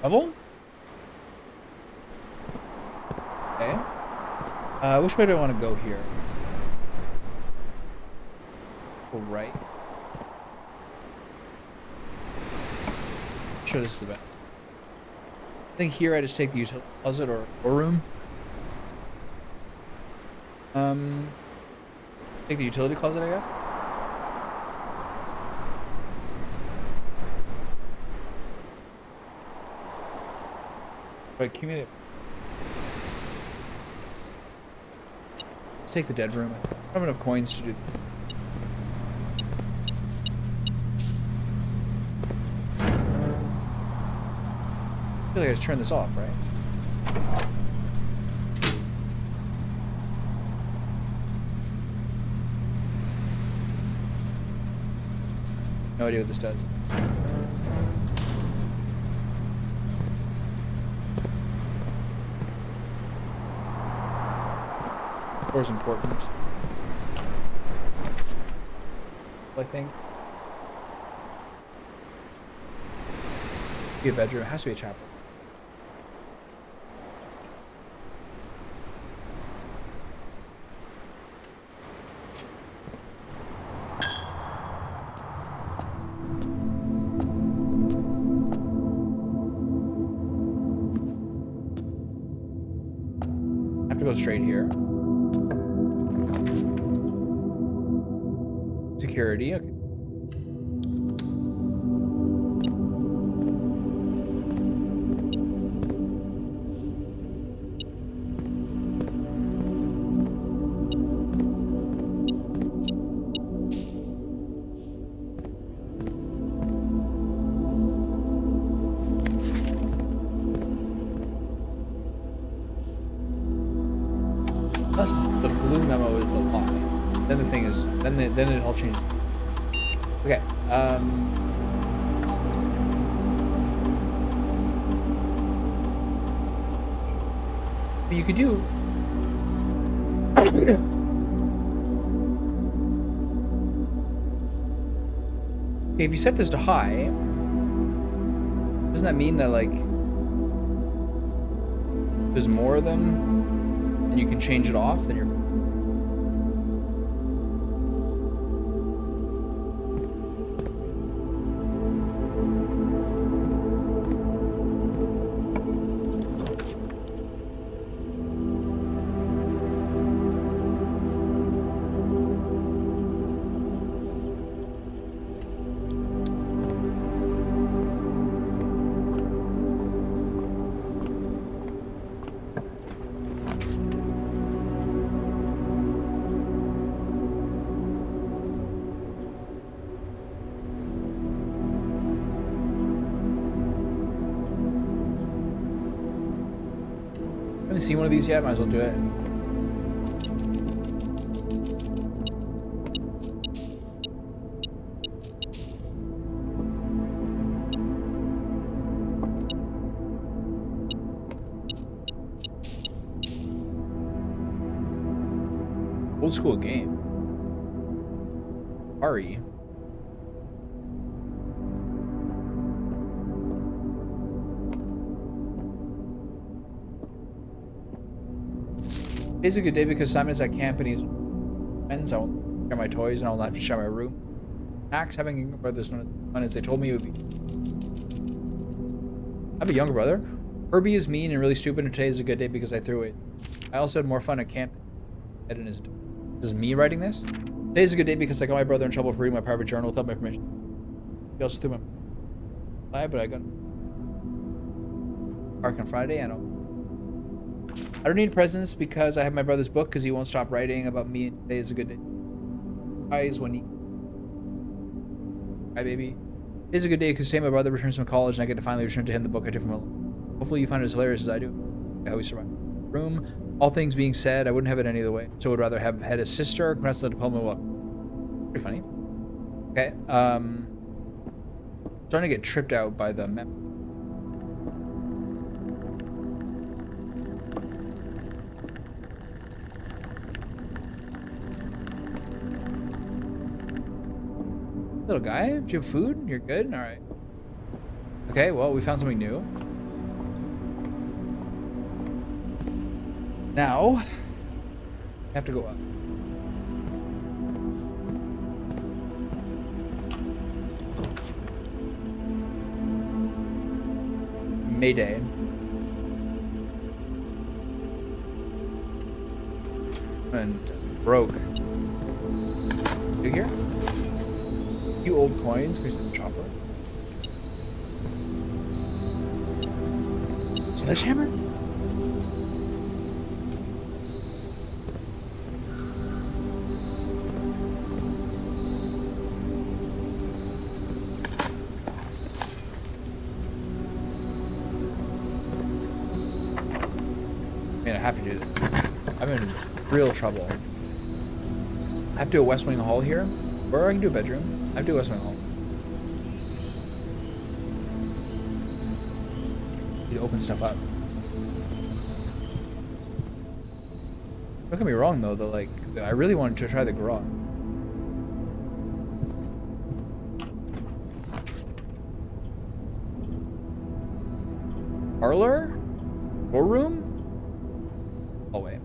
Level? Okay. Which way do I want to go here? Go right. Sure, this is the best. I think here I just take the utility closet or room. Take the utility closet, I guess. Wait, can you take the dead room? I don't have enough coins to do. I feel like I just turn this off, right? No idea what this does. Door's important. I think. Be a bedroom. It has to be a chapel. I have to go straight here. Security, okay. Plus, the blue memo is the lie. Then the thing is, then it all changes. Okay. You could do. Okay, if you set this to high, doesn't that mean that like there's more of them, and you can change it off? Then you're. I haven't seen one of these yet, might as well do it. old school game. Ari. Today's a good day because Simon's at camp and he's friends. I won't share my toys and I will not have to share my room. Max having a younger brother is not as fun as they told me it would be. I have a younger brother. Herbie is mean and really stupid, and today is a good day because I threw it. I also had more fun at camp than his. This is me writing this. Today is a good day because I got my brother in trouble for reading my private journal without my permission. He also threw my but I got park on Friday. I don't need presents because I have my brother's book because he won't stop writing about me, and today is a good day. Eyes when he. Hi, baby. Today's a good day because today my brother returns from college and I get to finally return to him the book I took from him. Hopefully you find it as hilarious as I do. I always survive. Room. All things being said, I wouldn't have it any other way. So I would rather have had a sister. Congrats on the diploma. Well, pretty funny. Okay. Starting to get tripped out by the map. Little guy, do you have food? You're good? All right. Okay, well, we found something new. Now, I have to go up. Mayday. And broke. You here? Few old coins, here's the chopper. Sledgehammer? Man, I have to do this. I'm in real trouble. I have to do a West Wing Hall here, or I can do a bedroom. I have to do West Wing Hall. Need to open stuff up. Don't get me wrong though, like I really wanted to try the garage. Parlor? Storeroom? Hallway.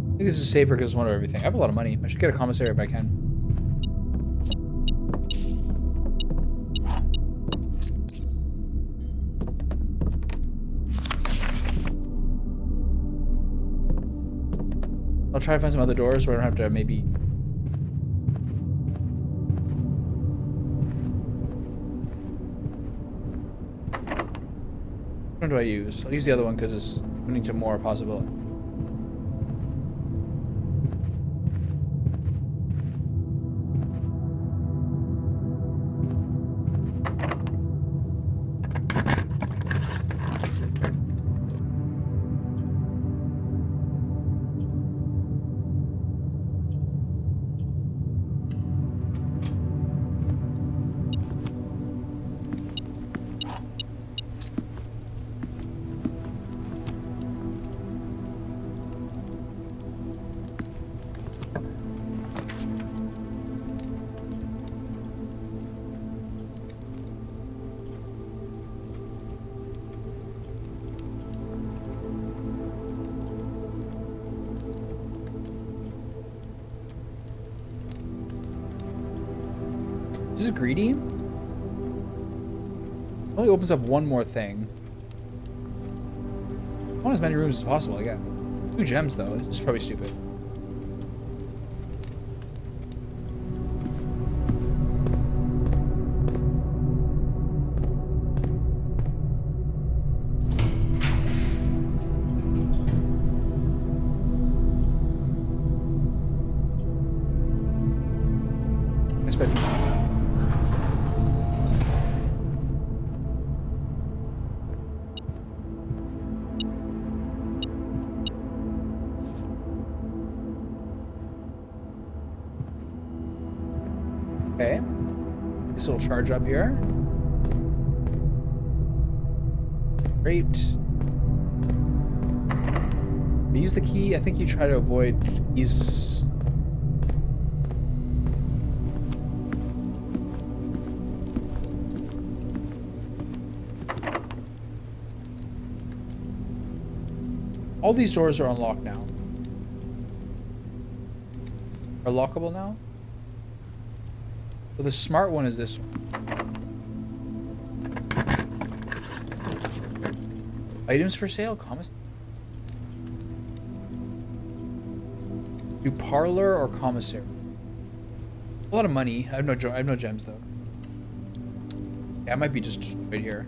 I think this is safer because it's one of everything. I have a lot of money. I should get a commissary if I can. I'll try to find some other doors where I don't have to maybe... Which one do I use? I'll use the other one because it's opening to more possibility. This is greedy. Only opens up one more thing. I want as many rooms as possible, I guess. 2 gems though, this is probably stupid. Okay. This little charge up here. Great. Use the key. I think you try to avoid keys. All these doors are unlocked now. Are lockable now? So the smart one is this one. Items for sale, commissary. Do parlor or commissary? A lot of money. I have no gems though. Yeah, it might be just right here.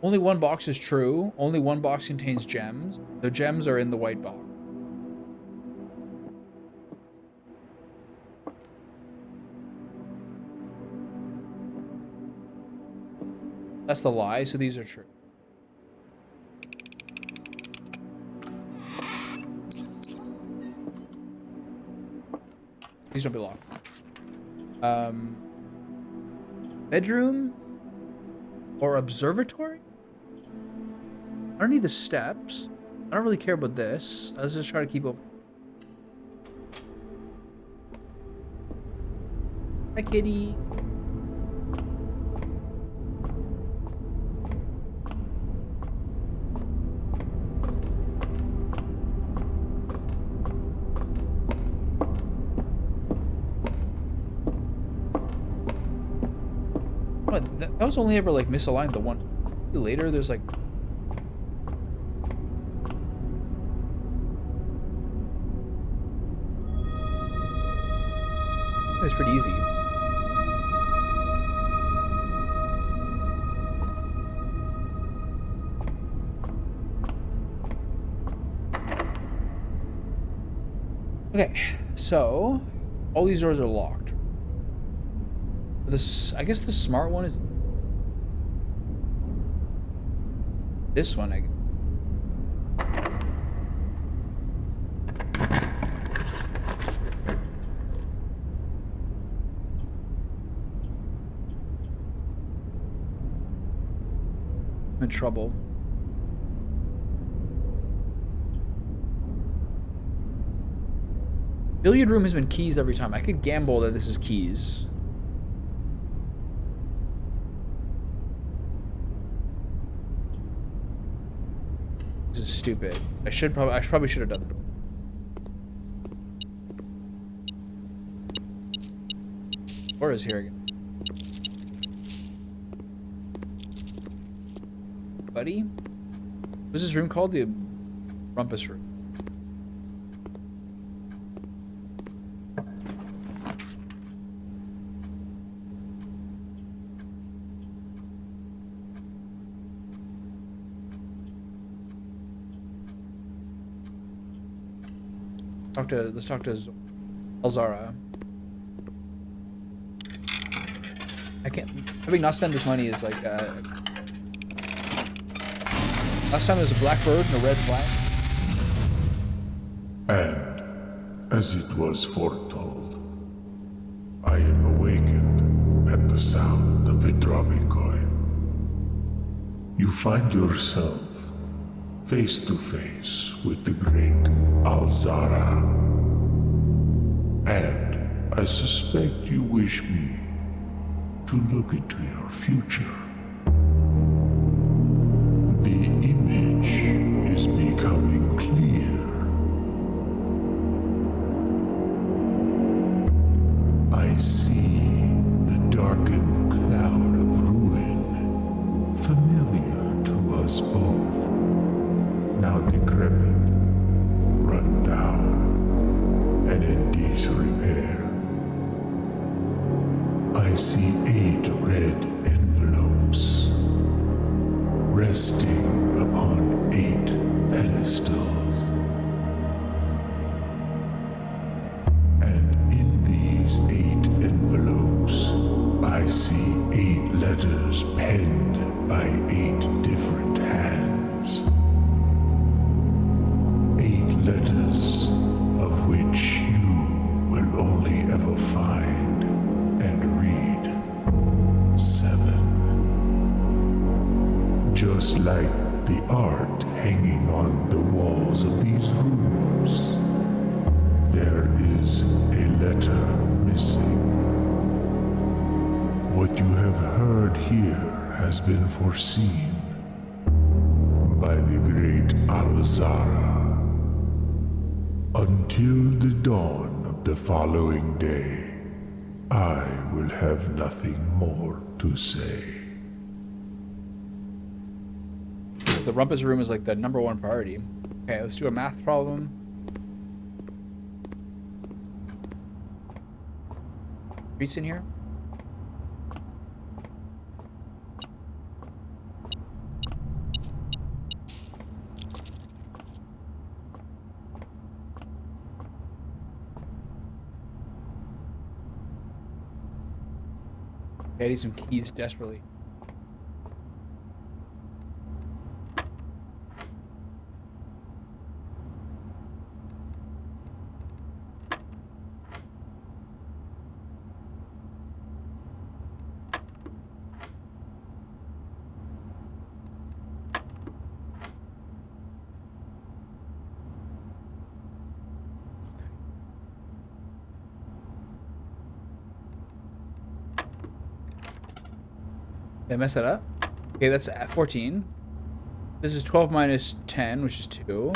Only one box is true. Only one box contains gems. The gems are in the white box. That's the lie, so these are true. These don't be locked. Bedroom or observatory? I don't need the steps. I don't really care about this. Let's just try to keep up. Hi, kitty. What? That was only ever like misaligned the one. Later, there's like. It's pretty easy. Okay, so all these doors are locked. This, I guess the smart one is this one, I guess. I'm in trouble. Billiard room has been keys every time. I could gamble that this is keys. This is stupid. I probably should have done it. Or is here again. Buddy? What's this room called? The Rumpus room. Let's talk to Elzara. I can't. Having not spent this money is like. Last time there was a black bird and a red flag. And, as it was foretold, I am awakened at the sound of a dropping coin. You find yourself face to face with the great Elzara. And I suspect you wish me to look into your future. The image is becoming clear. I see the darkened cloud of ruin, familiar to us both, now decrepit, run down, and in disrepair. I see 8 red envelopes resting upon 8 pedestals. And in these just like the art hanging on the walls of these rooms. There is a letter missing. What you have heard here has been foreseen by the great Alzara. Until the dawn of the following day, I will have nothing more to say. The rumpus room is like the #1 priority. Okay, let's do a math problem. Streets in here? Okay, I need some keys desperately. Did I mess that up? Okay, that's at 14. This is 12 minus 10, which is 2.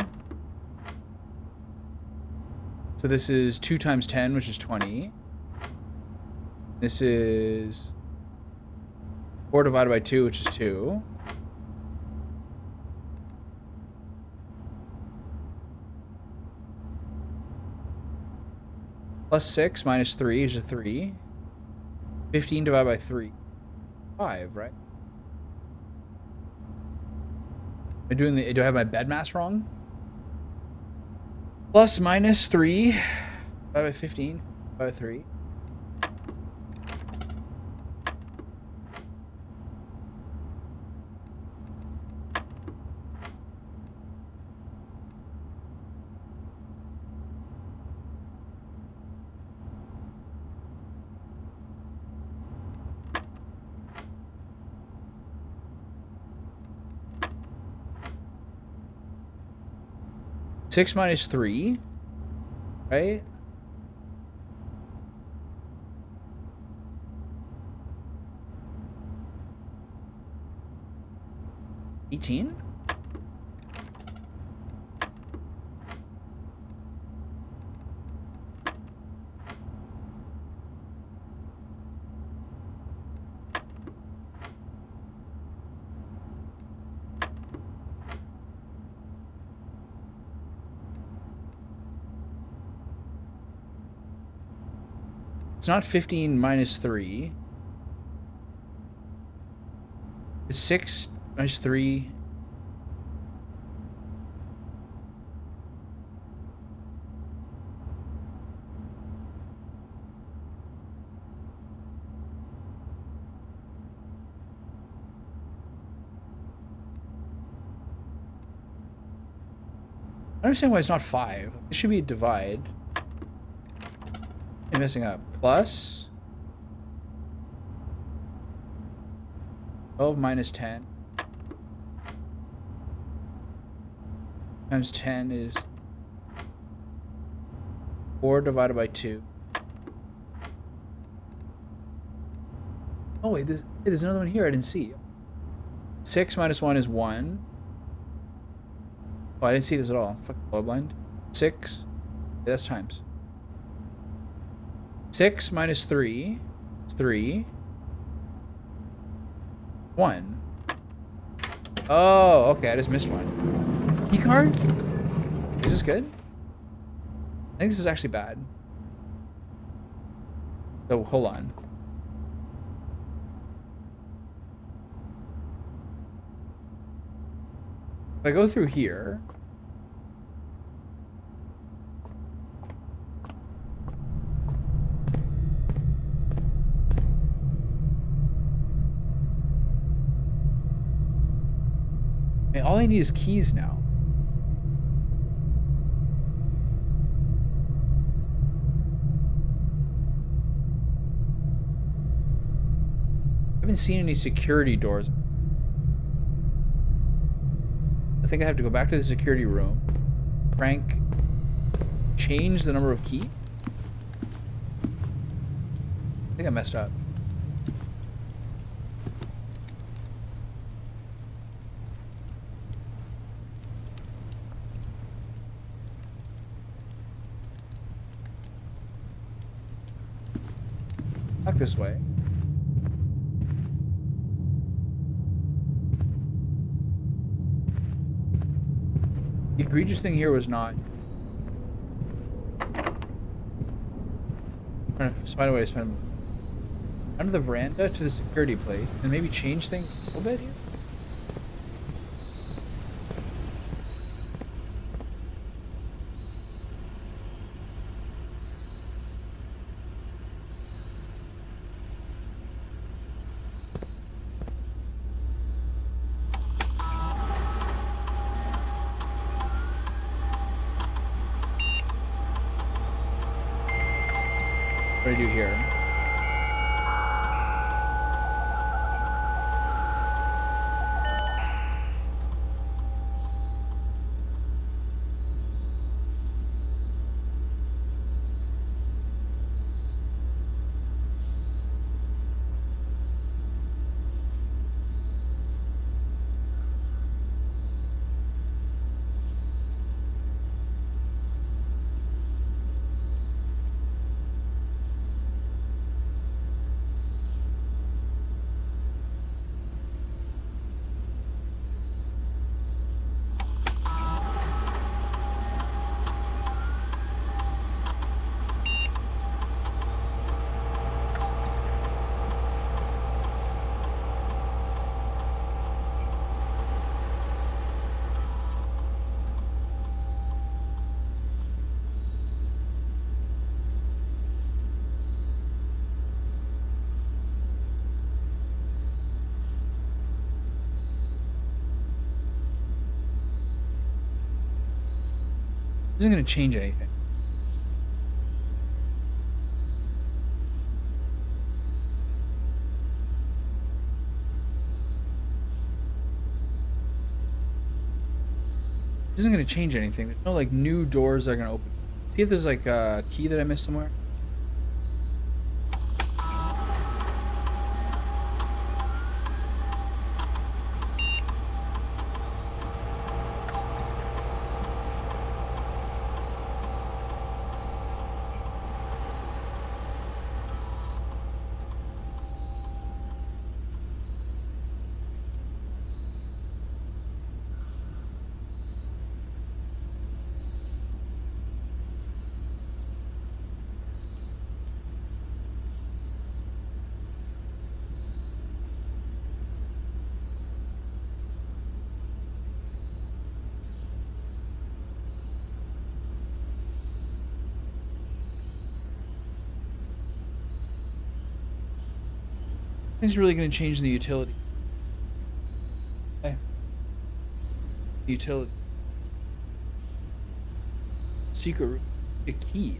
So this is 2 times 10, which is 20. This is 4 divided by 2, which is 2. Plus 6 minus 3 is a 3. 15 divided by 3. 5, right? Do I have my bed mass wrong? Plus minus 3 divided by 15 divided by 3. Six minus 3, right? $18? It's not 15 minus 3. It's 6 minus 3. I don't understand why it's not 5. It should be a divide. I'm messing up. Plus 12 minus 10 times 10 is 4 divided by 2. Oh wait, there's another one here I didn't see. 6 minus 1 is 1. Oh, I didn't see this at all. Fucking colorblind. 6. Yeah, that's times. 6 minus 3 is 3. 1. Oh, okay, I just missed one. Key card? Is this good? I think this is actually bad. So, hold on. If I go through here... And all I need is keys now. I haven't seen any security doors. I think I have to go back to the security room, change the number of keys. I think I messed up. Back this way. The egregious thing here was not trying to find a way to spend under the veranda to the security place and maybe change things a little bit here. What do I do here? Isn't going to change anything. Isn't going to change anything. There's no like new doors that are going to open. See if there's like a key that I missed somewhere. Nothing's really going to change the utility. Okay. Utility. Secret room. A key.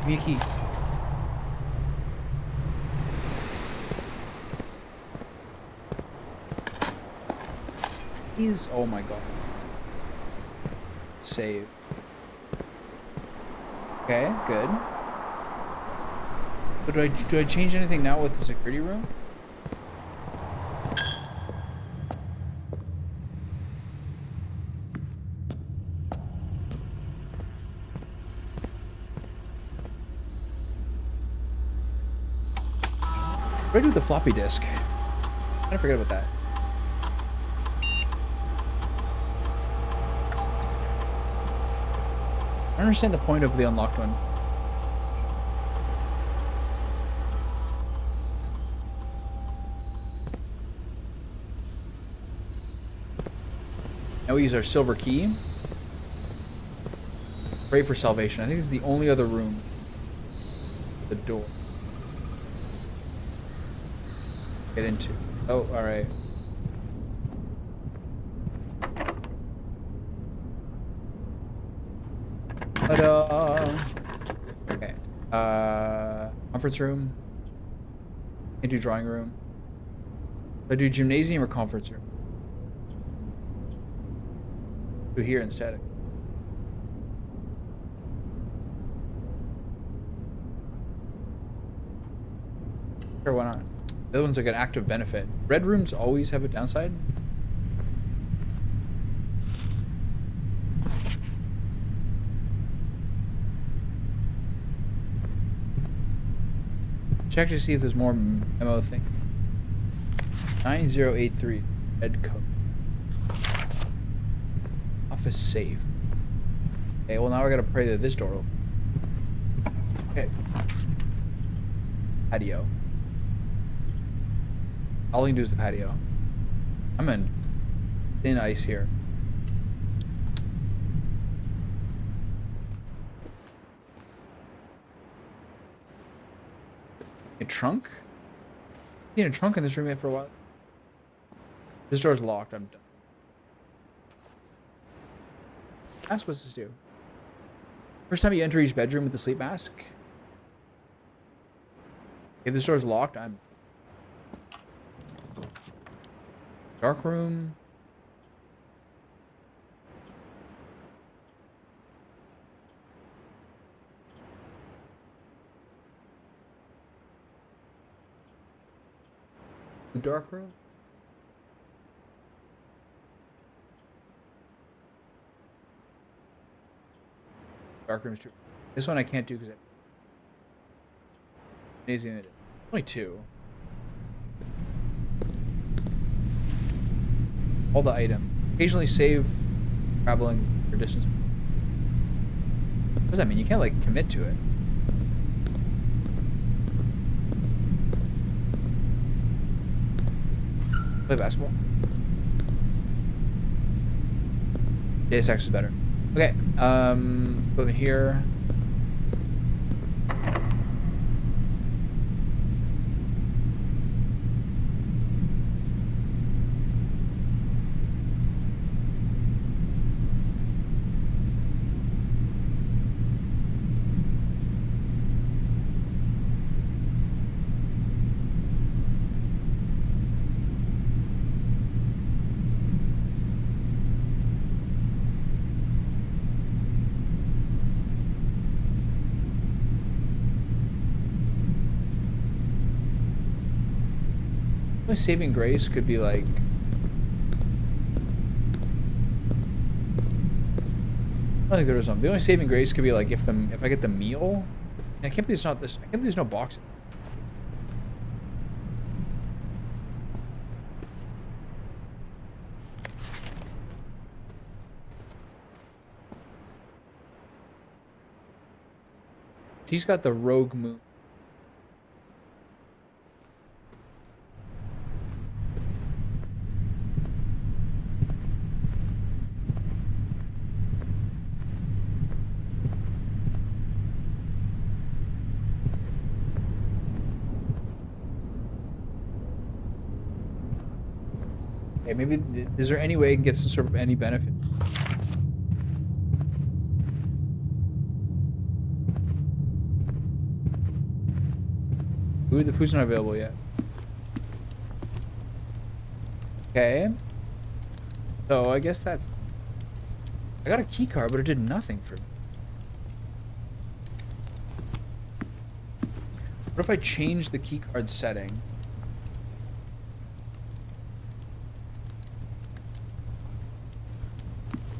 Give me a key. Keys. Oh my god. Save. Okay, good. But do I change anything now with the security room? What do I do with the floppy disk? I kind of forget about that. I don't understand the point of the unlocked one. Now we use our silver key. Pray for salvation. I think this is the only other room. The door. Get into. Oh, alright. Ta-da! Okay. Conference room. Can't do drawing room. I do gymnasium or conference room. Do here instead. Sure, why not? The other one's like an active benefit. Red rooms always have a downside. Check to see if there's more MO thing. 9083 red code. Office safe. Okay, well now I gotta pray that this door will. Okay. Patio. All we can do is the patio. I'm in thin ice here. A trunk? Seen a trunk in this room yet for a while. This door's locked. I'm done. That's what's this do? First time you enter each bedroom with the sleep mask. If this door's locked, I'm dark room. The dark room. Dark room's true. This one I can't do because it. Amazing. Only two. All the item. Occasionally save traveling for distance. What does that mean? You can't like commit to it. Play basketball. Deus Ex is better. Okay, go in here. Saving grace could be like I don't think there is one. The only saving grace could be like if I get the meal. I can't believe it's not this. I can't believe there's no box. She's got the rogue moon. Okay, maybe is there any way I can get some sort of any benefit? Ooh, the food's not available yet. Okay. So I guess that's. I got a key card, but it did nothing for me. What if I change the key card setting?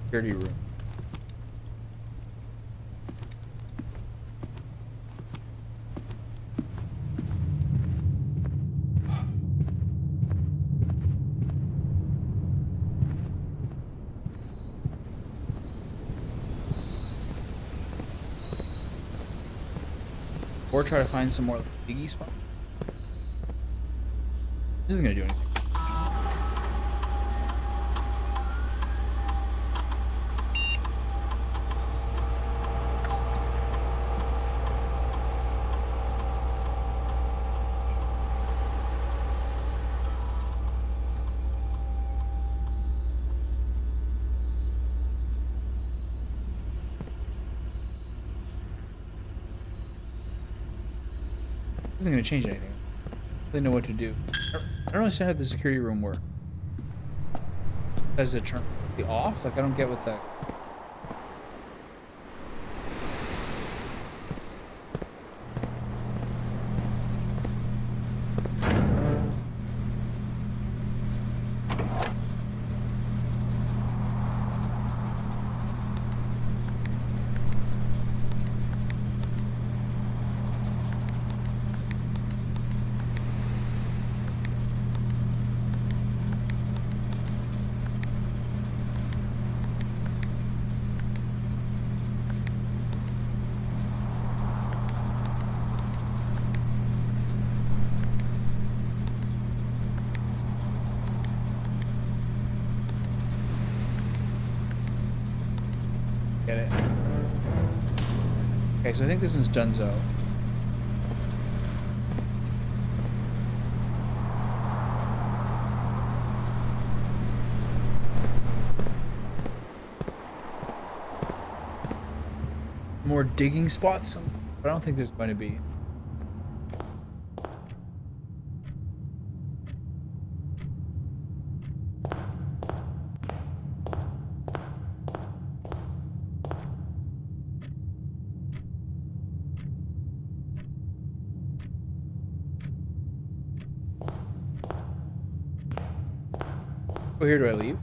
Security room. Or try to find some more piggy spot. This isn't gonna do anything. isn't going to change anything. I don't really know what to do. I don't understand how the security room works. Does it turn off? Like, I don't get what that... Get it. Okay, so I think this is Dunzo. More digging spots? But I don't think there's going to be. Oh, here do I leave?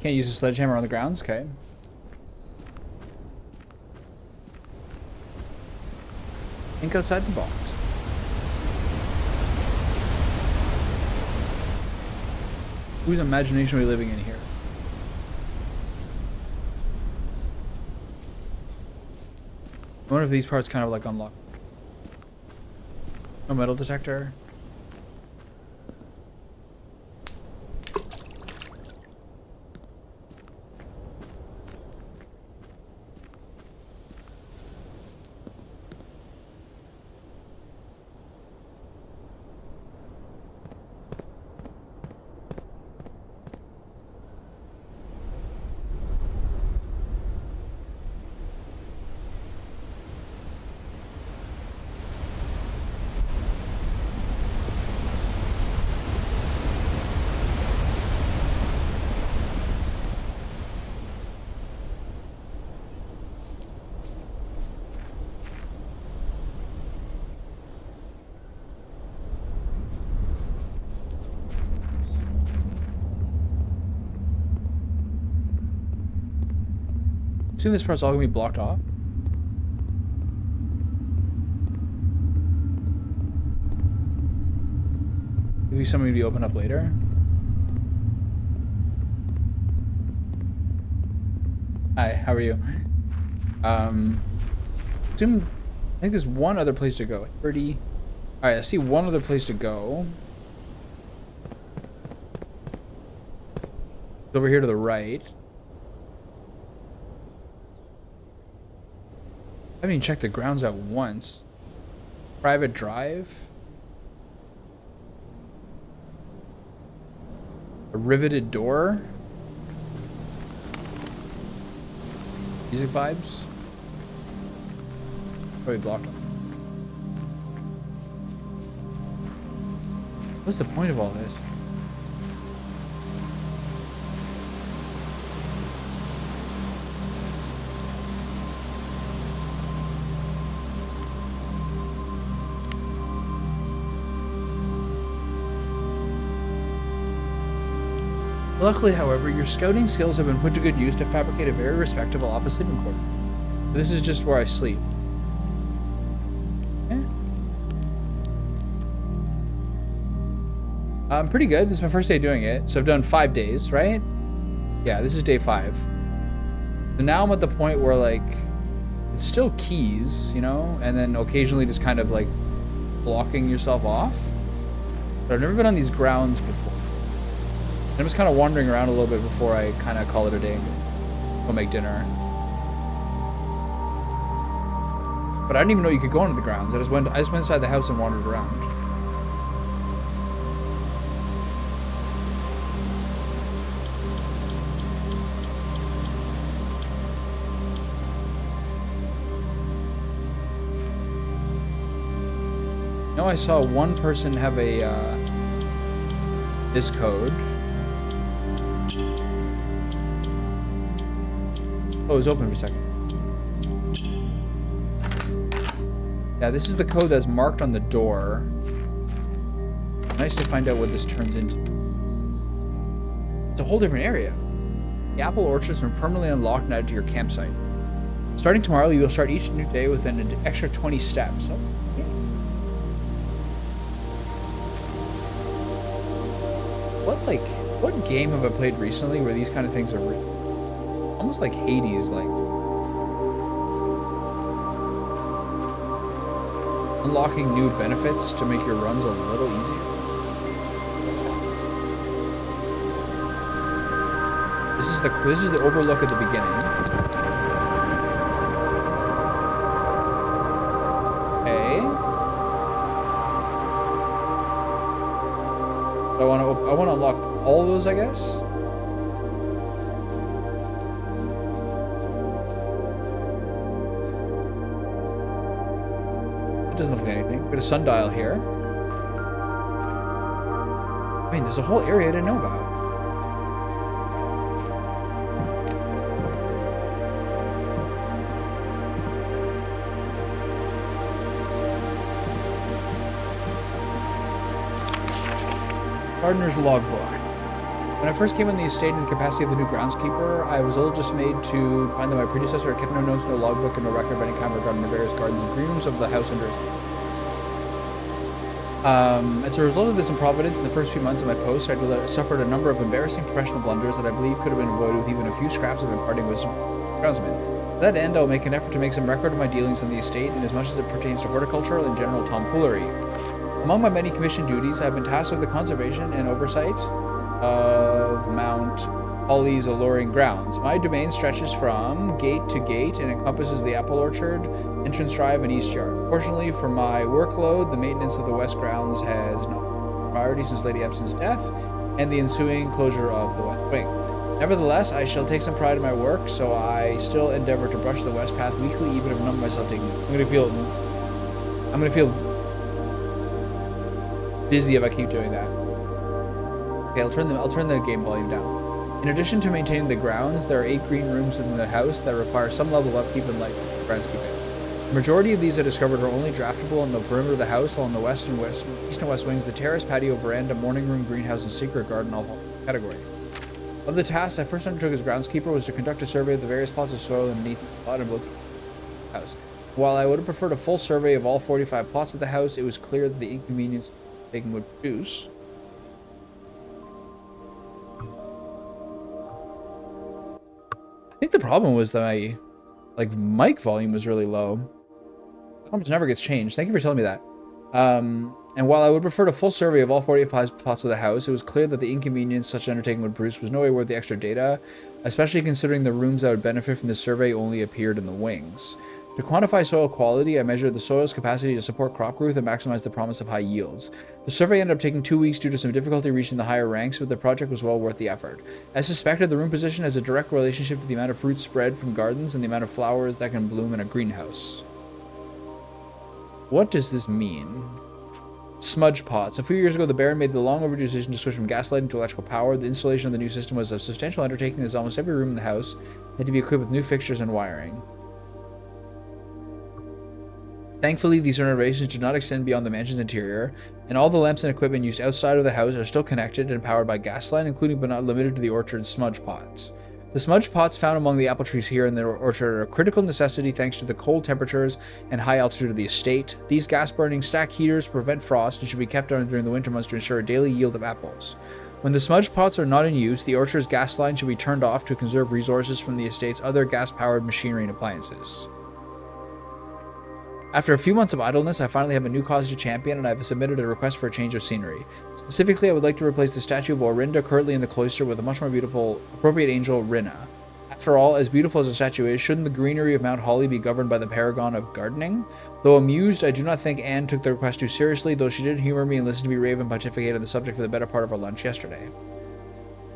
Can't use a sledgehammer on the grounds? Okay. Think outside the box. Whose imagination are we living in here? I wonder if these parts kind of like unlock. No metal detector. Assume this part's all gonna be blocked off. Maybe something to be opened up later. Hi, how are you? Assume I think there's one other place to go. 30. Alright, I see one other place to go. It's over here to the right. I haven't even checked the grounds out once. Private drive. A riveted door. Music vibes. Probably blocked them. What's the point of all this? Luckily, however, your scouting skills have been put to good use to fabricate a very respectable office sleeping quarters. This is just where I sleep. Okay. I'm pretty good. This is my first day doing it. So I've done 5 days, right? Yeah, this is day 5. So now I'm at the point where, like, it's still keys, you know? And then occasionally just kind of, like, blocking yourself off. But I've never been on these grounds before. I'm just kind of wandering around a little bit before I kind of call it a day and go make dinner. But I didn't even know you could go into the grounds. I just went inside the house and wandered around. No, I saw one person have a this code. Oh, it was open for a second. Yeah, this is the code that's marked on the door. Nice to find out what this turns into. It's a whole different area. The apple orchard's been permanently unlocked and added to your campsite. Starting tomorrow, you will start each new day with an extra 20 steps. Oh, yeah. What game have I played recently where these kind of things are written? Almost like Hades, like unlocking new benefits to make your runs a little easier. This is the overlook at the beginning. Okay. So I want to unlock all of those, I guess. Doesn't look like anything. Got a sundial here. I mean, there's a whole area I didn't know about. Gardener's logbook. When I first came on the estate in the capacity of the new groundskeeper, I was a little dismayed to find that my predecessor had kept no notes, no logbook, and no record of any kind regarding the various gardens and green rooms of the house under his as a result of this improvidence, in the first few months of my post, I suffered a number of embarrassing professional blunders that I believe could have been avoided with even a few scraps of imparting wisdom from groundsmen. To that end, I will make an effort to make some record of my dealings on the estate, in as much as it pertains to horticultural and general tomfoolery. Among my many commissioned duties, I have been tasked with the conservation and oversight of Mount Holly's alluring grounds. My domain stretches from gate to gate and encompasses the apple orchard, entrance drive, and east yard. Fortunately for my workload, the maintenance of the west grounds has no priority since Lady Epson's death and the ensuing closure of the west wing. Nevertheless, I shall take some pride in my work, so I still endeavor to brush the west path weekly, even if none of myself taking it. I'm gonna feel dizzy if I keep doing that. Okay, I'll turn the game volume down. In addition to maintaining the grounds, there are 8 green rooms within the house that require some level of upkeep and light groundskeeping. The majority of these I discovered are only draftable on the perimeter of the house, while on the east and west wings, the terrace, patio, veranda, morning room, greenhouse, and secret garden all fall in the category. Of the tasks I first undertook as groundskeeper was to conduct a survey of the various plots of soil underneath the plot and both the house. While I would have preferred a full survey of all 45 plots of the house, it was clear that the inconvenience taking would produce. I think the problem was that my mic volume was really low. It never gets changed. Thank you for telling me that. And while I would prefer a full survey of all 45 plots of the house, it was clear that the inconvenience such an undertaking would produce was no way worth the extra data, especially considering the rooms that would benefit from the survey only appeared in the wings. To quantify soil quality, I measured the soil's capacity to support crop growth and maximize the promise of high yields. The survey ended up taking 2 weeks due to some difficulty reaching the higher ranks, but the project was well worth the effort. As suspected, the room position has a direct relationship to the amount of fruit spread from gardens and the amount of flowers that can bloom in a greenhouse. What does this mean? Smudge pots. A few years ago, the Baron made the long overdue decision to switch from gas lighting to electrical power. The installation of the new system was a substantial undertaking, as almost every room in the house had to be equipped with new fixtures and wiring. Thankfully, these renovations did not extend beyond the mansion's interior, and all the lamps and equipment used outside of the house are still connected and powered by gas line, including but not limited to the orchard's smudge pots. The smudge pots found among the apple trees here in the orchard are a critical necessity thanks to the cold temperatures and high altitude of the estate. These gas-burning stack heaters prevent frost and should be kept on during the winter months to ensure a daily yield of apples. When the smudge pots are not in use, the orchard's gas line should be turned off to conserve resources from the estate's other gas-powered machinery and appliances. After a few months of idleness, I finally have a new cause to champion, and I have submitted a request for a change of scenery. Specifically, I would like to replace the statue of Orinda currently in the cloister with a much more beautiful, appropriate angel, Rinna. After all, as beautiful as the statue is, shouldn't the greenery of Mount Holly be governed by the paragon of gardening? Though amused, I do not think Anne took the request too seriously, though she did humor me and listen to me rave and pontificate on the subject for the better part of our lunch yesterday.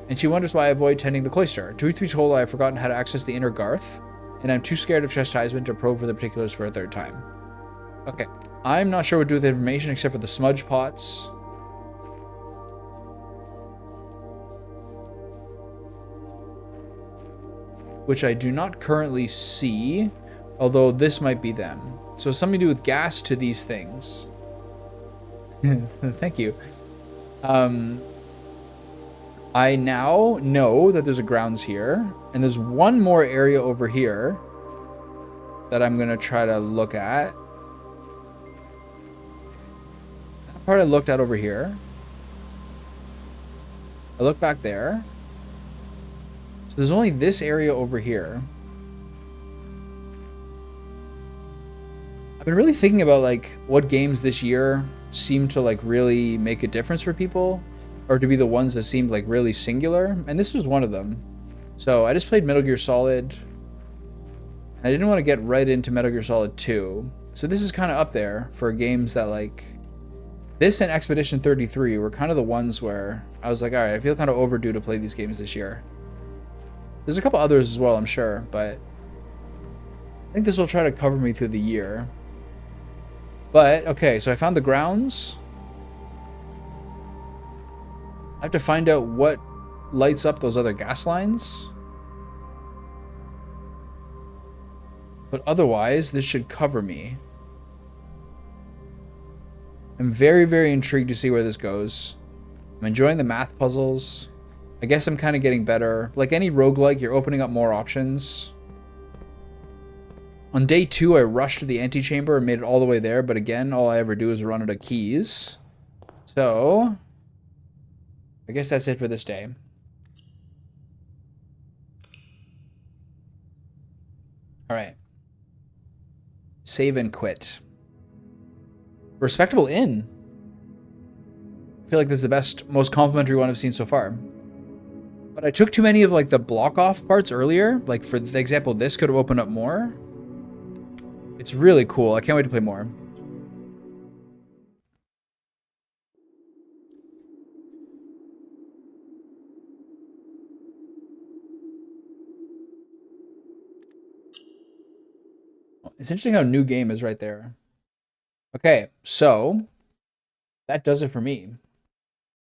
And she wonders why I avoid tending the cloister. Truth be told, I have forgotten how to access the inner garth, and I'm too scared of chastisement to probe for the particulars for a third time. Okay. I'm not sure what to do with the information except for the smudge pots. Which I do not currently see, although this might be them. So something to do with gas to these things. Thank you. I now know that there's a grounds here, and there's one more area over here that I'm gonna try to look at. That part I looked at over here. I look back there. So there's only this area over here. I've been really thinking about like what games this year seem to like really make a difference for people, or to be the ones that seemed like really singular, and this was one of them. So I just played Metal Gear Solid, and I didn't want to get right into Metal Gear Solid 2. So this is kind of up there for games that like this and Expedition 33 were kind of the ones where I was like, all right, I feel kind of overdue to play these games this year. There's a couple others as well, I'm sure, but I think this will try to cover me through the year. But, okay, so I found the grounds. I have to find out what lights up those other gas lines. But otherwise, this should cover me. I'm very, very intrigued to see where this goes. I'm enjoying the math puzzles. I guess I'm kind of getting better. Like any roguelike, you're opening up more options. On day 2, I rushed to the antechamber and made it all the way there, but again, all I ever do is run out of keys. So, I guess that's it for this day. Alright. Save and quit. Respectable inn. I feel like this is the best, most complimentary one I've seen so far. But I took too many of like the block off parts earlier. Like for the example, this could have opened up more. It's really cool. I can't wait to play more. It's interesting how new game is right there. Okay, so that does it for me.